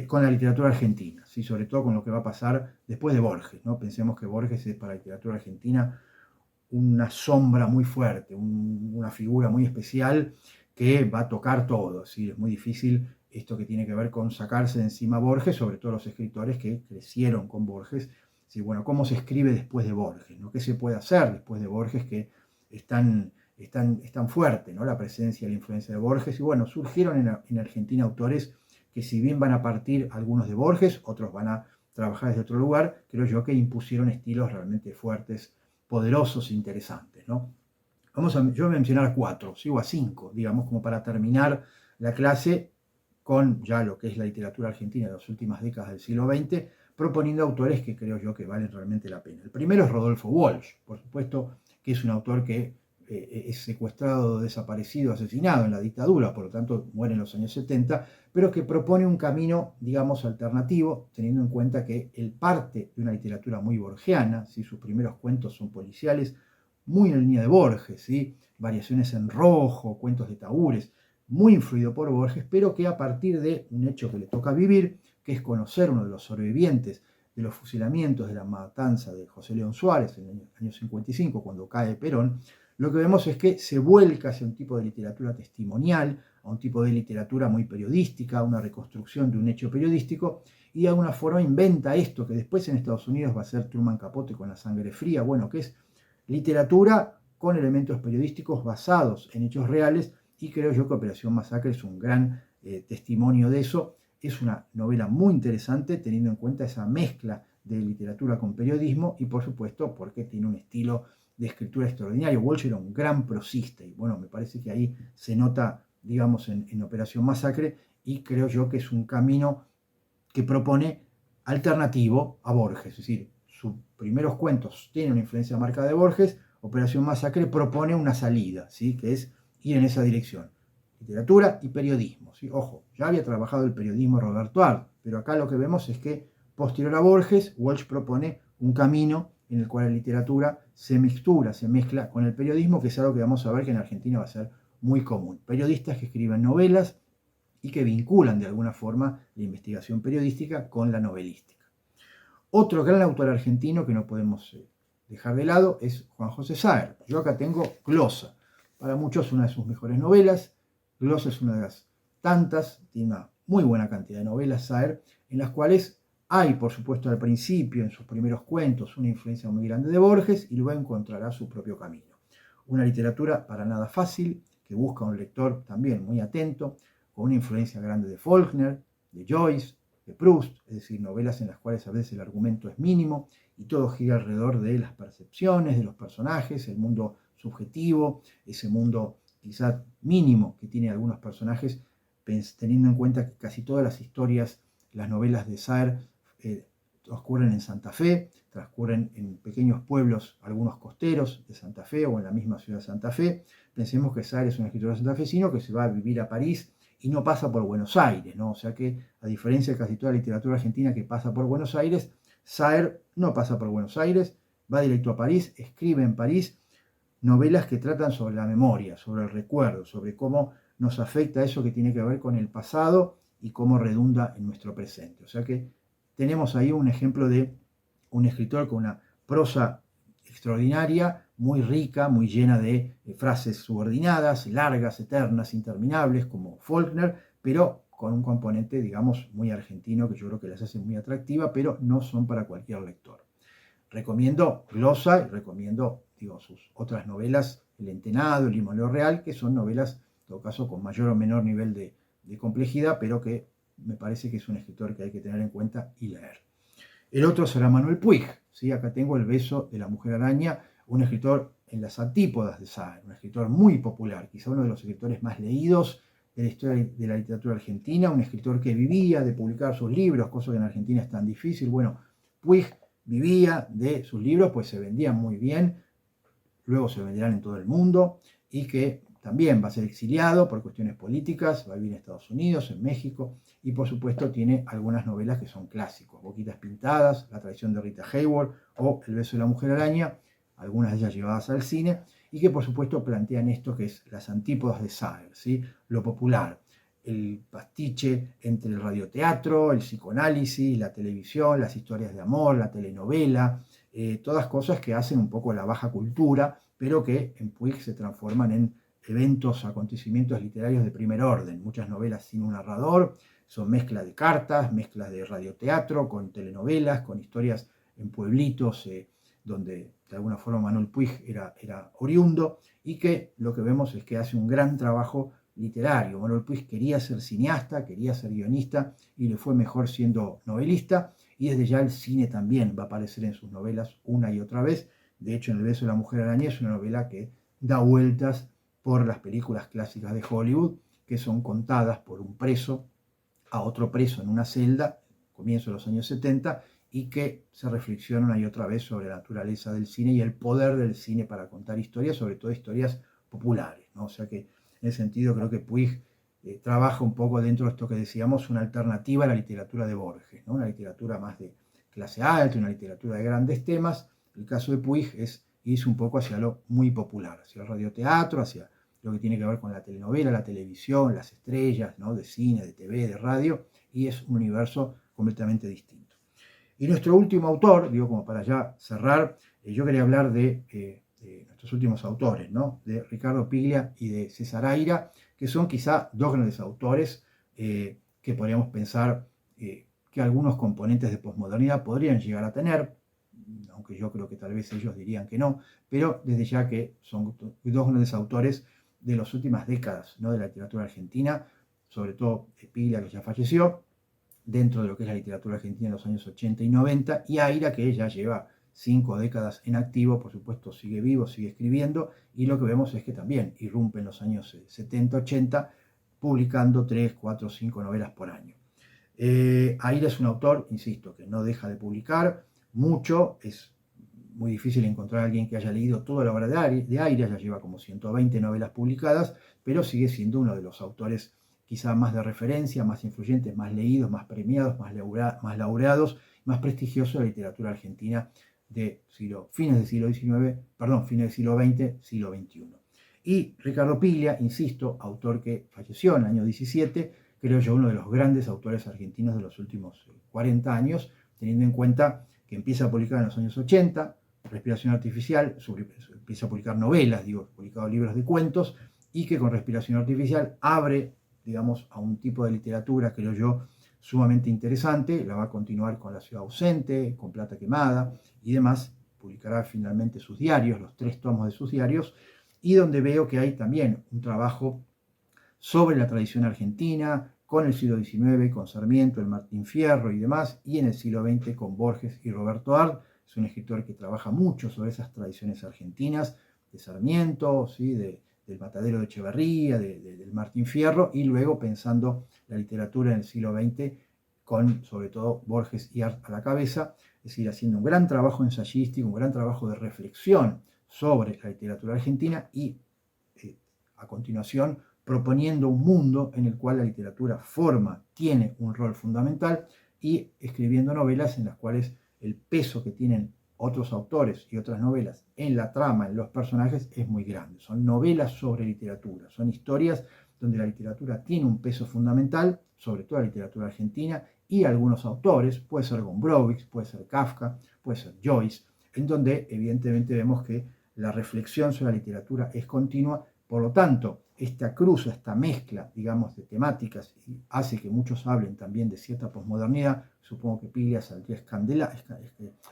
con la literatura argentina, ¿sí? Sobre todo con lo que va a pasar después de Borges, ¿no? Pensemos que Borges es para la literatura argentina una sombra muy fuerte, una figura muy especial que va a tocar todo, ¿sí? Es muy difícil esto que tiene que ver con sacarse de encima Borges, sobre todo los escritores que crecieron con Borges. Sí, bueno, ¿cómo se escribe después de Borges? ¿No? ¿Qué se puede hacer después de Borges que es tan fuerte, ¿no? La presencia y la influencia de Borges? Y bueno, surgieron en Argentina autores que si bien van a partir algunos de Borges, otros van a trabajar desde otro lugar, creo yo que impusieron estilos realmente fuertes, poderosos e interesantes, ¿no? Yo voy a mencionar a 4, sigo a 5, digamos, como para terminar la clase con ya lo que es la literatura argentina de las últimas décadas del siglo XX, proponiendo autores que creo yo que valen realmente la pena. El primero es Rodolfo Walsh, por supuesto, que es un autor que es secuestrado, desaparecido, asesinado en la dictadura, por lo tanto muere en los años 70, pero que propone un camino, digamos, alternativo, teniendo en cuenta que él parte de una literatura muy borgiana, ¿sí? Sus primeros cuentos son policiales, muy en la línea de Borges, ¿sí? Variaciones en rojo, cuentos de tahúres, muy influido por Borges, pero que a partir de un hecho que le toca vivir, que es conocer uno de los sobrevivientes de los fusilamientos de la matanza de José León Suárez en el año 55, cuando cae Perón, lo que vemos es que se vuelca hacia un tipo de literatura testimonial, a un tipo de literatura muy periodística, una reconstrucción de un hecho periodístico, y de alguna forma inventa esto que después en Estados Unidos va a ser Truman Capote con La sangre fría, bueno, que es literatura con elementos periodísticos basados en hechos reales, y creo yo que Operación Masacre es un gran testimonio de eso. Es una novela muy interesante teniendo en cuenta esa mezcla de literatura con periodismo y por supuesto porque tiene un estilo de escritura extraordinario. Walsh era un gran prosista y bueno, me parece que ahí se nota, digamos, en Operación Masacre, y creo yo que es un camino que propone alternativo a Borges, es decir, sus primeros cuentos tienen una influencia marcada de Borges, Operación Masacre propone una salida, ¿sí? Que es ir en esa dirección. Literatura y periodismo, ¿sí? Ojo, ya había trabajado el periodismo Roberto Art, pero acá lo que vemos es que posterior a Borges, Walsh propone un camino en el cual la literatura se mixtura, se mezcla con el periodismo, que es algo que vamos a ver que en Argentina va a ser muy común. Periodistas que escriben novelas y que vinculan de alguna forma la investigación periodística con la novelística. Otro gran autor argentino que no podemos dejar de lado es Juan José Saer. Yo acá tengo Glosa, para muchos una de sus mejores novelas. Glosa es una de las tantas, tiene una muy buena cantidad de novelas Saer, en las cuales hay, por supuesto, al principio, en sus primeros cuentos, una influencia muy grande de Borges, y luego encontrará su propio camino. Una literatura para nada fácil, que busca un lector también muy atento, con una influencia grande de Faulkner, de Joyce, de Proust, es decir, novelas en las cuales a veces el argumento es mínimo y todo gira alrededor de las percepciones de los personajes, el mundo subjetivo, ese mundo quizás mínimo que tienen algunos personajes, teniendo en cuenta que casi todas las historias, las novelas de Saer, transcurren en Santa Fe, transcurren en pequeños pueblos, algunos costeros de Santa Fe o en la misma ciudad de Santa Fe. Pensemos que Saer es un escritor santafesino que se va a vivir a París y no pasa por Buenos Aires, ¿no? O sea que, a diferencia de casi toda la literatura argentina que pasa por Buenos Aires, Saer no pasa por Buenos Aires, va directo a París, escribe en París novelas que tratan sobre la memoria, sobre el recuerdo, sobre cómo nos afecta eso que tiene que ver con el pasado y cómo redunda en nuestro presente. O sea que tenemos ahí un ejemplo de un escritor con una prosa extraordinaria, muy rica, muy llena de frases subordinadas, largas, eternas, interminables, como Faulkner, pero con un componente, digamos, muy argentino que yo creo que las hace muy atractiva, pero no son para cualquier lector. Recomiendo Glosa y recomiendo, sus otras novelas, El Entenado, El Limonero Real, que son novelas, en todo caso, con mayor o menor nivel de complejidad, pero que me parece que es un escritor que hay que tener en cuenta y leer. El otro será Manuel Puig, ¿sí? Acá tengo El beso de la mujer araña, un escritor en las antípodas de Saer, un escritor muy popular, quizá uno de los escritores más leídos de la historia de la literatura argentina, un escritor que vivía de publicar sus libros, cosa que en Argentina es tan difícil. Bueno, Puig vivía de sus libros, pues se vendían muy bien, luego se venderán en todo el mundo, y que también va a ser exiliado por cuestiones políticas, va a vivir en Estados Unidos, en México, y por supuesto tiene algunas novelas que son clásicos, Boquitas Pintadas, La traición de Rita Hayworth o El beso de la mujer araña, algunas de ellas llevadas al cine, y que por supuesto plantean esto que es las antípodas de Sager, ¿sí? Lo popular, el pastiche entre el radioteatro, el psicoanálisis, la televisión, las historias de amor, la telenovela, todas cosas que hacen un poco la baja cultura, pero que en Puig se transforman en eventos, acontecimientos literarios de primer orden. Muchas novelas sin un narrador, son mezcla de cartas, mezclas de radioteatro, con telenovelas, con historias en pueblitos donde de alguna forma Manuel Puig era oriundo, y que lo que vemos es que hace un gran trabajo literario. Manuel Puig quería ser cineasta, quería ser guionista, y le fue mejor siendo novelista, y desde ya el cine también va a aparecer en sus novelas una y otra vez. De hecho, en El beso de la mujer araña es una novela que da vueltas por las películas clásicas de Hollywood, que son contadas por un preso a otro preso en una celda, comienzo de los años 70, y que se reflexiona una y otra vez sobre la naturaleza del cine y el poder del cine para contar historias, sobre todo historias populares, ¿no? O sea que en ese sentido creo que Puig trabaja un poco dentro de esto que decíamos, una alternativa a la literatura de Borges, ¿no? Una literatura más de clase alta, una literatura de grandes temas. El caso de Puig es irse un poco hacia lo muy popular, hacia el radioteatro, hacia lo que tiene que ver con la telenovela, la televisión, las estrellas, ¿no? De cine, de TV, de radio, y es un universo completamente distinto. Y nuestro último autor, digo como para ya cerrar, yo quería hablar de nuestros últimos autores, ¿no? De Ricardo Piglia y de César Aira, que son quizá dos grandes autores que podríamos pensar que algunos componentes de posmodernidad podrían llegar a tener, aunque yo creo que tal vez ellos dirían que no, pero desde ya que son dos grandes autores de las últimas décadas, ¿no? De la literatura argentina, sobre todo Piglia, que ya falleció, dentro de lo que es la literatura argentina en los años 80 y 90, y Aira, que ya lleva 5 décadas en activo, por supuesto sigue vivo, sigue escribiendo, y lo que vemos es que también irrumpe en los años 70, 80, publicando 3, 4, 5 novelas por año. Aira es un autor, insisto, que no deja de publicar mucho, es muy difícil encontrar a alguien que haya leído toda la obra de Aira, ya lleva como 120 novelas publicadas, pero sigue siendo uno de los autores quizá más de referencia, más influyentes, más leídos, más premiados, más laureados, más prestigiosos de la literatura argentina de fines del siglo XX, siglo XXI. Y Ricardo Piglia, insisto, autor que falleció en el año 17, creo yo uno de los grandes autores argentinos de los últimos 40 años, teniendo en cuenta que empieza a publicar en los años 80, Respiración Artificial, empieza a publicar novelas, publicado libros de cuentos, y que con Respiración Artificial abre, digamos, a un tipo de literatura, creo yo, sumamente interesante. La va a continuar con La ciudad ausente, con Plata quemada y demás. Publicará finalmente sus diarios, los 3 tomos de sus diarios, y donde veo que hay también un trabajo sobre la tradición argentina, con el siglo XIX, con Sarmiento, el Martín Fierro y demás, y en el siglo XX con Borges y Roberto Arlt. Es un escritor que trabaja mucho sobre esas tradiciones argentinas, de Sarmiento, ¿sí? Del Matadero de Echeverría, del Martín Fierro, y luego pensando la literatura en el siglo XX con sobre todo Borges y Arlt a la cabeza, es decir, haciendo un gran trabajo ensayístico, un gran trabajo de reflexión sobre la literatura argentina y a continuación proponiendo un mundo en el cual la literatura tiene un rol fundamental, y escribiendo novelas en las cuales el peso que tienen otros autores y otras novelas en la trama, en los personajes, es muy grande. Son novelas sobre literatura, son historias donde la literatura tiene un peso fundamental, sobre todo la literatura argentina, y algunos autores, puede ser Gombrowicz, puede ser Kafka, puede ser Joyce, en donde evidentemente vemos que la reflexión sobre la literatura es continua. Por lo tanto, esta cruz, esta mezcla, digamos, de temáticas hace que muchos hablen también de cierta posmodernidad. Supongo que Piglia saldría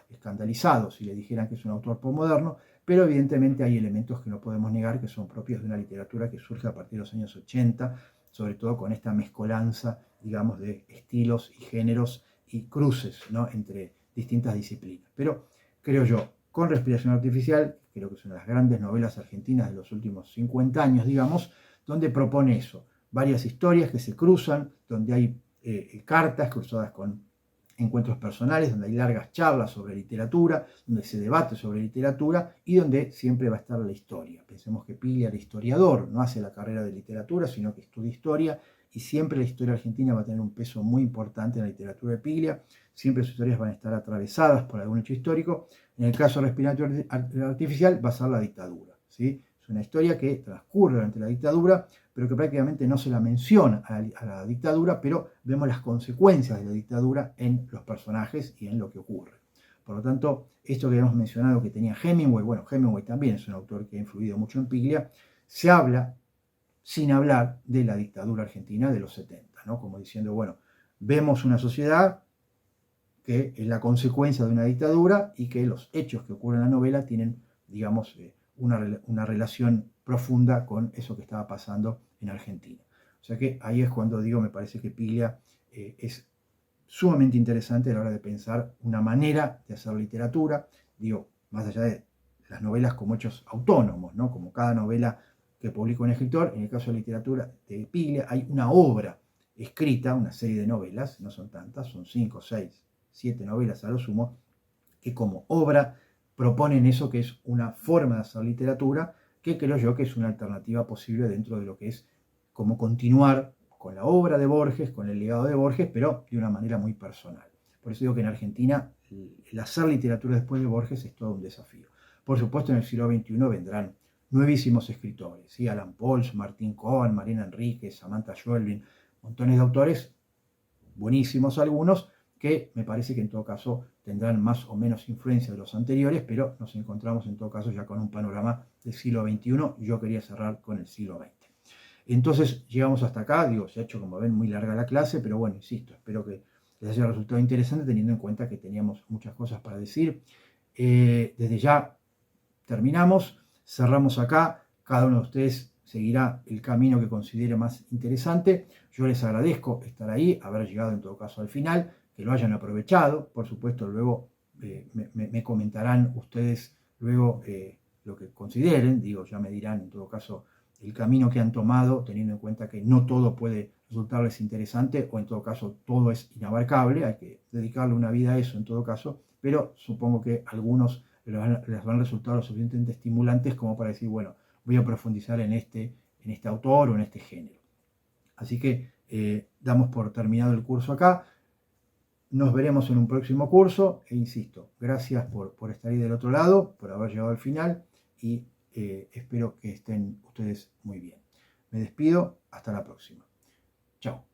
escandalizado si le dijeran que es un autor posmoderno, pero evidentemente hay elementos que no podemos negar que son propios de una literatura que surge a partir de los años 80, sobre todo con esta mezcolanza, digamos, de estilos y géneros y cruces, ¿no? Entre distintas disciplinas. Pero creo yo, con Respiración Artificial, creo que es una de las grandes novelas argentinas de los últimos 50 años, digamos, donde propone eso, varias historias que se cruzan, donde hay cartas cruzadas con encuentros personales, donde hay largas charlas sobre literatura, donde se debate sobre literatura y donde siempre va a estar la historia. Pensemos que Piglia era historiador, no hace la carrera de literatura, sino que estudia historia, y siempre la historia argentina va a tener un peso muy importante en la literatura de Piglia. Siempre sus historias van a estar atravesadas por algún hecho histórico. En el caso respiratorio artificial va a ser la dictadura, ¿sí? Es una historia que transcurre durante la dictadura, pero que prácticamente no se la menciona a la dictadura, pero vemos las consecuencias de la dictadura en los personajes y en lo que ocurre. Por lo tanto, esto que hemos mencionado que tenía Hemingway, bueno, Hemingway también es un autor que ha influido mucho en Piglia, se habla sin hablar de la dictadura argentina de los 70, ¿no? Como diciendo, bueno, vemos una sociedad que es la consecuencia de una dictadura y que los hechos que ocurren en la novela tienen, digamos, una relación profunda con eso que estaba pasando en Argentina. O sea que ahí es cuando digo, me parece que Piglia es sumamente interesante a la hora de pensar una manera de hacer literatura, digo, más allá de las novelas como hechos autónomos, ¿no? Como cada novela que publica un escritor, en el caso de literatura de Piglia hay una obra escrita, una serie de novelas, no son tantas, son 5, 6, 7 novelas a lo sumo, que como obra proponen eso que es una forma de hacer literatura, que creo yo que es una alternativa posible dentro de lo que es como continuar con la obra de Borges, con el legado de Borges, pero de una manera muy personal. Por eso digo que en Argentina el hacer literatura después de Borges es todo un desafío. Por supuesto, en el siglo XXI vendrán nuevísimos escritores, ¿sí? Alan Pauls, Martín Cohen, Mariana Enríquez, Samantha Schweblin, montones de autores, buenísimos algunos, que me parece que en todo caso tendrán más o menos influencia de los anteriores, pero nos encontramos en todo caso ya con un panorama del siglo XXI. Yo quería cerrar con el siglo XX. Entonces llegamos hasta acá, digo, se ha hecho como ven muy larga la clase, pero bueno, insisto, espero que les haya resultado interesante teniendo en cuenta que teníamos muchas cosas para decir. Desde ya terminamos, cerramos acá, cada uno de ustedes seguirá el camino que considere más interesante. Yo les agradezco estar ahí, haber llegado en todo caso al final, que lo hayan aprovechado. Por supuesto, luego me comentarán ustedes luego lo que consideren, digo, ya me dirán en todo caso el camino que han tomado, teniendo en cuenta que no todo puede resultarles interesante o en todo caso todo es inabarcable, hay que dedicarle una vida a eso en todo caso, pero supongo que algunos les van a resultar lo suficientemente estimulantes como para decir, bueno, voy a profundizar en este autor o en este género. Así que damos por terminado el curso acá. Nos veremos en un próximo curso e insisto, gracias por estar ahí del otro lado, por haber llegado al final y espero que estén ustedes muy bien. Me despido, hasta la próxima. Chao.